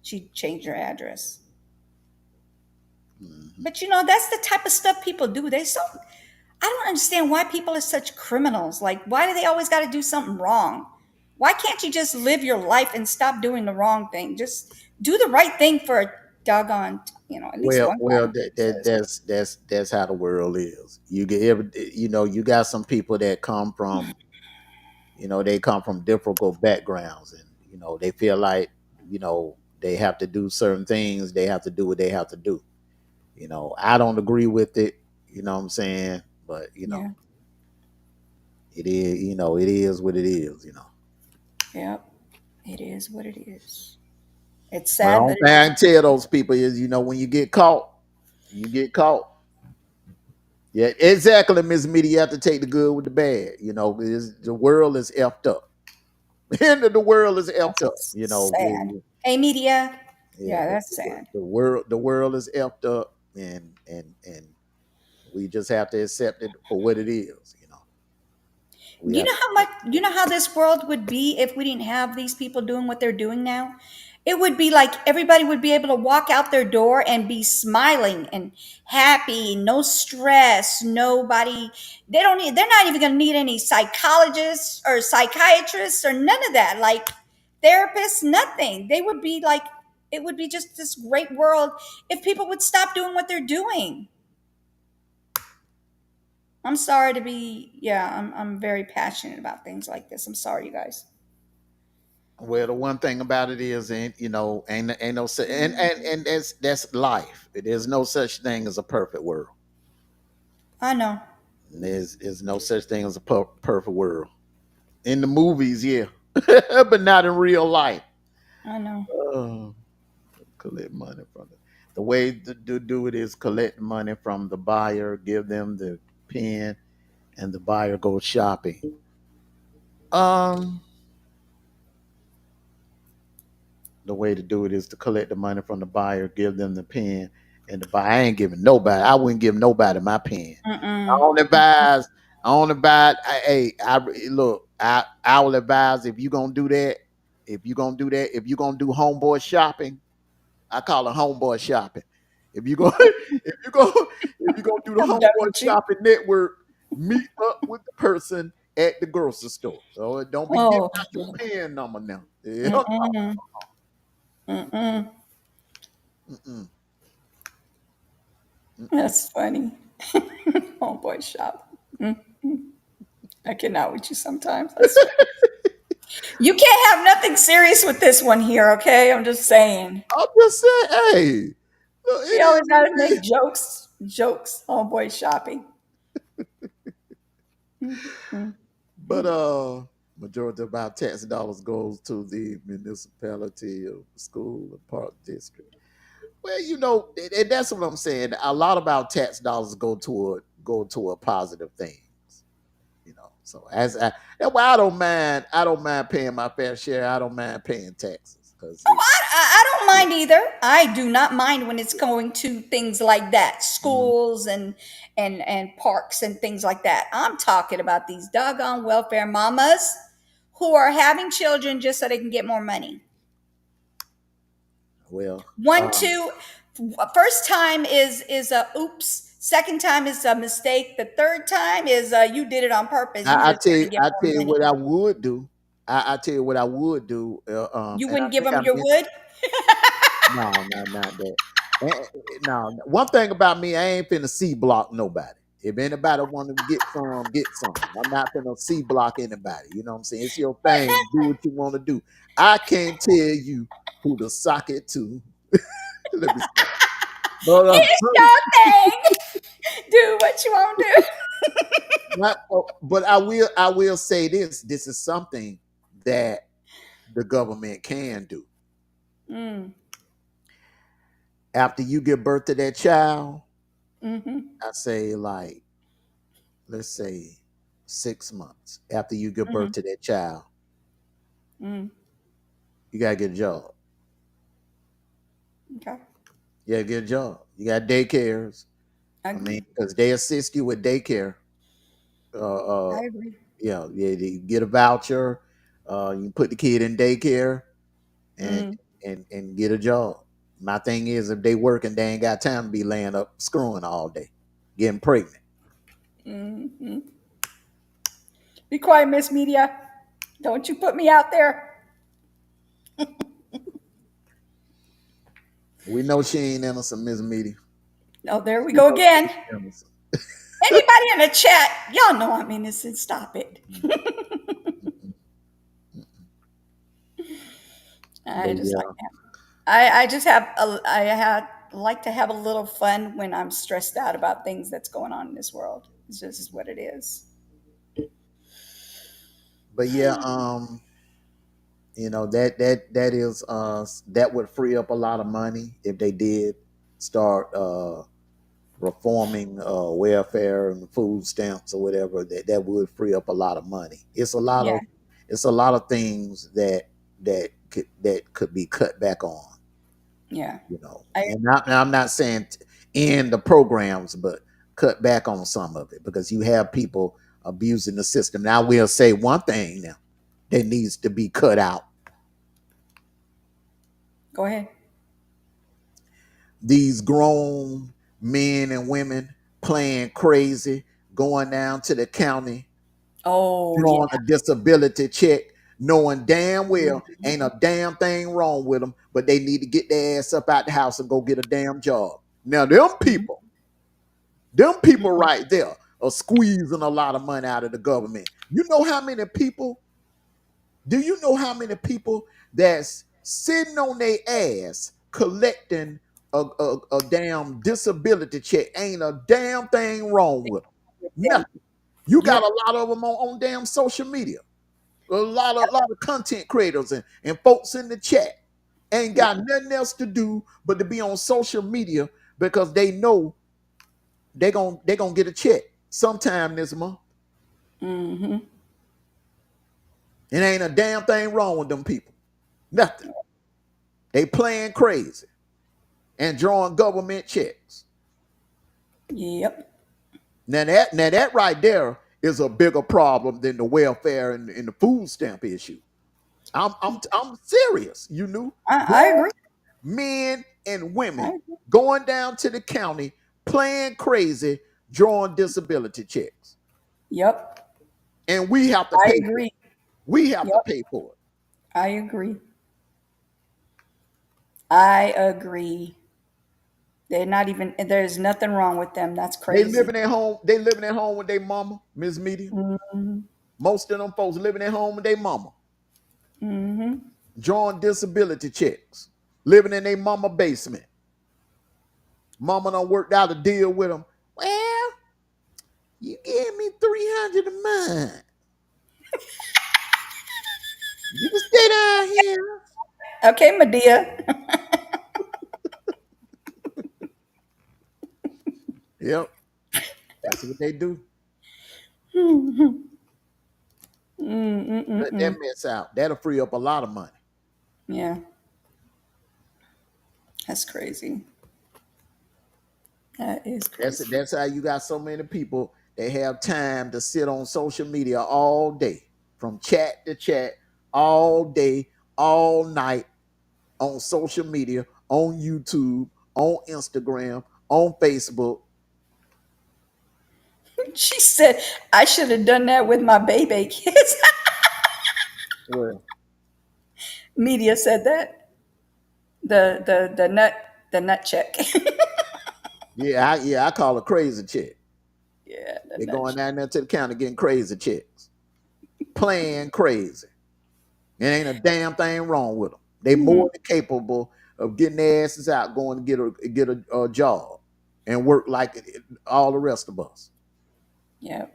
S2: She changed her address.
S1: Mhm.
S2: But that's the type of stuff people do. I don't understand why people are such criminals. Like, why do they always got to do something wrong? Why can't you just live your life and stop doing the wrong thing? Just do the right thing for a doggone, at least
S1: Well,
S2: one
S1: well,
S2: time.
S1: that's how the world is. You get you got some people that come from, they come from difficult backgrounds, and they feel like, they have to do certain things. They have to do what they have to do. I don't agree with it. You know what I'm saying? But
S2: Yeah.
S1: it is, it is what it is.
S2: Yep. It is what it is. It's
S1: But the
S2: sad,
S1: only
S2: but
S1: thing
S2: it
S1: I
S2: is.
S1: can tell those people is, when you get caught, you get caught. Yeah, exactly, Miss Media. You have to take the good with the bad. The world is effed up. The end of the world is effed up.
S2: That's sad. Hey, media.
S1: Yeah,
S2: Yeah, that's sad.
S1: the world is effed up, and we just have to accept it for what it is. We
S2: You
S1: have
S2: know how much, this world would be if we didn't have these people doing what they're doing now? It would be like everybody would be able to walk out their door and be smiling and happy, no stress, nobody, they're not even going to need any psychologists or psychiatrists or none of that. Like therapists, nothing. They would be like, it would be just this great world if people would stop doing what they're doing. I'm sorry to be, yeah, I'm very passionate about things like this. I'm sorry, you guys.
S1: Well, the one thing about it is, ain't no and that's life. There's no such thing as a perfect world.
S2: I know.
S1: There's no such thing as a perfect world. In the movies, yeah, but not in real life.
S2: I know.
S1: Uh, collect money from it. The way to do it is collect money from the buyer, give them the pen, and the buyer goes shopping. Um, the way to do it is to collect the money from the buyer, give them the pen, and the buyer. I ain't giving nobody. I wouldn't give nobody my pen. I
S2: Mm-mm.
S1: only advise. I only advise. Hey, look. I will advise if you gonna do that. If you gonna do that. If you gonna do homeboy shopping, I call it homeboy shopping. If you go, if you gonna do the
S2: I'm done
S1: homeboy
S2: with you.
S1: shopping network, meet up with the person at the grocery store. So don't be giving
S2: Oh,
S1: out your pen number now. Yeah.
S2: mm-mm. Mm-mm.
S1: Mm-mm. Mm-mm.
S2: That's funny. Oh boy, shop. Mm. I cannot with you sometimes. I swear. You can't have nothing serious with this one here, okay? I'm just saying.
S1: I'm just saying, hey, look,
S2: We
S1: it is
S2: always got
S1: what
S2: to
S1: it
S2: make
S1: is.
S2: jokes. Jokes. Oh boy, shopping. Mm-mm.
S1: But majority of our tax dollars goes to the municipality of school and park district. Well, and that's what I'm saying. A lot of our tax dollars go to a positive things. So that's why I don't mind paying my fair share. I don't mind paying taxes because
S2: Oh, I don't mind either. I do not mind when it's going to things like that,
S1: mm,
S2: schools and parks and things like that. I'm talking about these doggone welfare mamas who are having children just so they can get more money.
S1: well,
S2: One, two, first time is a oops. Second time is a mistake. The third time is you did it on purpose. You
S1: I
S2: just
S1: tell
S2: trying
S1: you,
S2: to get
S1: I
S2: more
S1: tell you
S2: money.
S1: what I would do. I tell you what I would do.
S2: You
S1: And I
S2: wouldn't give
S1: think
S2: them
S1: I
S2: your
S1: mentioned.
S2: wood.
S1: No, not that. No, one thing about me, I ain't finna C block nobody. If anybody want to get some. I'm not gonna C block anybody. You know what I'm saying? It's your thing. Do what you want to do. I can't tell you who to sock it to. Let me stop. But
S2: It's your thing. Do what you want to
S1: but I will say this. This is something that the government can do.
S2: do.
S1: After you give birth to that child,
S2: Mm-hmm.
S1: I say like, let's say 6 months after you give
S2: Mm-hmm.
S1: birth to that child,
S2: Mm-hmm.
S1: you gotta get a job.
S2: Okay.
S1: You gotta get a job. You got daycares.
S2: I
S1: I mean,
S2: agree.
S1: because they assist you with daycare.
S2: I
S1: Uh,
S2: agree.
S1: yeah, you get a voucher. You put the kid in daycare and
S2: Mm.
S1: and get a job. My thing is, if they working, they ain't got time to be laying up screwing all day, getting pregnant.
S2: Mm-hmm. Be quiet, Miss Media. Don't you put me out there.
S1: We know she ain't innocent, Miss Media.
S2: Oh, there we
S1: We
S2: go
S1: know she
S2: again.
S1: ain't innocent.
S2: Anybody in the chat, y'all know I'm innocent. Stop it.
S1: Mm, mm,
S2: I
S1: But
S2: just like
S1: yeah,
S2: that. I just have I had like to have a little fun when I'm stressed out about things that's going on in this world. It's just what it is.
S1: but yeah, that is that would free up a lot of money if they did start reforming welfare and food stamps or whatever. That would free up a lot of money.
S2: Yeah,
S1: It's a lot of things that could be cut back on.
S2: yeah. I
S1: And I'm not saying end the programs, but cut back on some of it because you have people abusing the system. Now, I will say one thing now that needs to be cut out:
S2: go ahead.
S1: these grown men and women playing crazy, going down to the county,
S2: Oh yeah.
S1: drawing a disability check, knowing damn well
S2: Mhm.
S1: ain't a damn thing wrong with them, but they need to get their ass up out the house and go get a damn job. Now,
S2: Mhm.
S1: them people
S2: Mhm.
S1: right there are squeezing a lot of money out of the government. You know how many people? Do you know how many people that's sitting on their ass collecting a damn disability check? Ain't a damn thing wrong with them.
S2: With them.
S1: Nothing. You got
S2: Yep.
S1: a lot of them on damn social media. A lot of content creators and folks in the chat ain't
S2: Yep.
S1: got nothing else to do but to be on social media because they know they gonna get a check sometime this month.
S2: Mm-hmm.
S1: It ain't a damn thing wrong with them people. Nothing. They playing crazy and drawing government checks.
S2: Yep.
S1: Now that right there is a bigger problem than the welfare and the food stamp issue. I'm serious. You knew
S2: I
S1: grown
S2: agree.
S1: men and
S2: I
S1: women
S2: agree.
S1: going down to the county playing crazy, drawing disability checks,
S2: Yep.
S1: and we have to
S2: I
S1: pay for it.
S2: agree.
S1: We have to
S2: Yep.
S1: pay for it.
S2: I agree. I agree. They're not even. There's nothing wrong with them. That's
S1: They
S2: crazy.
S1: living at home. They living at home with their mama, Miss Media.
S2: Mm-hmm.
S1: Most of them folks living at home with their mama,
S2: Mm-hmm.
S1: drawing disability checks, living in their mama basement. Mama done worked out a deal with them. Well, you give me 300 a month. You can stay down here.
S2: Okay, Medea.
S1: Yep, that's what they do. Let that
S2: Mm-mm-mm-mm.
S1: mess out. That'll free up a lot of money.
S2: Yeah, that's crazy. That is
S1: That's
S2: crazy.
S1: that's how you got so many people that have time to sit on social media all day, from chat to chat, all day, all night on social media, on YouTube, on Instagram, on Facebook.
S2: She said I should have done that with my baby kids.
S1: Well,
S2: Media said that. The nut check.
S1: yeah, I call it crazy chick.
S2: Yeah, the
S1: They're going
S2: nutshell.
S1: down there to the county getting crazy checks, playing crazy. There ain't a damn thing wrong with them. They
S2: Mhm.
S1: more than capable of getting their asses out, going to get a job, and work like all the rest of us.
S2: Yeah,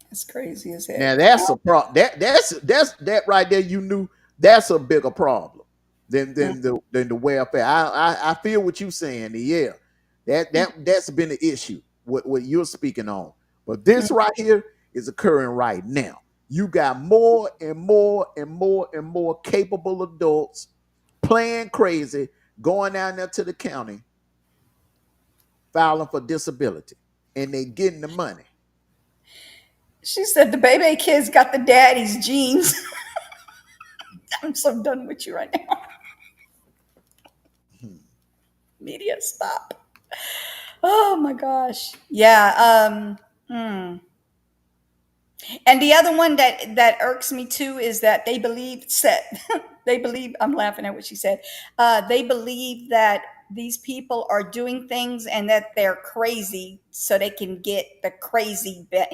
S2: that's crazy as
S1: Now
S2: heck.
S1: that's a problem. That's that right there. You knew that's a bigger problem than the welfare. I feel what you saying. Yeah, that's been the issue. What you're speaking on, but this right here is occurring right now. You got more and more and more and more capable adults playing crazy, going down there to the county, filing for disability, and they getting the money.
S2: She said the baby kids got the daddy's genes. I'm so done with you right now.
S1: Hmm.
S2: Media, stop. Oh my gosh. Yeah. And the other one that irks me too is that they believe set. They believe. I'm laughing at what she said. They believe that these people are doing things and that they're crazy, so they can get the crazy. They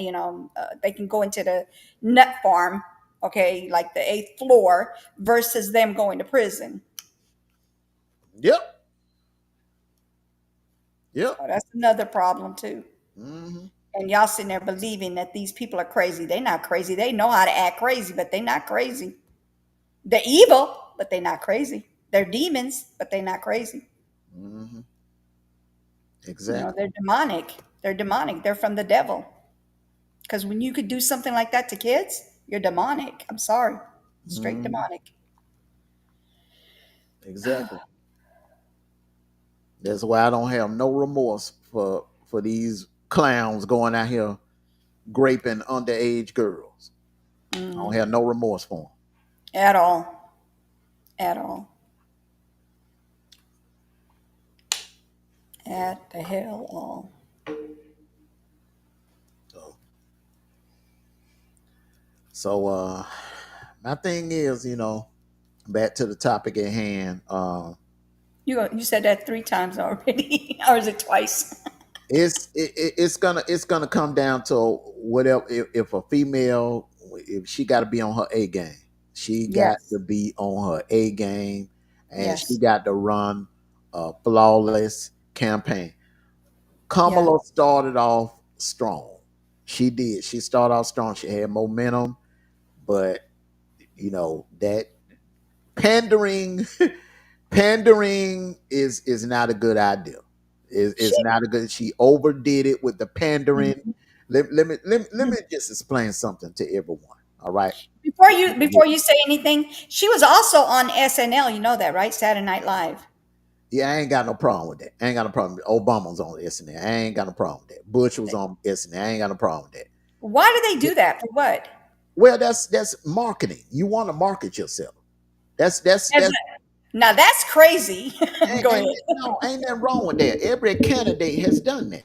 S2: can go into the nut farm. Okay, like the eighth floor versus them going to prison.
S1: Yep. Yep.
S2: So that's another problem too.
S1: Hmm.
S2: And y'all sitting there believing that these people are crazy. They're not crazy. They know how to act crazy, but they're not crazy. They're evil, but they're not crazy. They're demons, but they're not crazy.
S1: Hmm. Exactly.
S2: They're demonic. They're demonic. They're from the devil. Because when you could do something like that to kids, you're demonic. I'm sorry. Straight
S1: Hmm.
S2: demonic.
S1: Exactly. That's why I don't have no remorse for these clowns going out here graping underage girls. I don't have no remorse for them.
S2: At all. At all. At the hell all.
S1: So, so my thing is, back to the topic at hand.
S2: You said that 3 times already, or is it twice?
S1: It's gonna come down to whatever. If a female, if she got to be on her A game, she got
S2: Yes.
S1: to be on her A game, and she
S2: Yes.
S1: got to run a flawless campaign.
S2: Yeah.
S1: Kamala started off strong. She did. She started off strong. She had momentum, but that pandering pandering is not a good idea. Is
S2: She,
S1: not a good. She overdid it with the pandering. Let me just explain something to everyone. All right.
S2: before you say anything, she was also on SNL. You know that, right? Saturday Night Live.
S1: Yeah, I ain't got no problem with that. I ain't got no problem. Obama was on SNL. I ain't got no problem with that. Bush was on SNL. I ain't got no problem with that.
S2: Why do they
S1: Yeah,
S2: do that? For what?
S1: well, that's marketing. You want to market yourself.
S2: As
S1: That's
S2: Now that's crazy. Go ahead.
S1: ain't nothing wrong with that. Every candidate has done that.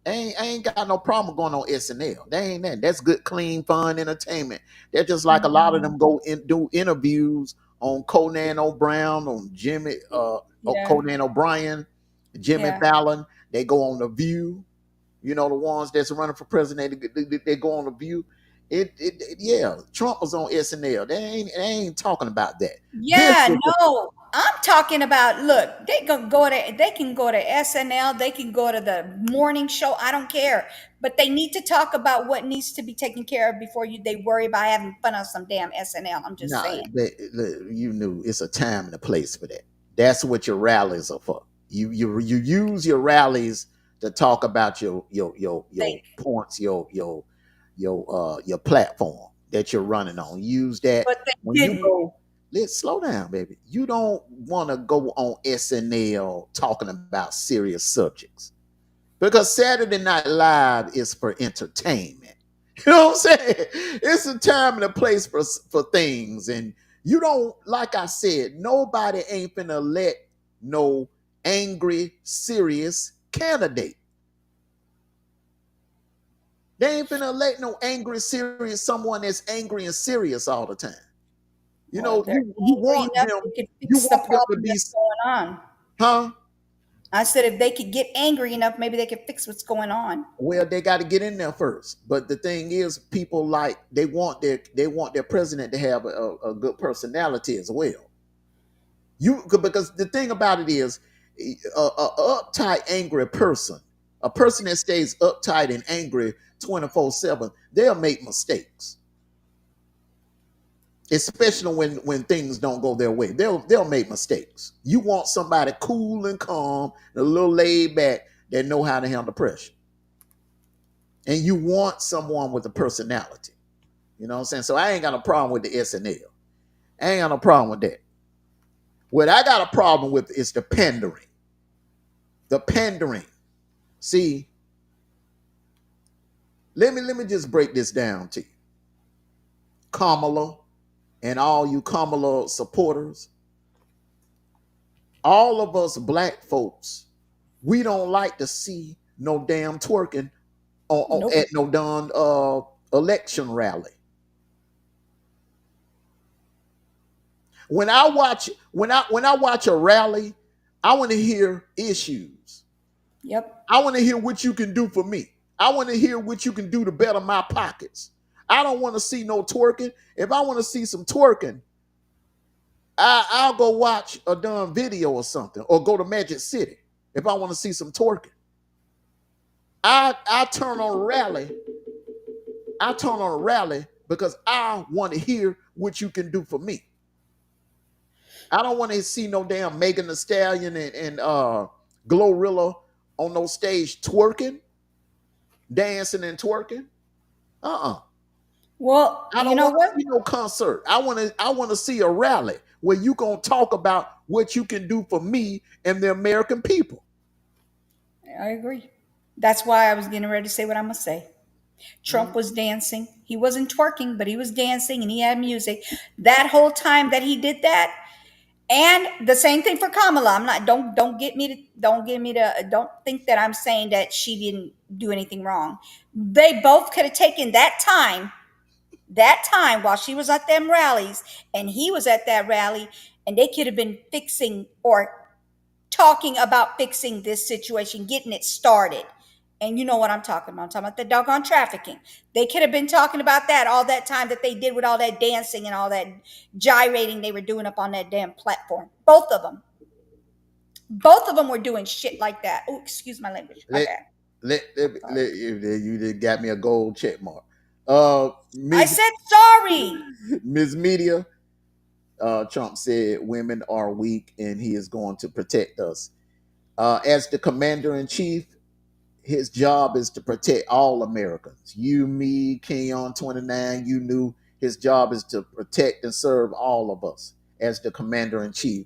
S1: I ain't got no problem going on SNL. They ain't that. That's good, clean, fun entertainment. They're just like a lot of them go and do interviews on Conan O'Brien, on
S2: Yeah,
S1: Conan O'Brien, Jimmy
S2: yeah,
S1: Fallon. They go on the View. The ones that's running for president, they go on the View. Yeah. Trump was on SNL. They ain't talking about that. This
S2: yeah.
S1: is the
S2: No, I'm talking about. Look, They can go to SNL. They can go to the morning show. I don't care, but they need to talk about what needs to be taken care of before they worry about having fun on some damn SNL. I'm just
S1: No,
S2: saying.
S1: you knew it's a time and a place for that. That's what your rallies are for. You use your rallies to talk about your
S2: They,
S1: points, your platform that you're running on. Use that
S2: but they
S1: when you
S2: didn't.
S1: go. Let's slow down, baby. You don't want to go on SNL talking about serious subjects because Saturday Night Live is for entertainment. You know what I'm saying? It's a time and a place for things, and you don't like I said. Nobody ain't finna let no angry, serious candidate. They ain't finna let no angry, serious someone that's angry and serious all the time.
S2: Well, if they're
S1: You
S2: angry
S1: want
S2: enough,
S1: them.
S2: they could
S1: You
S2: fix the
S1: want them to
S2: problem
S1: be,
S2: that's going on.
S1: huh?
S2: I said if they could get angry enough, maybe they could fix what's going on.
S1: Well, they got to get in there first. But the thing is, people like they want their president to have a good personality as well. You because the thing about it is, a uptight, angry person, a person that stays uptight and angry 24/7, they'll make mistakes. Especially when things don't go their way, they'll make mistakes. You want somebody cool and calm, a little laid back that know how to handle pressure, and you want someone with a personality. You know what I'm saying? So I ain't got a problem with the SNL. I ain't got no problem with that. What I got a problem with is the pandering. The pandering. See, let me just break this down to you. Kamala and all you Kamala supporters, all of us black folks, we don't like to see no damn twerking
S2: Nope.
S1: at no darn election rally. When I watch a rally, I want to hear issues.
S2: Yep.
S1: I want to hear what you can do for me. I want to hear what you can do to better my pockets. I don't want to see no twerking. If I want to see some twerking, I'll go watch a darn video or something, or go to Magic City if I want to see some twerking. I turn on a rally. I turn on a rally because I want to hear what you can do for me. I don't want to see no damn Megan Thee Stallion and Glorilla on no stage twerking, dancing and twerking. Uh-uh.
S2: Well,
S1: I
S2: you
S1: don't
S2: know
S1: want to
S2: what?
S1: see no concert. I want to see a rally where you gonna talk about what you can do for me and the American people.
S2: I agree. That's why I was getting ready to say what I'm gonna say. Trump
S1: Mhm.
S2: was dancing. He wasn't twerking, but he was dancing and he had music. That whole time that he did that, and the same thing for Kamala. I'm not. Don't think that I'm saying that she didn't do anything wrong. They both could have taken that time while she was at them rallies and he was at that rally, and they could have been fixing or talking about fixing this situation, getting it started. And you know what I'm talking about. I'm talking about the doggone trafficking. They could have been talking about that all that time that they did with all that dancing and all that gyrating they were doing up on that damn platform. Both of them. Both of them were doing shit like that. Oh, excuse my language. My
S1: Let,
S2: bad. Sorry.
S1: you did got me a gold check mark.
S2: I
S1: Ms.
S2: said sorry.
S1: Ms. Media, Trump said women are weak and he is going to protect us. As the commander in chief, his job is to protect all Americans. You, me, Kenyon 29, you knew his job is to protect and serve all of us as the commander in chief.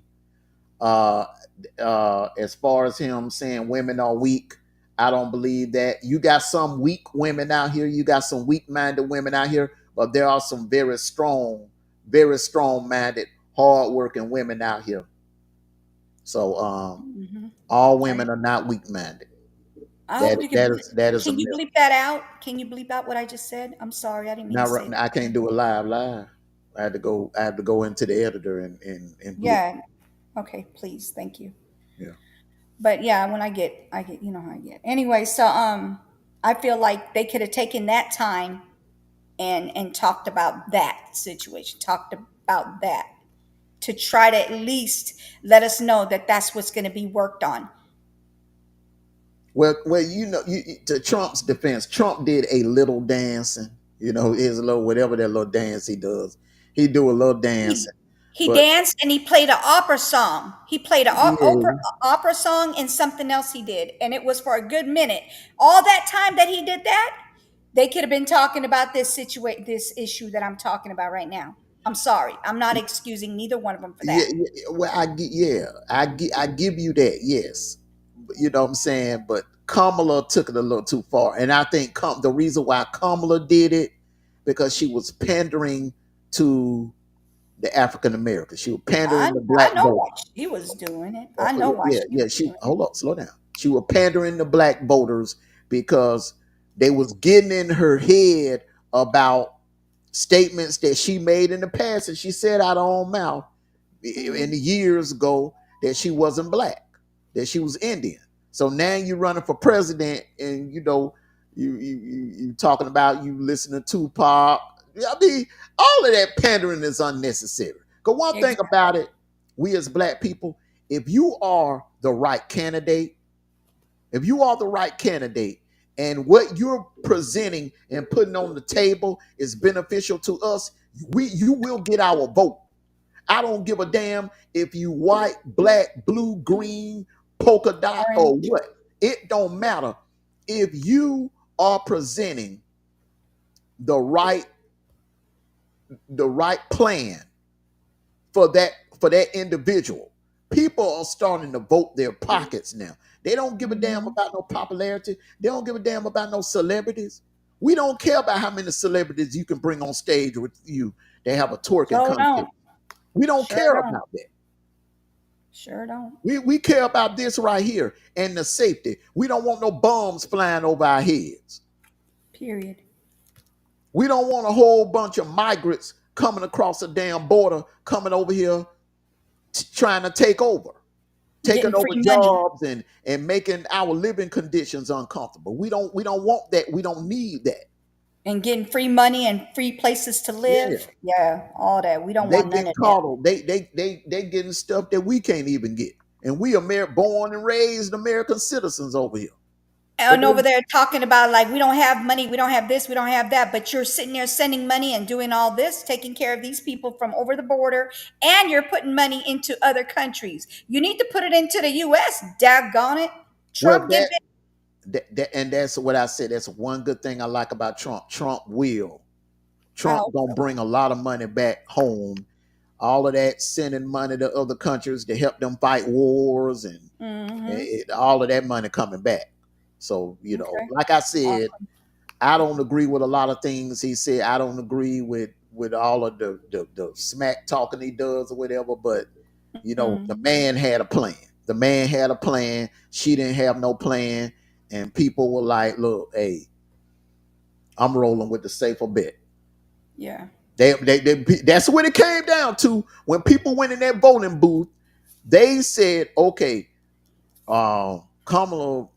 S1: Uh, as far as him saying women are weak, I don't believe that. You got some weak women out here. You got some weak-minded women out here, but there are some very strong-minded, hard-working women out here. So
S2: Mhm.
S1: all
S2: I,
S1: women are not weak-minded.
S2: I
S1: That
S2: hope you can.
S1: that is a
S2: Can you
S1: myth.
S2: bleep that out? Can you bleep out what I just said? I'm sorry, I didn't mean to
S1: Now
S2: say
S1: I
S2: that.
S1: can't do it live. I had to go into the editor and bleep.
S2: Yeah. Okay, please, thank you.
S1: Yeah.
S2: But yeah, when I get, you know how I get. Anyway, so I feel like they could have taken that time and talked about that situation, talked about that to try to at least let us know that that's what's going to be worked on.
S1: Well, to Trump's defense, Trump did a little dancing. His little whatever that little dance he does. He do a little
S2: He
S1: dancing,
S2: he
S1: but
S2: danced and he played an opera song. He played an opera
S1: yeah,
S2: opera song and something else he did, and it was for a good minute. All that time that he did that, they could have been talking about this issue that I'm talking about right now. I'm sorry. I'm not excusing neither one of them for
S1: yeah,
S2: that.
S1: well, I give you that, yes. You know what I'm saying? But Kamala took it a little too far, and I think the reason why Kamala did it because she was pandering to the African Americans. She was pandering to
S2: I
S1: black
S2: know why
S1: voters.
S2: she was doing it. I know
S1: Yeah,
S2: why
S1: yeah,
S2: she was
S1: yeah. She
S2: doing it.
S1: hold up, slow down. She was pandering to black voters because they was getting in her head about statements that she made in the past, and she said out her own mouth in
S2: Mhm.
S1: the years ago that she wasn't black. that she was Indian. So now you're running for president, and you talking about you listening to Tupac. I mean, all of that pandering is unnecessary. Because one thing
S2: Exactly.
S1: about it, we as black people, if you are the right candidate, if you are the right candidate, and what you're presenting and putting on the table is beneficial to us, you will get our vote. I don't give a damn if you white, black, blue, green, polka dot, or
S2: Orange.
S1: what. It don't matter. If you are presenting the right plan for that individual, people are starting to vote their pockets now. They don't give a damn
S2: Mm-hmm.
S1: about no popularity. They don't give a damn about no celebrities. We don't care about how many celebrities you can bring on stage with you. They have a twerking
S2: Sure
S1: contest.
S2: don't.
S1: We don't
S2: Sure
S1: care
S2: don't.
S1: about that.
S2: Sure don't.
S1: We care about this right here and the safety. We don't want no bombs flying over our heads.
S2: Period.
S1: We don't want a whole bunch of migrants coming across the damn border, coming over here trying to take over, taking
S2: Getting
S1: over
S2: free money
S1: jobs and making our living conditions uncomfortable. We don't want that. We don't need that.
S2: and getting free money and free places to
S1: Yeah.
S2: live. Yeah, all that. We don't
S1: They
S2: want none
S1: getting
S2: of that.
S1: coddled. They getting stuff that we can't even get. And we are born and raised American citizens over here. But
S2: And over there talking about like we don't have money, we don't have this, we don't have that, but you're sitting there sending money and doing all this, taking care of these people from over the border, and you're putting money into other countries. You need to put it into the US, daggone it.
S1: well,
S2: Trump, get big.
S1: and that's what I said. That's one good thing I like about Trump.
S2: I
S1: Trump
S2: hope
S1: gonna
S2: so.
S1: bring a lot of money back home. All of that sending money to other countries to help them fight wars and
S2: Mm-hmm.
S1: all of that money coming back. So
S2: Okay.
S1: like I said,
S2: Awesome.
S1: I don't agree with a lot of things he said. I don't agree with all of the smack talking he does or whatever. But the
S2: Mm.
S1: man had a plan. The man had a plan. She didn't have no plan, and people were like, "Look, hey, I'm rolling with the safer bet."
S2: Yeah.
S1: That's what it came down to when people went in that voting booth. They said, "Okay, Kamala,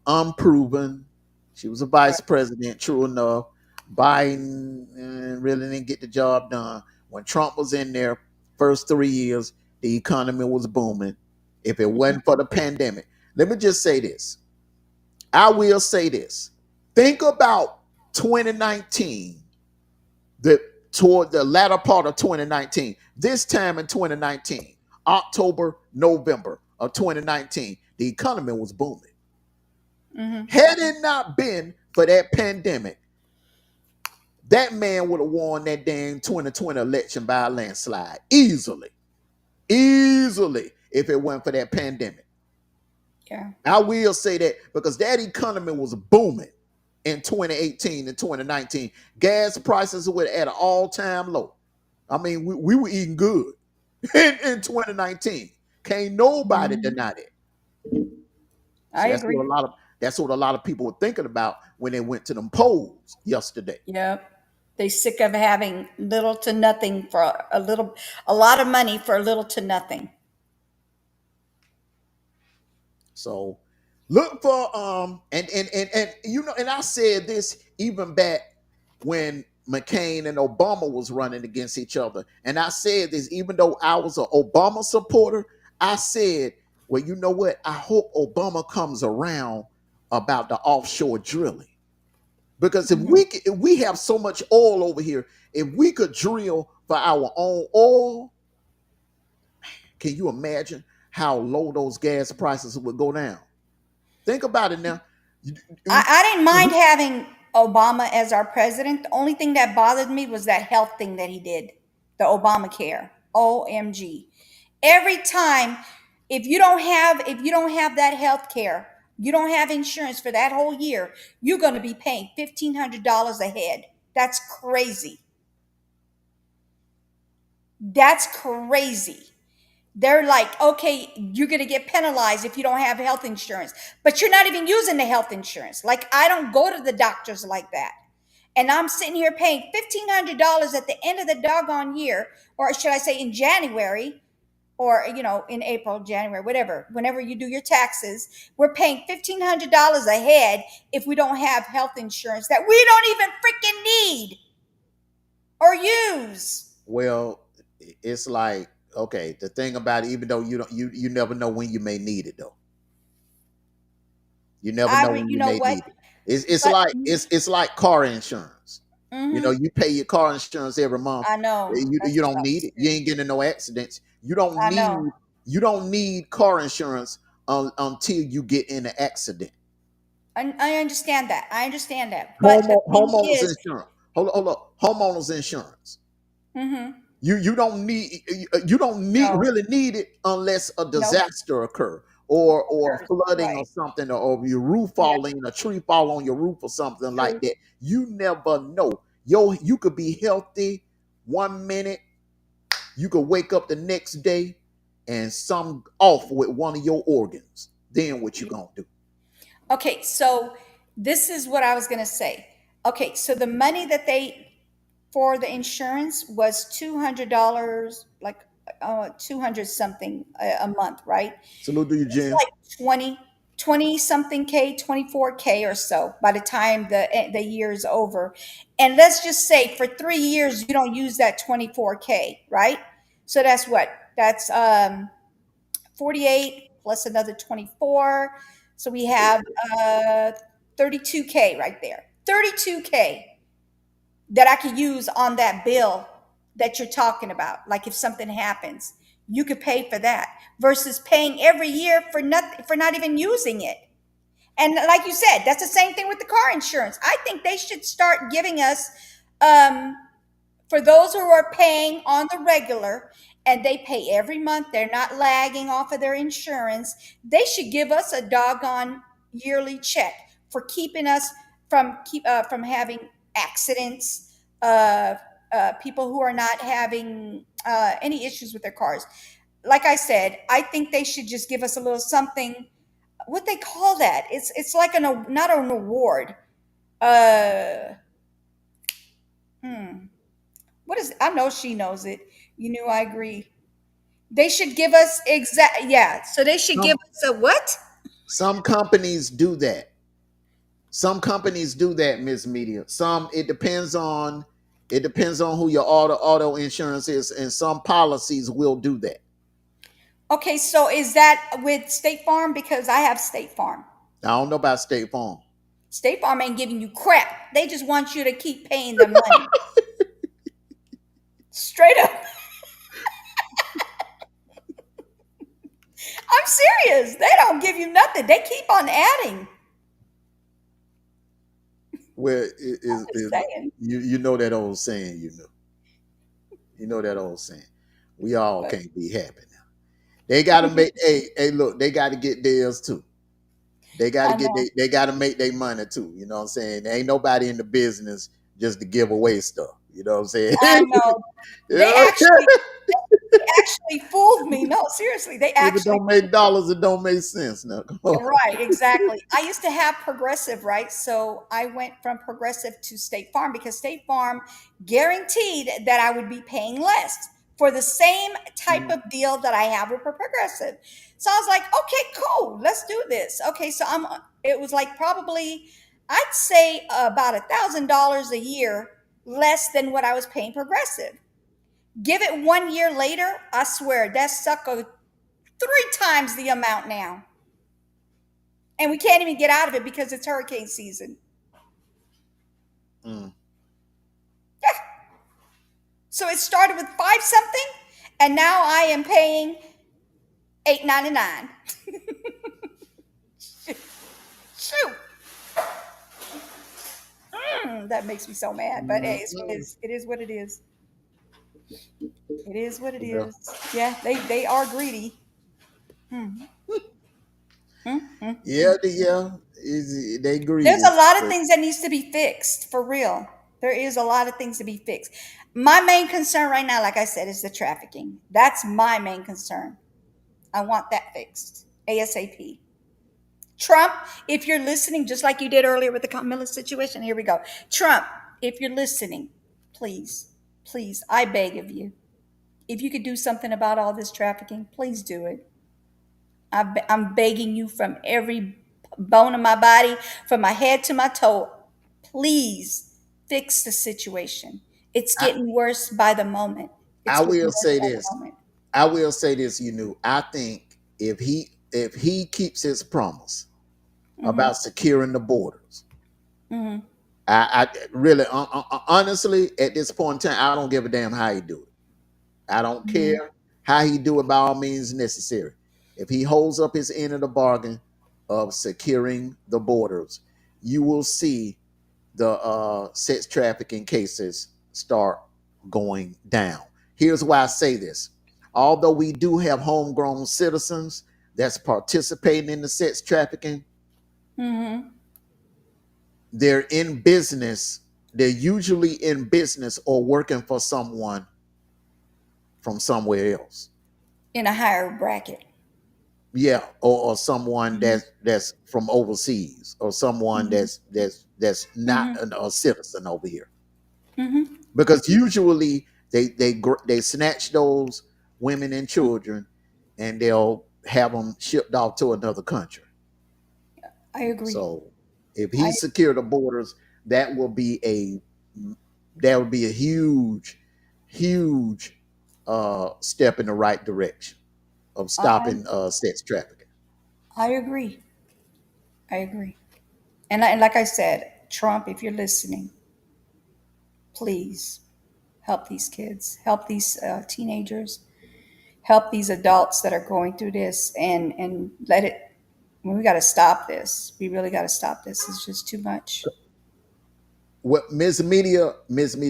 S1: unproven. She was a vice
S2: Right.
S1: president, true enough. Biden really didn't get the job done. When Trump was in there, first 3 years, the economy was booming. If it wasn't for the pandemic, let me just say this. I will say this. Think about 2019, the toward the latter part of 2019. This time in 2019, October, November of 2019, the economy was booming.
S2: Mm-hmm.
S1: Had it not been for that pandemic, that man would have won that dang 2020 election by a landslide easily. Easily, if it weren't for that pandemic.
S2: Yeah.
S1: I will say that because that economy was booming in 2018 and 2019. Gas prices were at an all-time low. I mean, we were eating good in 2019. Can't nobody
S2: Mm-hmm.
S1: deny that.
S2: I
S1: So
S2: agree.
S1: that's what a lot of people were thinking about when they went to them polls yesterday.
S2: Yep. They sick of having little to nothing for a lot of money for little to nothing.
S1: So look for and and I said this even back when McCain and Obama was running against each other. And I said this even though I was an Obama supporter, I said, well, you know what? I hope Obama comes around about the offshore drilling. Because
S2: Hmm.
S1: if we have so much oil over here, if we could drill for our own oil, can you imagine how low those gas prices would go down? Think about it now.
S2: I didn't mind having Obama as our president. The only thing that bothered me was that health thing that he did, the Obamacare. OMG. Every time, if you don't have that health care, you don't have insurance for that whole year, you're going to be paying $1,500 a head. That's crazy. That's crazy. They're like, okay, you're going to get penalized if you don't have health insurance, but you're not even using the health insurance. Like, I don't go to the doctors like that. And I'm sitting here paying $1,500 at the end of the doggone year, or should I say in January, or in April, January, whatever, whenever you do your taxes, we're paying $1,500 a head if we don't have health insurance that we don't even freaking need or use.
S1: Well, it's like, okay, the thing about it, even though you never know when you may need it though. You never know when
S2: You
S1: you
S2: know
S1: may
S2: what?
S1: need it. It's
S2: But
S1: like it's like car insurance.
S2: mhm,
S1: You pay your car insurance every month.
S2: I know that's
S1: You don't
S2: something
S1: need it. You
S2: serious.
S1: ain't getting in no accidents.
S2: I know.
S1: You don't need car insurance until you get in an accident.
S2: I understand that. I understand that. But the thing
S1: Homeowners
S2: is,
S1: insurance. Hold up. Homeowners insurance.
S2: mhm,
S1: You don't need
S2: no,
S1: really need it unless a
S2: no,
S1: disaster occur or
S2: occurs.
S1: flooding or
S2: Right.
S1: something, or your roof
S2: Yeah,
S1: falling, a tree fall on your roof or something like
S2: true.
S1: that. You never know. You could be healthy 1 minute, you could wake up the next day and some off with one of your organs. Then what you gonna do?
S2: Okay, so this is what I was going to say. Okay, so the money that they for the insurance was $200, like 200 something a month, right?
S1: Salute to you,
S2: It's
S1: Jen.
S2: like 20 something K, 24K or so by the time the year is over. And let's just say for 3 years, you don't use that 24K, right? So that's what? That's 48 plus another 24. So we have 32K right there. 32K that I could use on that bill that you're talking about. Like if something happens, you could pay for that versus paying every year for nothing, for not even using it. And like you said, that's the same thing with the car insurance. I think they should start giving us um, for those who are paying on the regular and they pay every month, they're not lagging off of their insurance, they should give us a doggone yearly check for keeping us from having accidents, people who are not having any issues with their cars. Like I said, I think they should just give us a little something. What they call that? It's like not an award. Uh, hmm. What is it? I know she knows it. You knew I agree. They should give us exact, yeah. So they should give
S1: Some
S2: us a what?
S1: some companies do that. Some companies do that, Miss Media. Some it depends on who your auto insurance is, and some policies will do that.
S2: Okay, so is that with State Farm? Because I have State Farm.
S1: I don't know about State Farm.
S2: State Farm ain't giving you crap. They just want you to keep paying them money. Straight up. I'm serious. They don't give you nothing. They keep on adding.
S1: Where
S2: I'm just saying.
S1: you know that old saying, you know that old saying. We all
S2: But
S1: can't be happy now. They gotta make hey look, they gotta get theirs too.
S2: I know.
S1: They gotta make their money too. You know what I'm saying? There ain't nobody in the business just to give away stuff. You know what I'm saying?
S2: I know. They
S1: Yeah.
S2: actually they actually fooled me. No, seriously, they
S1: If it
S2: actually
S1: don't make dollars, it don't make sense. Now, come on.
S2: right, exactly. I used to have Progressive, right? So I went from Progressive to State Farm because State Farm guaranteed that I would be paying less for the same type of deal that I have with Progressive. So I was like, okay, cool, let's do this. Okay, so it was like probably, I'd say about $1,000 a year less than what I was paying Progressive. Give it 1 year later, I swear that sucker 3 times the amount now, and we can't even get out of it because it's hurricane season.
S1: Mm.
S2: So it started with five something, and now I am paying $8.99. Shoot, that makes me so mad. But hey,
S1: Mm.
S2: it is what it is. It is what it
S1: Yeah.
S2: is. Yeah, they are greedy. Hmm.
S1: Yeah, they
S2: There's
S1: greedy.
S2: a lot of
S1: But,
S2: things that needs to be fixed for real. There is a lot of things to be fixed. My main concern right now, like I said, is the trafficking. That's my main concern. I want that fixed ASAP. Trump, if you're listening, just like you did earlier with the Camilla situation, here we go. Trump, if you're listening, please, please, I beg of you, If you could do something about all this trafficking, please do it. I'm begging you from every bone in my body, from my head to my toe. Please fix the situation. It's
S1: I,
S2: getting worse by the moment. It's
S1: I
S2: getting
S1: will
S2: worse
S1: say
S2: by the
S1: this.
S2: moment.
S1: I will say this, I think if he keeps his promise
S2: Hmm.
S1: about securing the borders,
S2: Hmm.
S1: I really honestly at this point in time, I don't give a damn how he do it. I don't
S2: Hmm.
S1: care how he do it by all means necessary. If he holds up his end of the bargain of securing the borders, you will see the sex trafficking cases start going down. Here's why I say this. Although we do have homegrown citizens that's participating in the sex trafficking,
S2: Hmm.
S1: they're in business. They're usually in business or working for someone from somewhere else.
S2: In a higher bracket.
S1: Yeah, or someone
S2: Hmm.
S1: that's from overseas, or someone
S2: Hmm.
S1: that's not
S2: Hmm.
S1: a citizen over here.
S2: Hmm.
S1: Because usually they snatch those women and children, and they'll have them shipped off to another country.
S2: I agree.
S1: So if
S2: I
S1: he secure the borders, that will be a huge step in the right direction of
S2: I
S1: stopping sex trafficking.
S2: I agree. I agree. And like I said, Trump, if you're listening, please help these kids, help these teenagers, help these adults that are going through this, and let it. We got to stop this. We really got to stop this. It's just too much.
S1: What Miss Media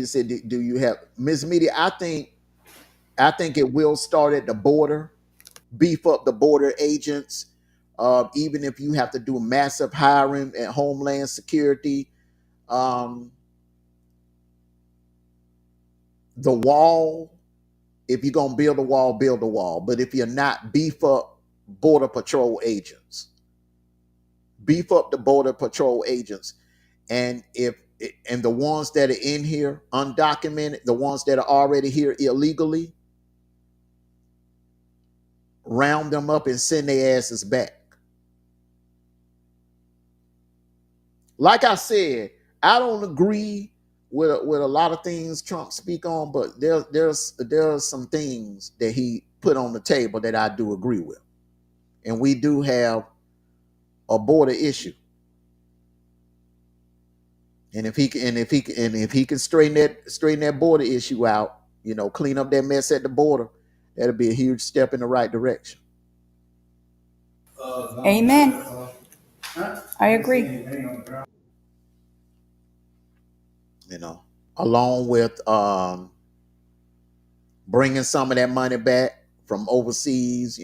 S1: said, do you have Miss Media? I think it will start at the border, beef up the border agents. Even if you have to do massive hiring at Homeland Security, um, the wall. If you're gonna build a wall, build a wall. But if you're not, beef up border patrol agents. Beef up the border patrol agents, and if and the ones that are in here undocumented, the ones that are already here illegally, round them up and send their asses back. Like I said, I don't agree with a lot of things Trump speak on, but there's some things that he put on the table that I do agree with, and we do have a border issue. And if he can straighten that border issue out, clean up that mess at the border, that'll be a huge step in the right direction.
S2: Amen. I agree.
S1: You know, along with bringing some of that money back from overseas.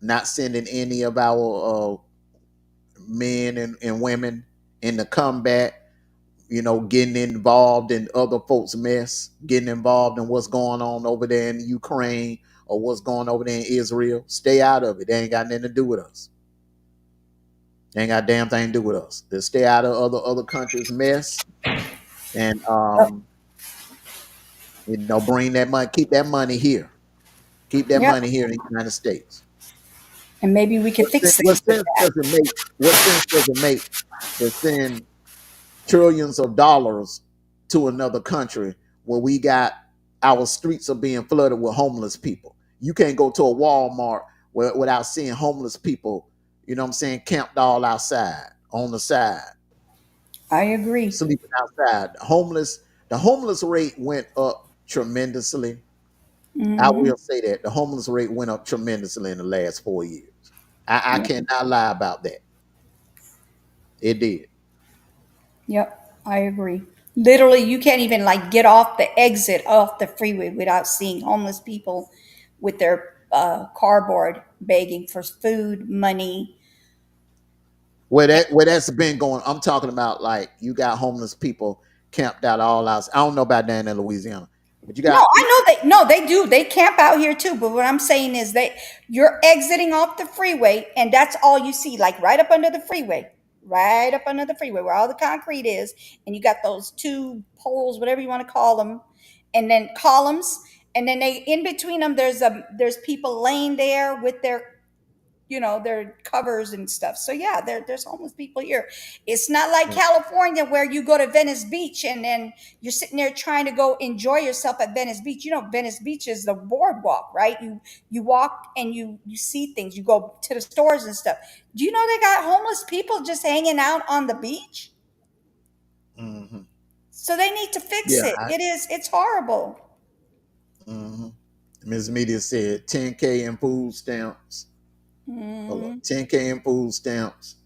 S1: Not sending any of our men and women into combat. Getting involved in other folks' mess, getting involved in what's going on over there in Ukraine or what's going over there in Israel. Stay out of it. They ain't got nothing to do with us. They ain't got a damn thing to do with us. They stay out of other countries' mess, and bring that money, keep that money here. Keep that
S2: Yep.
S1: money here in the United States.
S2: And maybe we can
S1: What sense,
S2: fix
S1: what
S2: things with
S1: sense
S2: that.
S1: does it make? What sense does it make to send trillions of dollars to another country where we got our streets are being flooded with homeless people? You can't go to a Walmart without seeing homeless people, what I'm saying, camped all outside on the side,
S2: I agree.
S1: sleeping outside. The homeless rate went up tremendously. I
S2: Hmm.
S1: will say that the homeless rate went up tremendously in the last 4 years. I
S2: Yep.
S1: cannot lie about that. It did.
S2: Yep. I agree. Literally, you can't even like get off the exit off the freeway without seeing homeless people with their cardboard begging for food, money.
S1: Where that's been going, I'm talking about like you got homeless people camped out all out. I don't know about down in Louisiana, but you
S2: No,
S1: got
S2: I know they no, they do. They camp out here too. But what I'm saying is you're exiting off the freeway and that's all you see, like right up under the freeway. Right up under the freeway where all the concrete is, and you got those two poles, whatever you want to call them, and then columns. And then they in between them there's people laying there with their their covers and stuff. So yeah, there's homeless people here. It's not like California where you go to Venice Beach and then you're sitting there trying to go enjoy yourself at Venice Beach. Venice Beach is the boardwalk, right? You walk and you see things. You go to the stores and stuff. Do you know they got homeless people just hanging out on the beach?
S1: Hmm.
S2: So they need to fix
S1: Yeah.
S2: it. It's horrible.
S1: Hmm. Ms. Media said 10K in food stamps. Hold up.
S2: Mm,
S1: 10K in food stamps.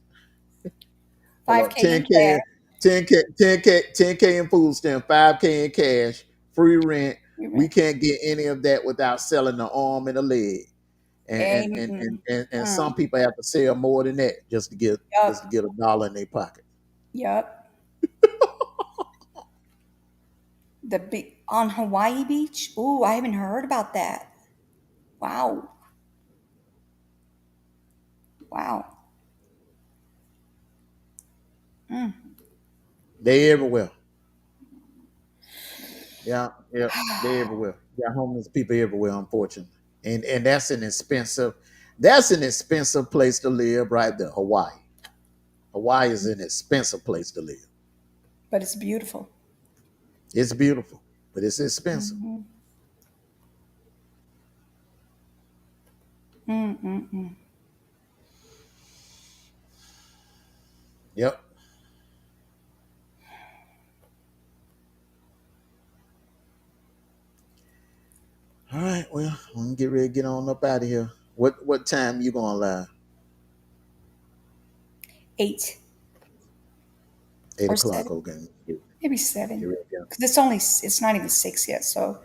S1: Hold up.
S2: 5K in cash.
S1: 10K in food stamps, 5K in cash, free rent. We can't get any of that without selling the arm and the leg. And some
S2: Mm,
S1: people have to sell more than that just to
S2: yup.
S1: get $1 in their pocket.
S2: Yup. On Hawaii Beach? Ooh, I haven't heard about that. Wow. Wow. Mm.
S1: They everywhere. Yeah, yeah, they everywhere. Yeah, homeless people everywhere, unfortunately. And that's an expensive place to live right there, Hawaii. Hawaii is an expensive place to live.
S2: But it's beautiful.
S1: It's beautiful, but it's expensive.
S2: Mm-hmm. Mm-mm-mm.
S1: Yep. All right, well, I'm gonna get ready to get on up out of here. What time you gonna live?
S2: 8
S1: Eight
S2: or
S1: o'clock,
S2: 7,
S1: okay.
S2: maybe
S1: Get
S2: 7.
S1: ready to
S2: Because it's not even 6 yet. So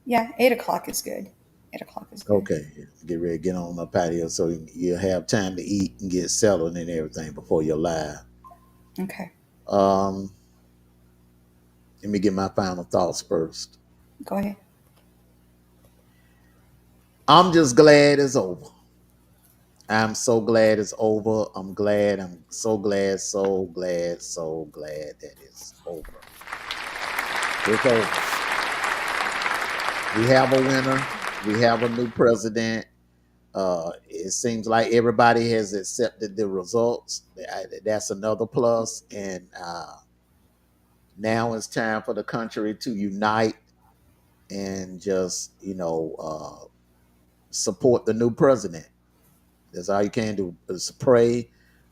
S2: yeah, 8 o'clock is good. 8 o'clock is good.
S1: Okay, get ready to get on up out of here so you have time to eat and get settled and everything before you're live.
S2: Okay.
S1: Um, Let me get my final thoughts first.
S2: Go ahead.
S1: I'm just glad it's over. I'm so glad it's over. I'm glad. I'm so glad, so glad, so glad that it's over. It's over. We have a winner. We have a new president. It seems like everybody has accepted the results. That's another plus. And now it's time for the country to unite and just, support the new president. That's all you can do is pray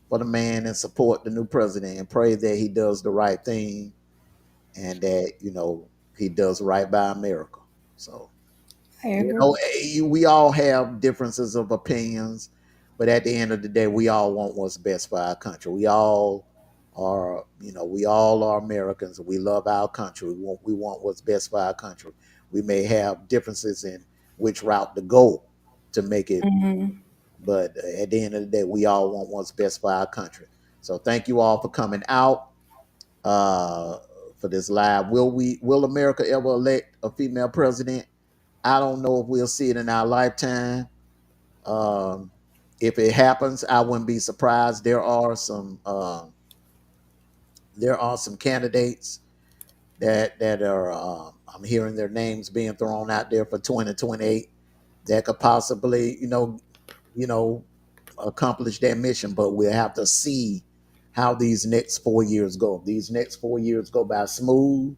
S1: for the man and support the new president and pray that he does the right thing and that, he does right by America. So,
S2: I agree.
S1: we all have differences of opinions, but at the end of the day, we all want what's best for our country. We all are Americans. We love our country. We want what's best for our country. We may have differences in which route to go to make it,
S2: Mm-hmm.
S1: but at the end of the day, we all want what's best for our country. So thank you all for coming out uh, for this live. Will America ever elect a female president? I don't know if we'll see it in our lifetime. Um, if it happens, I wouldn't be surprised. There are some candidates that are I'm hearing their names being thrown out there for 2028 that could possibly you know accomplish that mission, but we'll have to see how these next 4 years go. If these next 4 years go by smooth,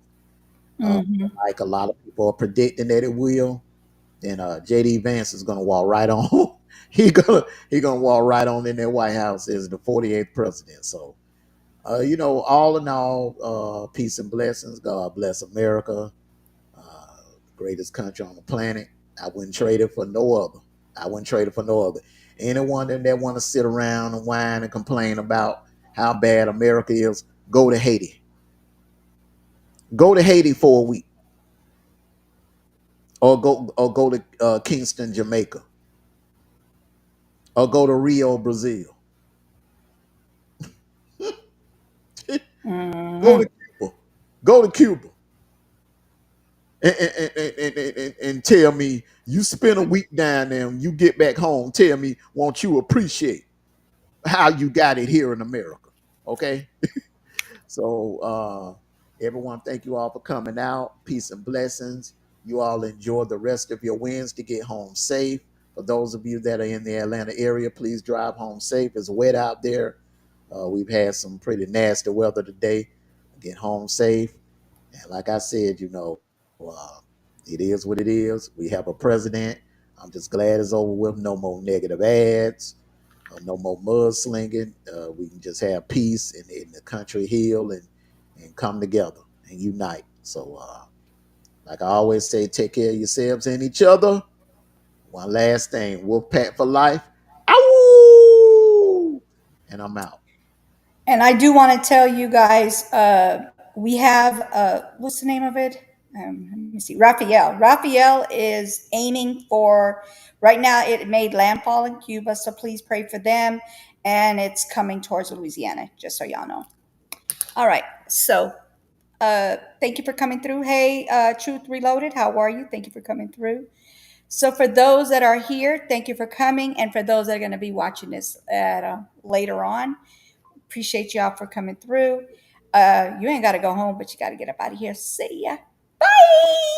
S1: uh,
S2: Mm-hmm.
S1: like a lot of people are predicting that it will, then JD Vance is gonna walk right on. he gonna walk right on in that White House as the 48th president. So all in all, peace and blessings. God bless America, the greatest country on the planet. I wouldn't trade it for no other. I wouldn't trade it for no other. Anyone that want to sit around and whine and complain about how bad America is, go to Haiti. Go to Haiti for a week, or go to Kingston, Jamaica, or go to Rio, Brazil. Go to
S2: Mm-hmm.
S1: Cuba. Go to Cuba and tell me you spend a week down there and you get back home. Tell me, won't you appreciate how you got it here in America? Okay. So, everyone, thank you all for coming out. Peace and blessings. You all enjoy the rest of your Wednesday. Get home safe. For those of you that are in the Atlanta area, please drive home safe. It's wet out there. We've had some pretty nasty weather today. Get home safe. And like I said, uh, it is what it is. We have a president. I'm just glad it's over with. No more negative ads. No more mudslinging. We can just have peace and the country heal and come together and unite. So, like I always say, take care of yourselves and each other. One last thing, Wolfpack for life. Ow! And I'm out.
S2: And I do want to tell you guys, we have what's the name of it? Let me see. Raphael. Raphael is aiming for right now. It made landfall in Cuba, so please pray for them. And it's coming towards Louisiana, just so y'all know. All right. So thank you for coming through. Hey, Truth Reloaded, how are you? Thank you for coming through. So for those that are here, thank you for coming, and for those that are going to be watching this later on, appreciate y'all for coming through. You ain't got to go home, but you got to get up out of here. See ya. Bye.